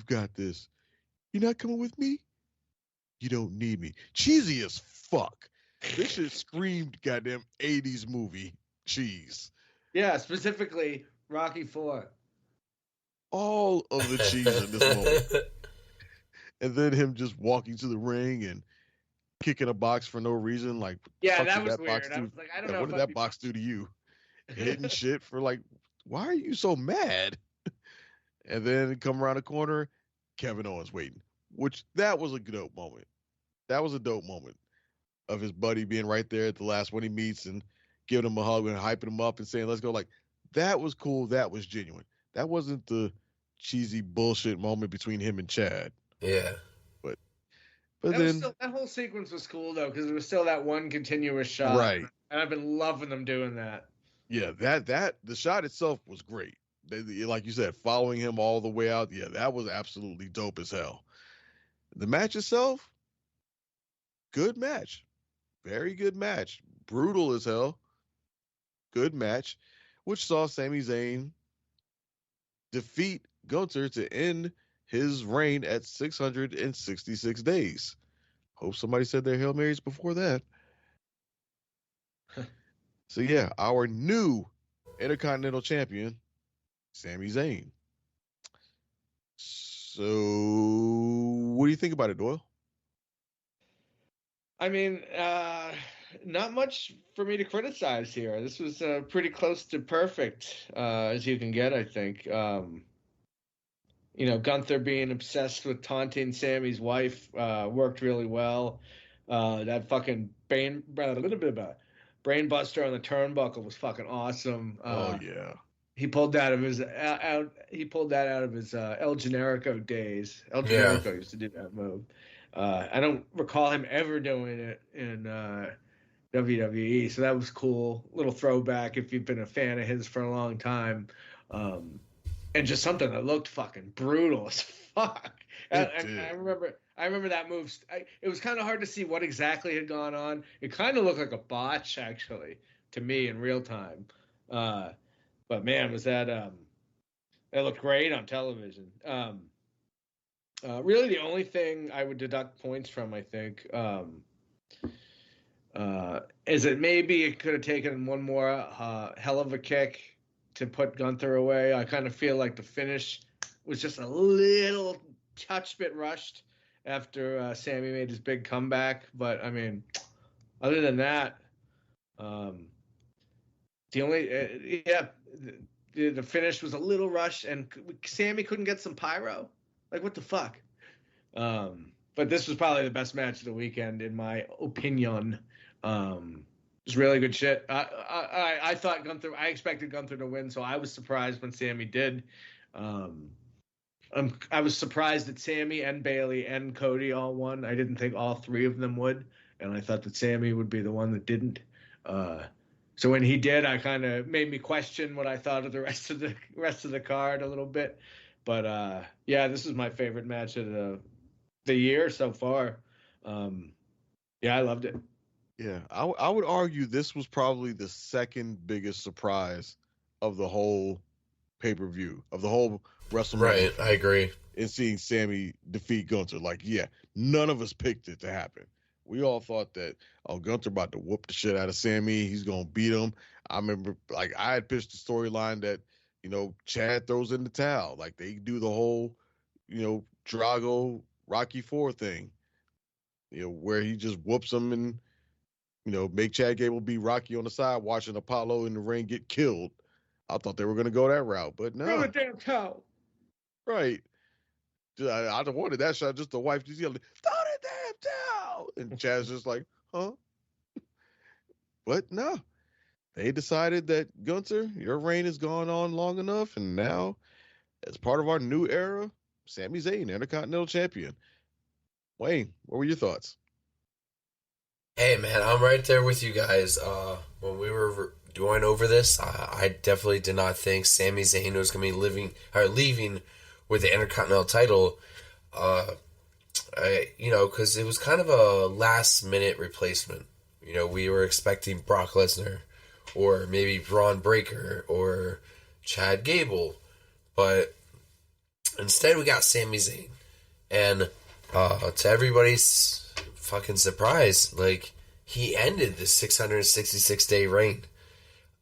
got this. You're not coming with me? You don't need me. Cheesy as fuck. This shit screamed goddamn 80s movie cheese. Yeah, specifically Rocky IV. All of the cheese in this moment. And then him just walking to the ring and kicking a box for no reason. Like, yeah, that was weird. I was like, I don't know. What did that box do to you? Hitting shit for like, why are you so mad? And then come around the corner, Kevin Owens waiting, which that was a dope moment. That was a dope moment of his buddy being right there at the last one he meets and giving him a hug and hyping him up and saying, let's go. Like, that was cool. That was genuine. That wasn't the cheesy bullshit moment between him and Chad. Yeah. But that whole sequence was cool, though, because it was still that one continuous shot. Right. And I've been loving them doing that. Yeah, the shot itself was great. Like you said, following him all the way out. Yeah, that was absolutely dope as hell. The match itself, good match. Very good match. Brutal as hell. Good match, which saw Sami Zayn defeat Gunther to end his reign at 666 days. Hope somebody said their Hail Marys before that. So yeah, our new Intercontinental Champion, Sami Zayn. So what do you think about it, Doyle? I mean, not much for me to criticize here. This was pretty close to perfect, as you can get, I think. Gunther being obsessed with taunting Sammy's wife worked really well. That fucking brain buster on the turnbuckle was fucking awesome. Oh yeah, he pulled that out of his El Generico days. El Generico used to do that move. I don't recall him ever doing it in WWE, so that was cool. Little throwback if you've been a fan of his for a long time. And just something that looked fucking brutal as fuck. I remember that move. It was kind of hard to see what exactly had gone on. It kind of looked like a botch, actually, to me in real time. But man, was that it looked great on television. Really, the only thing I would deduct points from, I think, is that maybe it could have taken one more hell of a kick to put Gunther away. I kind of feel like the finish was just a little touch bit rushed after Sammy made his big comeback. But I mean, other than that, the only the finish was a little rushed, and Sammy couldn't get some pyro. Like, what the fuck? But this was probably the best match of the weekend, in my opinion. It was really good shit. I thought Gunther. I expected Gunther to win, so I was surprised when Sammy did. I was surprised that Sammy and Bayley and Cody all won. I didn't think all three of them would, and I thought that Sammy would be the one that didn't. So when he did, I kind of made me question what I thought of the rest of the card a little bit. But yeah, this is my favorite match of the year so far. Yeah, I loved it. Yeah, I would argue this was probably the second biggest surprise of the whole pay-per-view, of the whole WrestleMania. Right, I agree. In seeing Sammy defeat Gunther. Like, yeah, none of us picked it to happen. We all thought that, Gunther about to whoop the shit out of Sammy. He's going to beat him. I remember, like, I had pitched the storyline that, Chad throws in the towel. Like, they do the whole, Drago Rocky IV thing, where he just whoops him and, make Chad Gable be Rocky on the side watching Apollo in the ring get killed. I thought they were going to go that route, but no. Throw the damn towel. Right. I wanted that shot just the wife just yelling, throw the damn towel. And Chad's just like, huh? But no. They decided that, Gunther, your reign has gone on long enough, and now, as part of our new era, Sami Zayn, Intercontinental Champion. Wayne, what were your thoughts? Hey, man, I'm right there with you guys. When we were going over this, I definitely did not think Sami Zayn was going to be leaving with the Intercontinental title. Because it was kind of a last-minute replacement. We were expecting Brock Lesnar, or maybe Braun Breaker, or Chad Gable, but instead we got Sami Zayn. And to everybody's fucking surprised. Like, he ended the 666-day reign.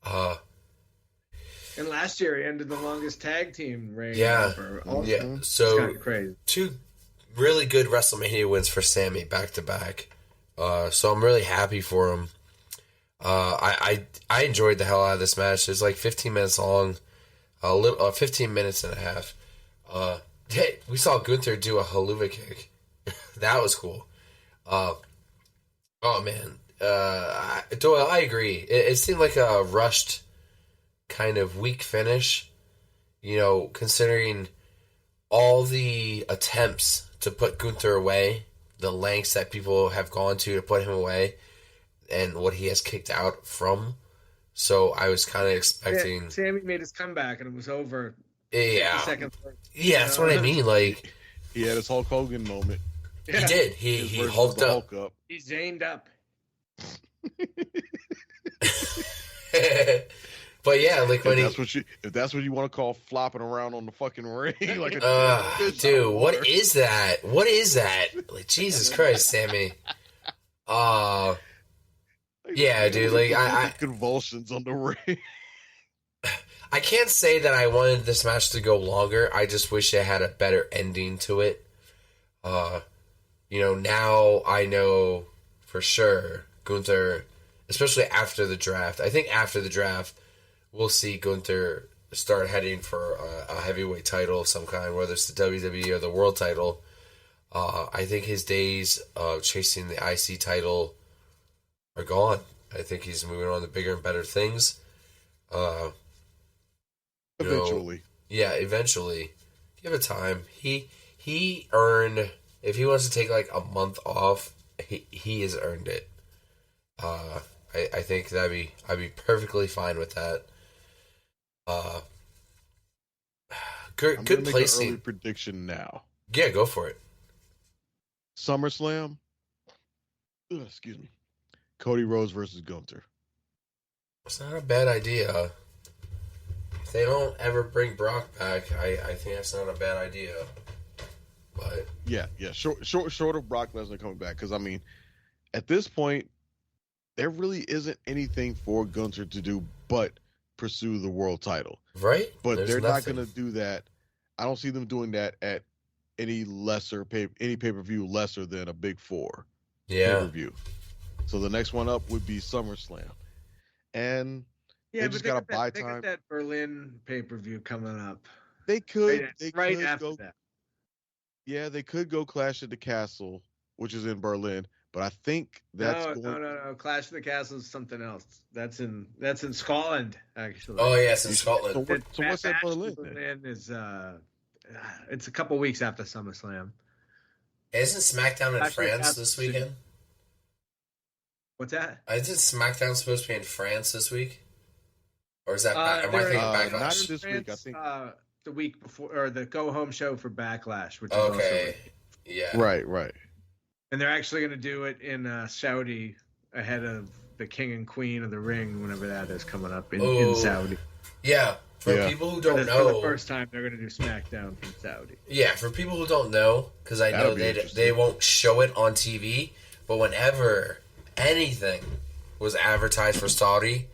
And last year he ended the longest tag team reign Yeah. ever. Also. Yeah. So, it's kind of crazy. 2 really good WrestleMania wins for Sammy back to back. So I'm really happy for him. I enjoyed the hell out of this match. It was like 15 minutes long, 15 minutes and a half. We saw Gunther do a haluva kick. That was cool. Oh man, Doyle, I agree. It seemed like a rushed, kind of weak finish. You know, considering all the attempts to put Gunther away, the lengths that people have gone to put him away, and what he has kicked out from. So I was kind of expecting... Yeah, Sammy made his comeback, and it was over. Yeah. Seconds. Yeah, that's what I mean. Like, he had his Hulk Hogan moment. He did. He hulked up. He zaned up. But yeah, like when if that's what you want to call flopping around on the fucking ring, like dude, what is that? What is that? Like, Jesus Christ, Sammy. Yeah, dude. Like I convulsions on the ring. I can't say that I wanted this match to go longer. I just wish it had a better ending to it. You know, now I know for sure Gunther, especially after the draft. I think after the draft, we'll see Gunther start heading for a heavyweight title of some kind, whether it's the WWE or the world title. I think his days of chasing the IC title are gone. I think he's moving on to bigger and better things. Eventually. Eventually. Give it time. He earned, if he wants to take like a month off, he has earned it. I think I'd be perfectly fine with that. Good placing. An early prediction now. Yeah, go for it. SummerSlam. Excuse me. Cody Rhodes versus Gunther. It's not a bad idea. If they don't ever bring Brock back, I think that's not a bad idea. But yeah, short of Brock Lesnar coming back, because I mean, at this point, there really isn't anything for Gunther to do but pursue the world title, right? But they're not going to do that. I don't see them doing that at any pay-per-view lesser than a Big Four pay-per-view. So the next one up would be SummerSlam, and they just got to buy time. They got that Berlin pay-per-view coming up. They could. Right after that. Yeah, they could go Clash at the Castle, which is in Berlin, but I think that's no. Clash of the Castle is something else. That's in Scotland, actually. Oh yes, in Scotland. So what's that Berlin? Berlin is it's a couple weeks after SummerSlam. Isn't SmackDown in France this weekend? What's that? Isn't SmackDown supposed to be in France this week? Or is that am I thinking Backlash? Not this week, I think. The week before, or the go-home show for Backlash, which is also Right. And they're actually going to do it in Saudi ahead of the King and Queen of the Ring, whenever that is coming up in Saudi. Yeah, for people who don't know, for the first time they're going to do SmackDown from Saudi. Yeah, for people who don't know, because I know they won't show it on TV, but whenever anything was advertised for Saudi,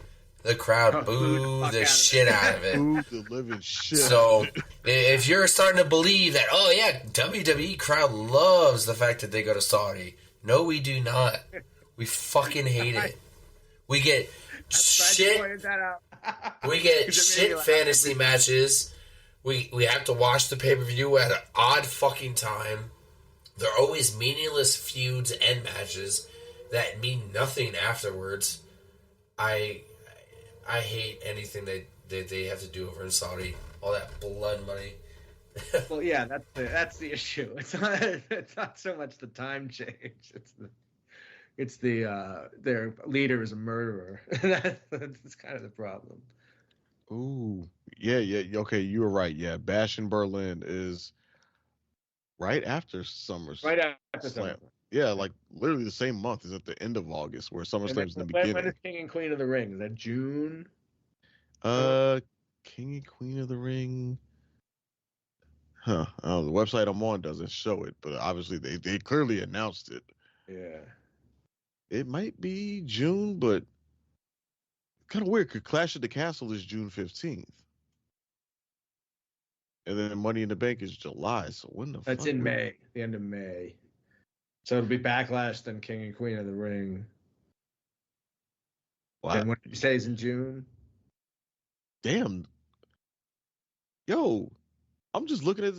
the crowd booed the shit out of it. Booed the living shit. So, if you're starting to believe that, WWE crowd loves the fact that they go to Saudi. No, we do not. We fucking hate it. We get shit. We get shit fantasy matches. We have to watch the pay-per-view at an odd fucking time. They're always meaningless feuds and matches that mean nothing afterwards. I hate anything they have to do over in Saudi. All that blood money. Well, yeah, that's the issue. It's not so much the time change. It's their leader is a murderer. That's kind of the problem. Ooh, yeah. Okay, you were right. Yeah, Bash in Berlin is right after SummerSlam. Right after SummerSlam. Yeah, like literally the same month is at the end of August, where SummerSlam's in the beginning. When is King and Queen of the Ring? Is that June? King and Queen of the Ring. Huh. The website I'm on doesn't show it, but obviously they clearly announced it. Yeah. It might be June, but kind of weird because Clash of the Castle is June 15th. And then Money in the Bank is July. So when the That's fuck? in May, the end of May. So it'll be Backlash, then King and Queen of the Ring. Wow. And what did you say is in June? Damn. Yo, I'm just looking at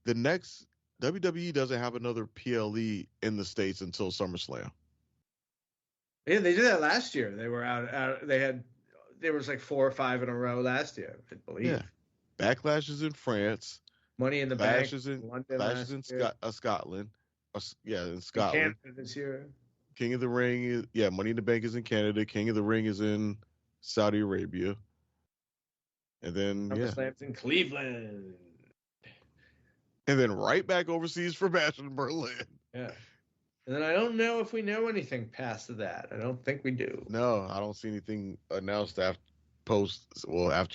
the next WWE doesn't have another PLE in the States until SummerSlam. Yeah, they did that last year. They were out. There was like 4 or 5 in a row last year, I believe. Yeah. Backlash is in France. Money in the Clash Bank is in London Clash is last in year. Scotland. In In Scotland. Canada this year. King of the Ring is Money in the Bank is in Canada. King of the Ring is in Saudi Arabia. And then SummerSlam's in Cleveland. And then right back overseas for Bash in Berlin. Yeah. And then I don't know if we know anything past that. I don't think we do. No, I don't see anything announced after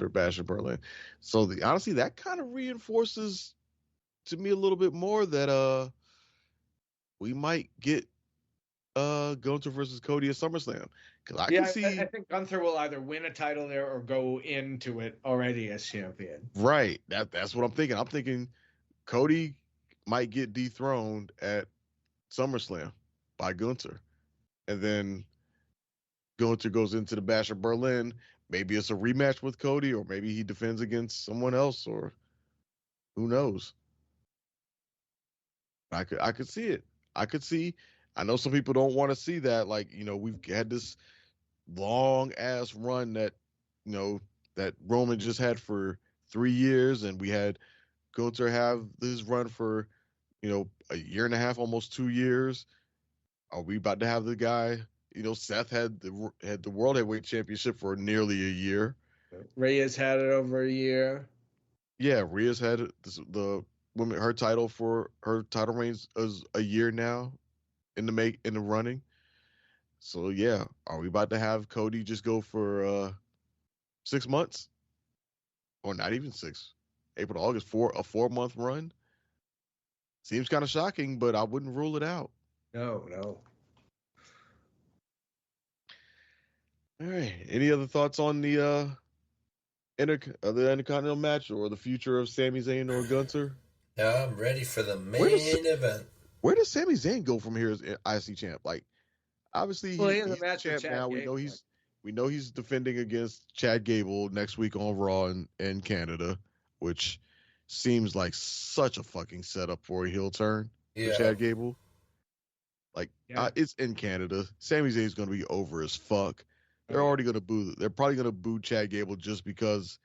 Bash in Berlin. So honestly, that kind of reinforces to me a little bit more that we might get Gunther versus Cody at SummerSlam. Because I can see I think Gunther will either win a title there or go into it already as champion. right. That's what I'm thinking. I'm thinking Cody might get dethroned at SummerSlam by Gunther. And then Gunther goes into the Bash of Berlin. Maybe it's a rematch with Cody, or maybe he defends against someone else, or who knows. I could see it. I know some people don't want to see that. Like, we've had this long ass run that, that Roman just had for 3 years, and we had Gunther have this run for, a year and a half, almost 2 years. Are we about to have the guy? Seth had the World Heavyweight Championship for nearly a year. Rhea's had it over a year. Yeah, Rhea's had the women her title reigns is a year now in the running. So yeah, are we about to have Cody just go for 6 months, or not even 6, April to August, for a 4-month run? Seems kind of shocking, but I wouldn't rule it out. No. All right. Any other thoughts on the Intercontinental match or the future of Sami Zayn or Gunther? Yeah, I'm ready for the main event. Where does Sami Zayn go from here as IC champ? Like, obviously, he's a match champ now. We know he's defending against Chad Gable next week on Raw in Canada, which seems like such a fucking setup for a heel turn for Chad Gable. Like, it's in Canada. Sami Zayn's going to be over as fuck. They're already going to boo. They're probably going to boo Chad Gable just because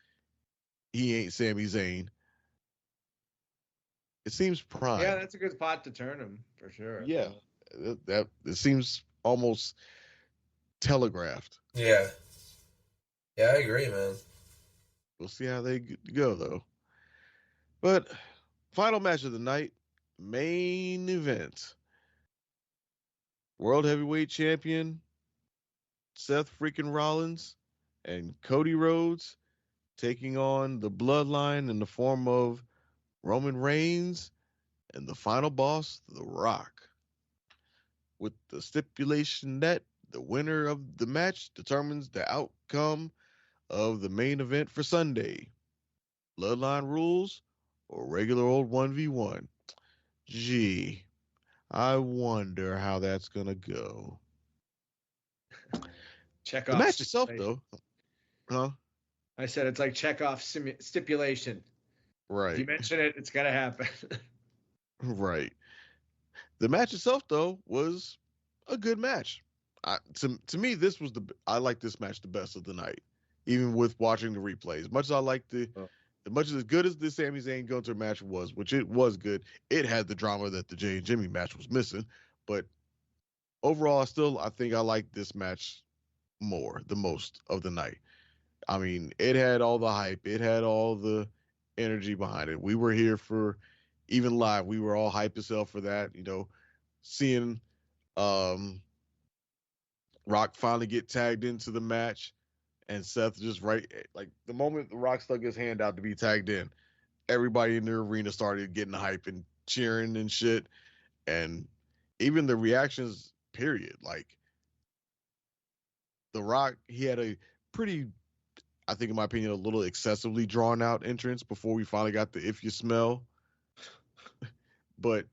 he ain't Sami Zayn. It seems prime. Yeah, that's a good spot to turn him for sure. Yeah, that it seems almost telegraphed. Yeah, I agree, man. We'll see how they go though. But final match of the night, main event. World Heavyweight Champion Seth freaking Rollins and Cody Rhodes taking on the Bloodline in the form of Roman Reigns and the final boss, The Rock. With the stipulation that the winner of the match determines the outcome of the main event for Sunday. Bloodline rules or regular old 1v1. Gee, I wonder how that's going to go. Check the off match itself, though. Huh? I said it's like check off stipulation. Right. If you mention it, it's got to happen. Right. The match itself, though, was a good match. To me, I like this match the best of the night, even with watching the replay. As much as I like as good as the Sami Zayn Gunther match was, which it was good, it had the drama that the Jay and Jimmy match was missing. But overall, I think I like this match the most of the night. I mean, it had all the hype, it had all the energy behind it. We were here for, even live, we were all hype as hell for that. Seeing Rock finally get tagged into the match, and Seth just like the moment the Rock stuck his hand out to be tagged in, everybody in the arena started getting hype and cheering and shit. And even the reactions period. Like, The Rock, he had a pretty, I think in my opinion, a little excessively drawn out entrance before we finally got the "If You Smell." But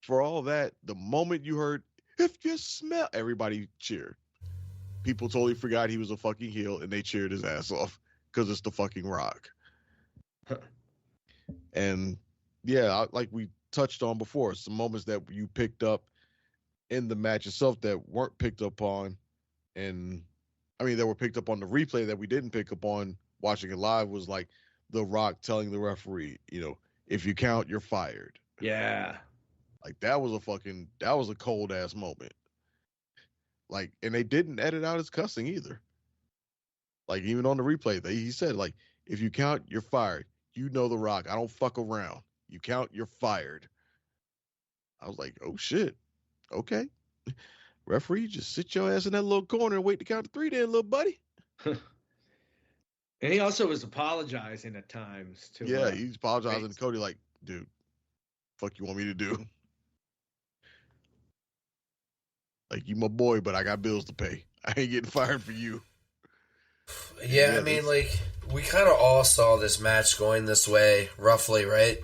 for all that, the moment you heard "If You Smell," everybody cheered. People totally forgot he was a fucking heel, and they cheered his ass off because it's the fucking Rock. And yeah, like we touched on before, some moments that you picked up in the match itself that weren't picked up on, and I mean, that were picked up on the replay that we didn't pick up on watching it live, was like The Rock telling the referee, if you count, you're fired. Yeah. Like, that was a cold ass moment. Like, and they didn't edit out his cussing either. Like, even on the replay, he said, like, if you count, you're fired. You know The Rock. I don't fuck around. You count, you're fired. I was like, oh shit. Okay. Referee, just sit your ass in that little corner and wait to count to 3 then, little buddy. And he also was apologizing at times too. Yeah, he's apologizing to Cody like, dude, fuck you want me to do? Like, you my boy, but I got bills to pay. I ain't getting fired for you. Yeah, I mean, like, we kind of all saw this match going this way, roughly, right?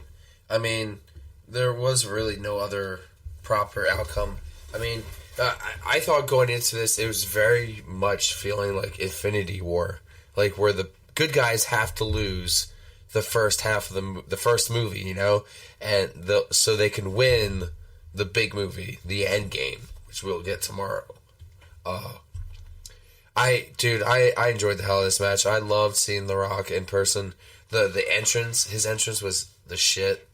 I mean, there was really no other proper outcome. I mean, I thought going into this, it was very much feeling like Infinity War, like where the good guys have to lose the first half of the first movie, and so they can win the big movie, the end game, which we'll get tomorrow. I enjoyed the hell of this match. I loved seeing The Rock in person. The entrance, his entrance was the shit.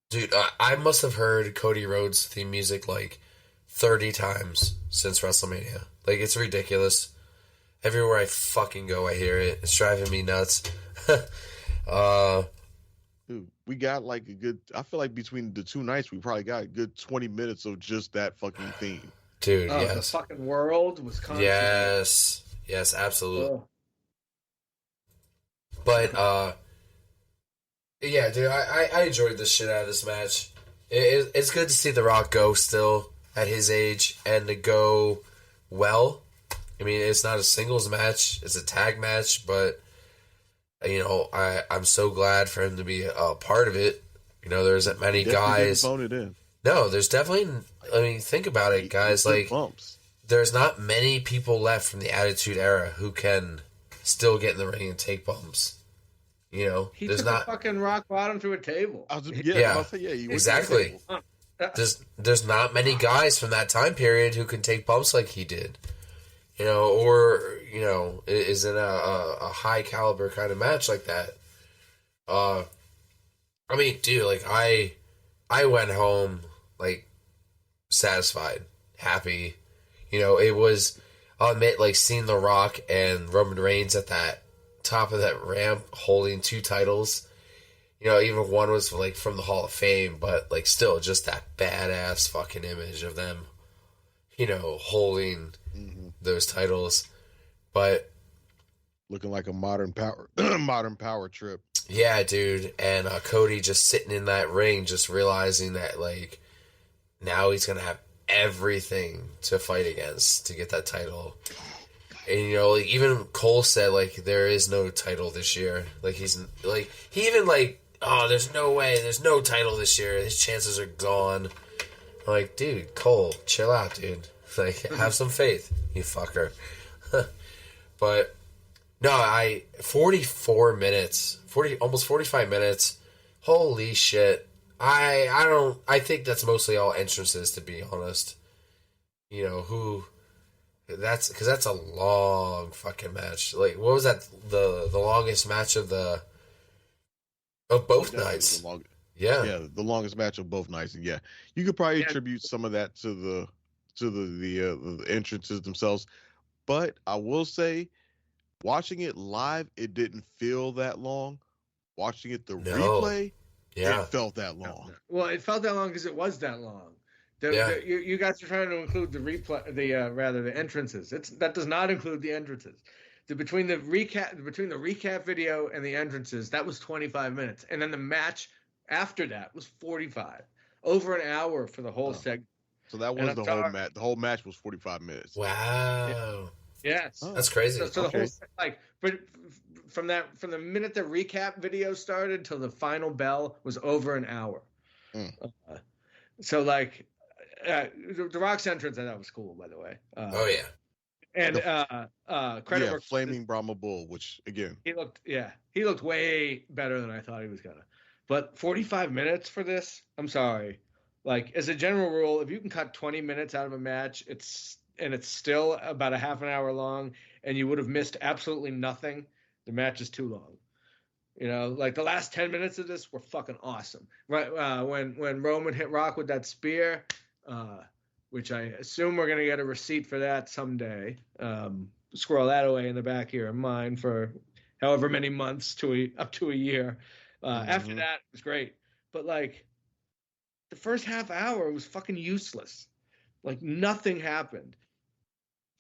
Dude, I must have heard Cody Rhodes' theme music like 30 times since WrestleMania. Like, it's ridiculous. Everywhere I fucking go, I hear it. It's driving me nuts. Dude, we got like I feel like between the two nights, we probably got a good 20 minutes of just that fucking theme. Dude, yes. The fucking world was constant. Yes, absolutely. But, yeah, dude, I enjoyed the shit out of this match. It's good to see The Rock go still at his age and to go well. I mean, it's not a singles match, it's a tag match, but, I'm so glad for him to be a part of it. There isn't many guys. Phone it in. No, there's definitely, I mean, think about it, guys. Like, there's not many people left from the Attitude Era who can still get in the ring and take bumps. He there's took not a fucking rock bottom through a table. Exactly. There's not many guys from that time period who can take bumps like he did. Is in a high caliber kind of match like that. I mean, dude, like, I went home, like, satisfied, happy. It was, I'll admit, like, seeing The Rock and Roman Reigns at that top of that ramp holding 2 titles. Even one was, like, from the Hall of Fame, but, like, still just that badass fucking image of them, holding those titles. But looking like a modern power trip. Yeah, dude. And Cody just sitting in that ring, just realizing that, like, now he's going to have everything to fight against to get that title. And, like, even Cole said, like, there is no title this year. Like, he even, like, oh, there's no way, there's no title this year. His chances are gone. I'm like, dude, Cole, chill out, dude. Like, have some faith, you fucker. But, no, 44 minutes, almost 45 minutes. Holy shit. I think that's mostly all entrances, to be honest. Because that's a long fucking match. Like, what was that? The longest match of both nights. The longest match of both nights. And yeah, you could probably attribute some of that to the entrances themselves. But I will say, watching it live, it didn't feel that long. Watching it replay, it felt that long. Well, it felt that long because it was that long. You guys are trying to include the replay, the entrances. That does not include the entrances. Between the recap video and the entrances, that was 25 minutes, and then the match after that was 45. over an hour for the whole segment. So that was the whole match. The whole match was 45 minutes. Wow. Yes. That's crazy. So the whole but from the minute the recap video started till the final bell was over an hour. So like the Rock's entrance I thought was cool, by the way. Oh yeah. And credit Flaming Brahma Bull, which again he looked way better than I thought he was gonna. But 45 minutes for this, I'm sorry. Like as a general rule, if you can cut 20 minutes out of a match, it's still about a half an hour long, and you would have missed absolutely nothing. The match is too long. You know, like the last 10 minutes of this were fucking awesome. Right when Roman hit Rock with that spear, which I assume we're gonna get a receipt for that someday. Squirrel that away in the back here of mine for however many months up to a year. After that, it was great. But like the first half hour was fucking useless. Like nothing happened.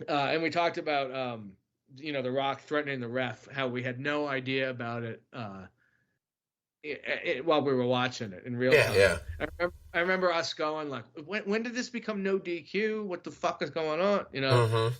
And we talked about The Rock threatening the ref, how we had no idea about it while we were watching it in real time. Yeah. I remember us going like, when did this become no DQ? What the fuck is going on? You know?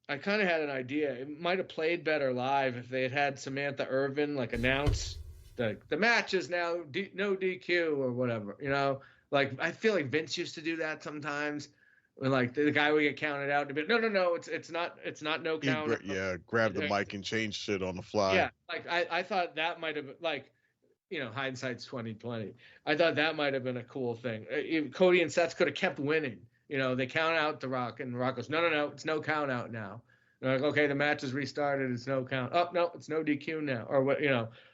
I kind of had an idea. It might have played better live if they had Samantha Irvin like announce the match is now no DQ or whatever. You know, like I feel like Vince used to do that sometimes. When like the guy would get counted out to be no, it's not no count. Grab the mic and change shit on the fly. Yeah, like I thought that might have like, hindsight's 20/20. I thought that might have been a cool thing. Cody and Seth could have kept winning. You know, they count out The Rock, and The Rock goes, no, it's no count out now. They're like, okay, the match is restarted. It's no count. Oh, no, it's no DQ now. Or what,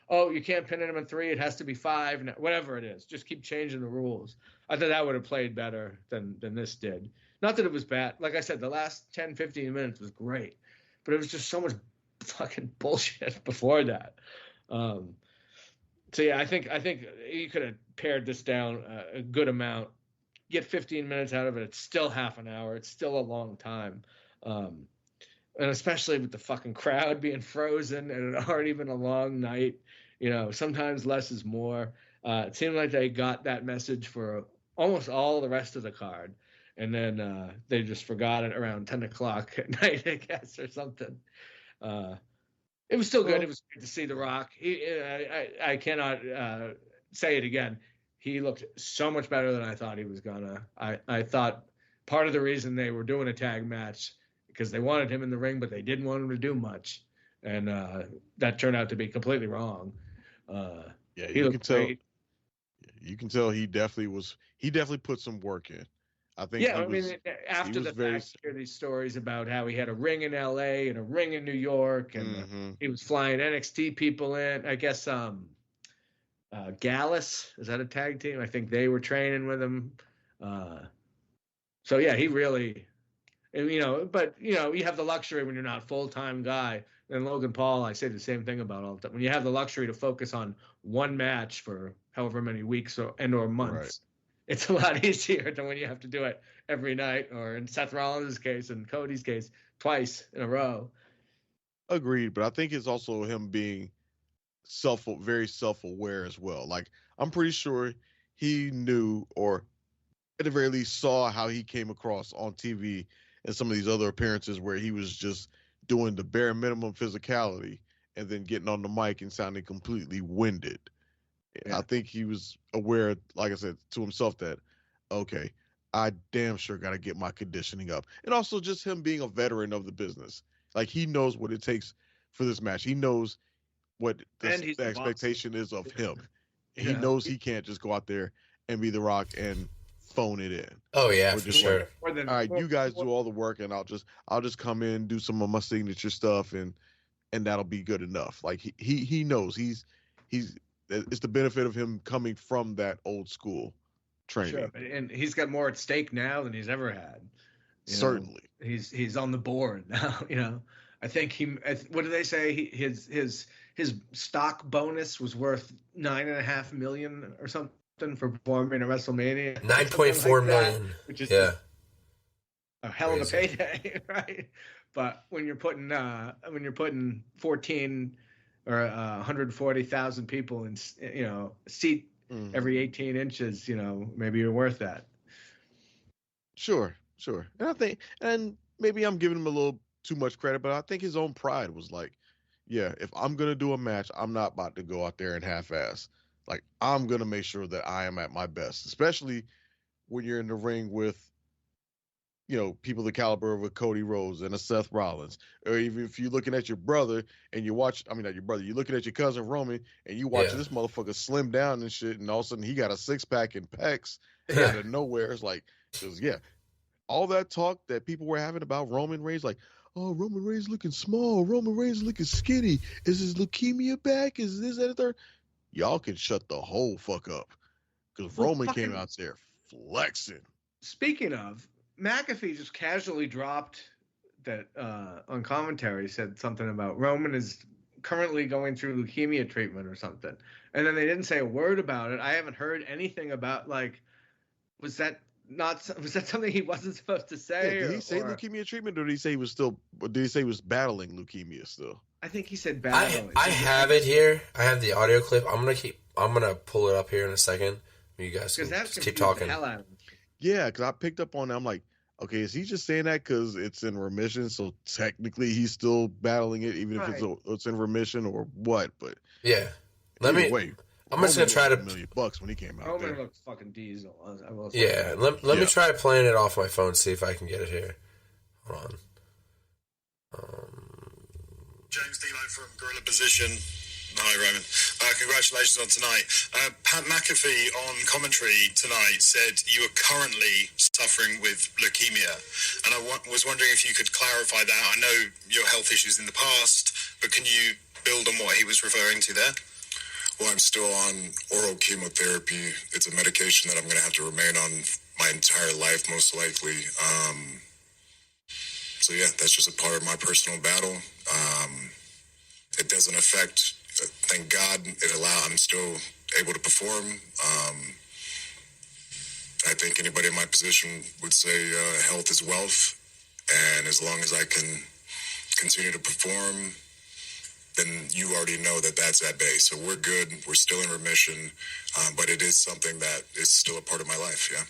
oh, you can't pin him in 3. It has to be 5. Now, whatever it is. Just keep changing the rules. I thought that would have played better than this did. Not that it was bad. Like I said, the last 10, 15 minutes was great. But it was just so much fucking bullshit before that. So, yeah, I think you could have pared this down a good amount. Get 15 minutes out of it. It's still half an hour. It's still a long time. And especially with the fucking crowd being frozen and it already been a long night, sometimes less is more. It seemed like they got that message for almost all the rest of the card. And then they just forgot it around 10 o'clock at night, I guess, or something. It was still good. It was great to see The Rock. I cannot say it again. He looked so much better than I thought he was gonna. I thought part of the reason they were doing a tag match because they wanted him in the ring, but they didn't want him to do much, and that turned out to be completely wrong. You can tell. You can tell he definitely put some work in. I think. Yeah, after the fact, you hear these stories about how he had a ring in L.A. and a ring in New York, and he was flying NXT people in. I guess Gallus, is that a tag team? I think they were training with him. So yeah, he really, but you have the luxury when you're not a full-time guy. And Logan Paul, I say the same thing about all the time. When you have the luxury to focus on one match for however many weeks or months, right, it's a lot easier than when you have to do it every night, or in Seth Rollins' case and Cody's case, twice in a row. Agreed, but I think it's also him being very self-aware as well. Like, I'm pretty sure he knew, or at the very least saw, how he came across on TV and some of these other appearances where he was just doing the bare minimum physicality and then getting on the mic and sounding completely winded. Yeah. I think he was aware, like I said, to himself that, okay, I damn sure got to get my conditioning up. And also just him being a veteran of the business. Like, he knows what it takes for this match. He knows what the expectation is of him. He knows he can't just go out there and be The Rock and phone it in. Oh yeah, for sure. All right, you guys do all the work, and I'll just come in, do some of my signature stuff, and that'll be good enough. Like, he knows he's it's the benefit of him coming from that old school training. Sure, and he's got more at stake now than he's ever had. Certainly, he's on the board now. I think what did they say? His stock bonus was worth $9.5 million or something for performing at WrestleMania. 9.4 million, which is a hell of a payday, right? But when you're putting 14 or 140,000 people in, seat every 18 inches, maybe you're worth that. Sure. And I think, and maybe I'm giving him a little too much credit, but I think his own pride was like, yeah, if I'm going to do a match, I'm not about to go out there and half-ass. Like, I'm going to make sure that I am at my best, especially when you're in the ring with, people the caliber of a Cody Rhodes and a Seth Rollins, or even if you're looking at your brother and you watch, not your brother, you're looking at your cousin Roman and you watch this motherfucker slim down and shit, and all of a sudden he got a 6-pack and pecs out of nowhere. It's like, because all that talk that people were having about Roman Reigns, like, oh, Roman Reigns looking small, Roman Reigns looking skinny, is his leukemia back? Is this, that, and third? Y'all can shut the whole fuck up, because Roman came out there flexing. Speaking of, McAfee just casually dropped that on commentary, said something about Roman is currently going through leukemia treatment or something. And then they didn't say a word about it. I haven't heard anything about, was that something he wasn't supposed to say? Yeah, did he say leukemia treatment, or did he say he was battling leukemia still? I think he said battling. I have it here. I have the audio clip. I'm gonna pull it up here in a second. You guys can just keep talking. The hell out of me. Yeah, because I picked up on that. I'm like, okay, is he just saying that because it's in remission? So technically, he's still battling it, even if it's in remission or what? But yeah, I'm just gonna try to $1 million when he came out. Roman looked fucking diesel. Let me try playing it off my phone. See if I can get it here. Hold on. James Delo from Gorilla Position. Hi, Roman. Congratulations on tonight. Pat McAfee on commentary tonight said you are currently suffering with leukemia. And I was wondering if you could clarify that. I know your health issues in the past, but can you build on what he was referring to there? Well, I'm still on oral chemotherapy. It's a medication that I'm going to have to remain on my entire life, most likely. So yeah, that's just a part of my personal battle. It doesn't affect, thank God, I'm still able to perform. I think anybody in my position would say health is wealth. And as long as I can continue to perform, then you already know that that's at bay. So we're good. We're still in remission. But it is something that is still a part of my life, yeah.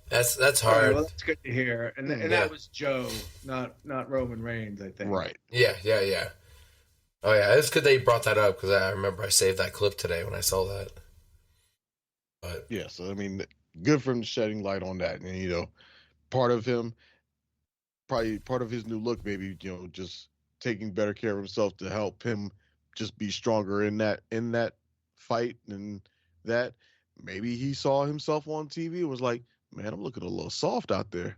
That's hard. Right, well, that's good to hear. And that was Joe, not Roman Reigns, I think. Right. Yeah. Oh, yeah. It's good that you brought that up, because I remember I saved that clip today when I saw that. But yeah, so, good for him shedding light on that. And, part of him, probably part of his new look, maybe, just taking better care of himself to help him just be stronger in that fight. And that maybe he saw himself on TV and was like, man, I'm looking a little soft out there.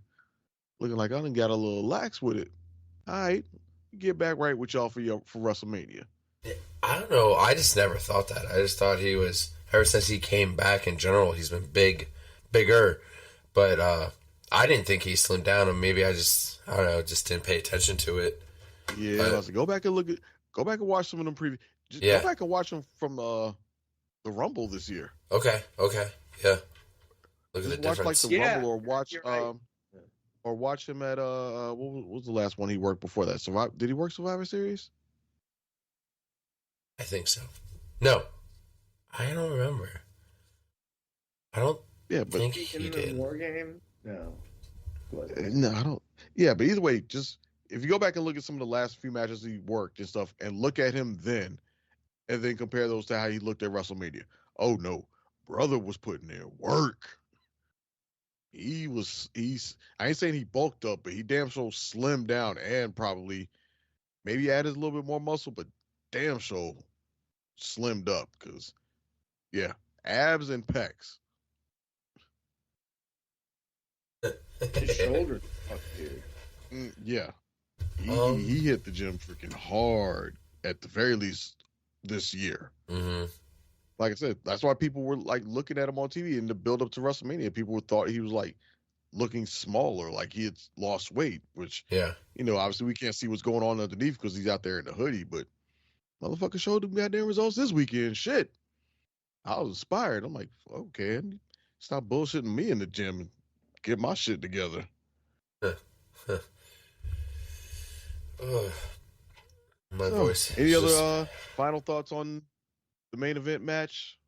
Looking like I done got a little lax with it. All right, get back right with y'all for WrestleMania. I don't know. I just never thought that. I just thought he was, ever since he came back in general, he's been bigger. But I didn't think he slimmed down, and maybe I don't know, just didn't pay attention to it. Yeah, go back and watch some of them previous. Go back and watch them from the Rumble this year. Okay, yeah. Look at the difference. Watch the Rumble, or watch him at what was the last one he worked before that? Did he work Survivor Series? I think so. No, I don't remember. I don't. Yeah, but think he did. War Game? No. No, I don't. Yeah, but either way, just if you go back and look at some of the last few matches he worked and stuff, and look at him then, and then compare those to how he looked at WrestleMania. Oh no, brother was putting in work. I ain't saying he bulked up, but he damn sure slimmed down and probably maybe added a little bit more muscle, but damn sure slimmed up, because yeah, abs and pecs. His shoulders fuck, dude. Yeah. He hit the gym freaking hard at the very least this year. Mm-hmm. Like I said, that's why people were like looking at him on TV in the build up to WrestleMania. People thought he was like looking smaller, like he had lost weight, which, obviously we can't see what's going on underneath because he's out there in the hoodie, but motherfucker showed them goddamn results this weekend. Shit. I was inspired. I'm like, okay, stop bullshitting me in the gym and get my shit together. My voice. Any other final thoughts on the main event match?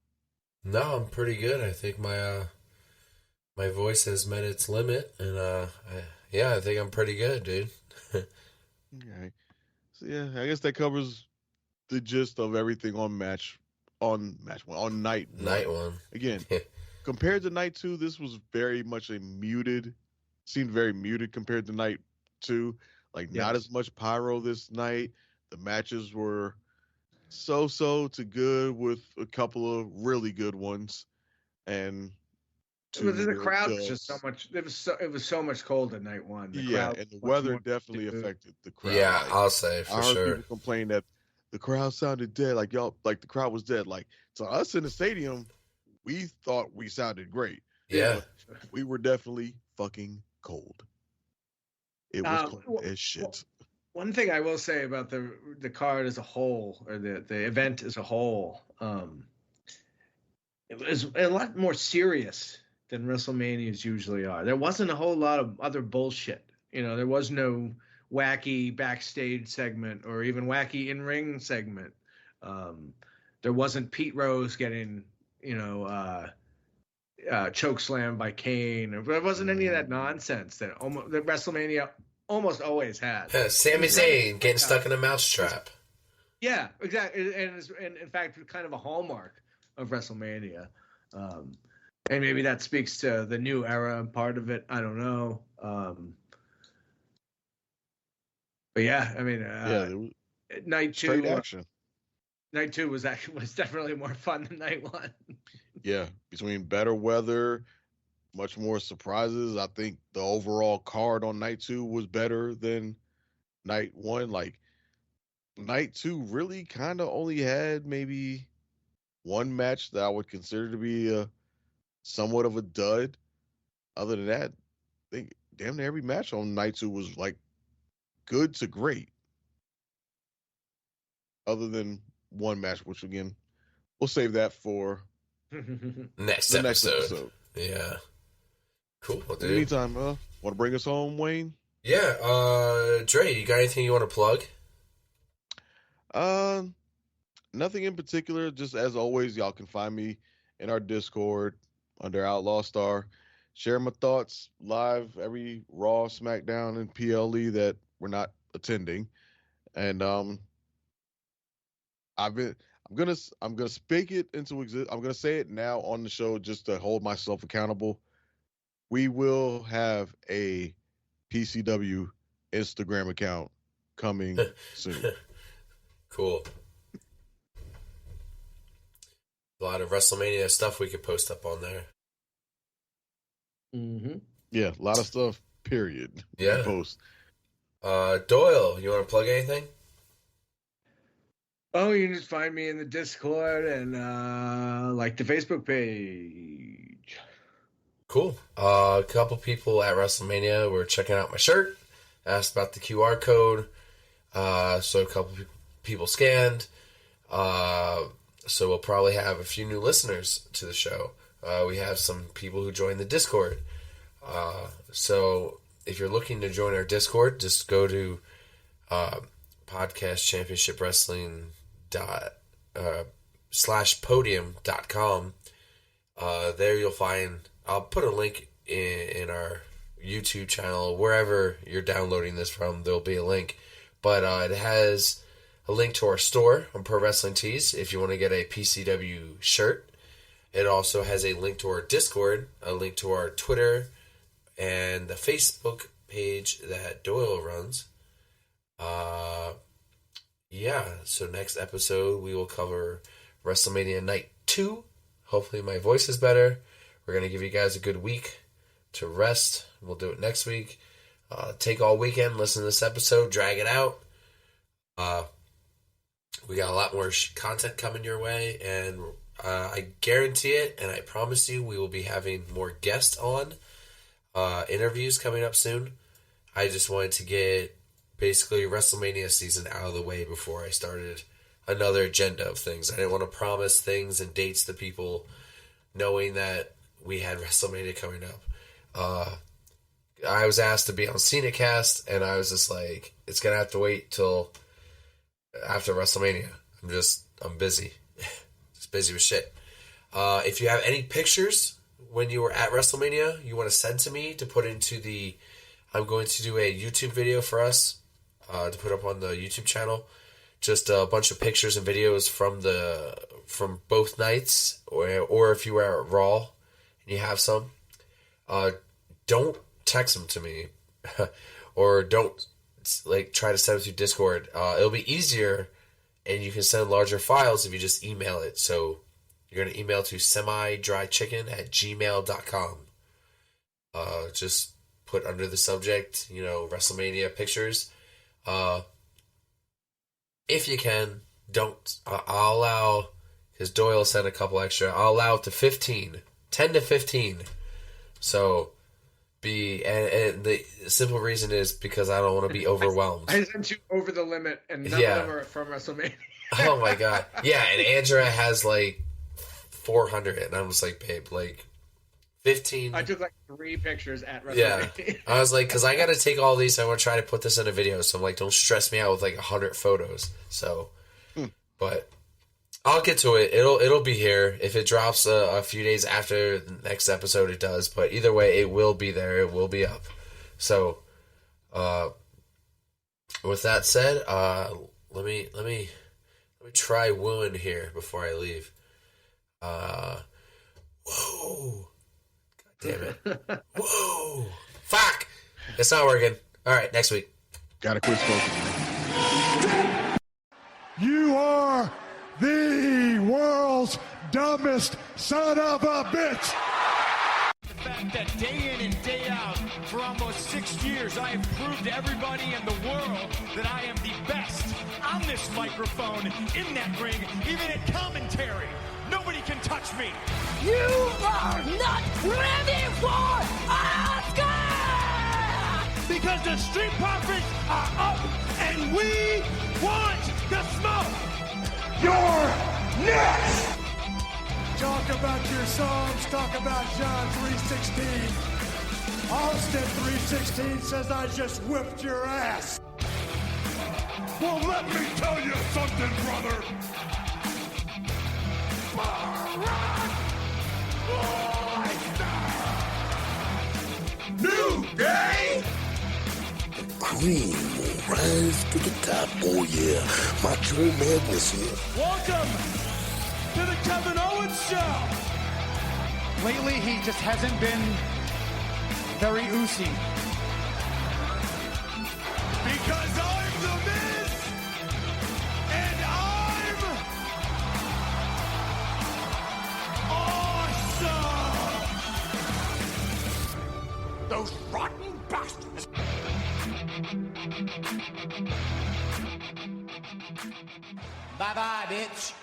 No, I'm pretty good. I think my voice has met its limit, and I think I'm pretty good, dude. Okay. So yeah, I guess that covers the gist of everything on match one, on night one. Night one. Again, compared to night two, this was very much seemed very muted compared to night two. Like not as much pyro this night. The matches were so to good with a couple of really good ones, and the crowd was just dubs. so much. It was so much cold at night one. The Yeah, crowd and the was weather more definitely subdued. affected the crowd. Yeah, Like, I'll say for I heard sure. people complain that the crowd sounded dead. Like y'all, like the crowd was dead. Like to us in the stadium, we thought we sounded great. Yeah, but we were definitely fucking cold. It was cold as shit. One thing I will say about the card as a whole, or the event as a whole, it was a lot more serious than WrestleManias usually are. There wasn't a whole lot of other bullshit. There was no wacky backstage segment or even wacky in-ring segment. There wasn't Pete Rose getting, choke slammed by Kane. There wasn't any of that nonsense that WrestleMania almost always had. Sami Zayn getting stuck in a mousetrap. Yeah, exactly, and in fact, kind of a hallmark of WrestleMania. And maybe that speaks to the new era part of it. I don't know. But yeah, I mean, night two, straight action. Night two was definitely more fun than night one. Yeah, between better weather, much more surprises. I think the overall card on night two was better than night one. Like night two really kind of only had maybe one match that I would consider to be somewhat of a dud. Other than that, I think damn near every match on night two was like good to great. Other than one match, which again, we'll save that for next episode. Yeah. Cool, dude. In the meantime, want to bring us home, Wayne? Yeah, Dre, you got anything you want to plug? Nothing in particular. Just as always, y'all can find me in our Discord under Outlaw Star. Share my thoughts live every Raw, SmackDown, and PLE that we're not attending. And I'm gonna speak it into existence. I'm gonna say it now on the show just to hold myself accountable. We will have a PCW Instagram account coming soon. Cool. A lot of WrestleMania stuff we could post up on there. Mm-hmm. Yeah, a lot of stuff, period. Yeah. Post. Doyle, you want to plug anything? Oh, you can just find me in the Discord and like the Facebook page. Cool. A couple people at WrestleMania were checking out my shirt, asked about the QR code. So a couple people scanned. So we'll probably have a few new listeners to the show. We have some people who joined the Discord. So if you're looking to join our Discord, just go to Podcast Championship Wrestling /podium.com. There you'll find, I'll put a link in our YouTube channel, wherever you're downloading this from, there'll be a link. But it has a link to our store on Pro Wrestling Tees if you want to get a PCW shirt. It also has a link to our Discord, a link to our Twitter, and the Facebook page that Doyle runs. So next episode we will cover WrestleMania Night 2. Hopefully my voice is better. We're going to give you guys a good week to rest. We'll do it next week. Take all weekend, listen to this episode, drag it out. We got a lot more content coming your way, and I guarantee it, and I promise you we will be having more guests on, interviews coming up soon. I just wanted to get basically WrestleMania season out of the way before I started another agenda of things. I didn't want to promise things and dates to people knowing that we had WrestleMania coming up. I was asked to be on CenaCast, and I was just like, it's going to have to wait till after WrestleMania. I'm busy. Just busy with shit. If you have any pictures when you were at WrestleMania you want to send to me to put into the... I'm going to do a YouTube video for us to put up on the YouTube channel. Just a bunch of pictures and videos from both nights, or if you were at Raw and you have some. Don't text them to me, or don't try to send them through Discord. It'll be easier, and you can send larger files if you just email it. So you're gonna email to semidrychicken@gmail.com. Just put under the subject, WrestleMania pictures. If you can, don't. I'll allow, because Doyle sent a couple extra, I'll allow up to 10 to 15. So, and the simple reason is because I don't want to be overwhelmed. I sent you over the limit, and none of them are from WrestleMania. Oh my God. Yeah, and Andrea has 400, and I was like, babe, 15. I took 3 pictures at WrestleMania. Yeah. I was because I got to take all these. I want to try to put this in a video. So I'm don't stress me out with 100 photos. So, but I'll get to it. It'll be here. If it drops a few days after the next episode, it does. But either way, it will be there. It will be up. So, with that said, let me try wooing here before I leave. Whoa. Damn it. Whoa. Fuck. It's not working. All right, next week. Gotta quit smoking. You are the world's dumbest son of a bitch. The fact that day in and day out, for almost 6 years, I have proved to everybody in the world that I am the best on this microphone, in that ring, even at commentary. Nobody can touch me. You are not ready for Oscar! Because the Street Profits are up, and we want the smoke. You're next! Talk about your songs, talk about John 3:16. Austin 3:16 says I just whipped your ass. Well, let me tell you something, brother. New day! The cream will rise to the top. Oh yeah, Macho Madness here. Welcome to the Kevin Owens Show. Lately, he just hasn't been very oozy. Because I'm the Miz, and I'm awesome. Those rotten bastards. Bye-bye, bitch.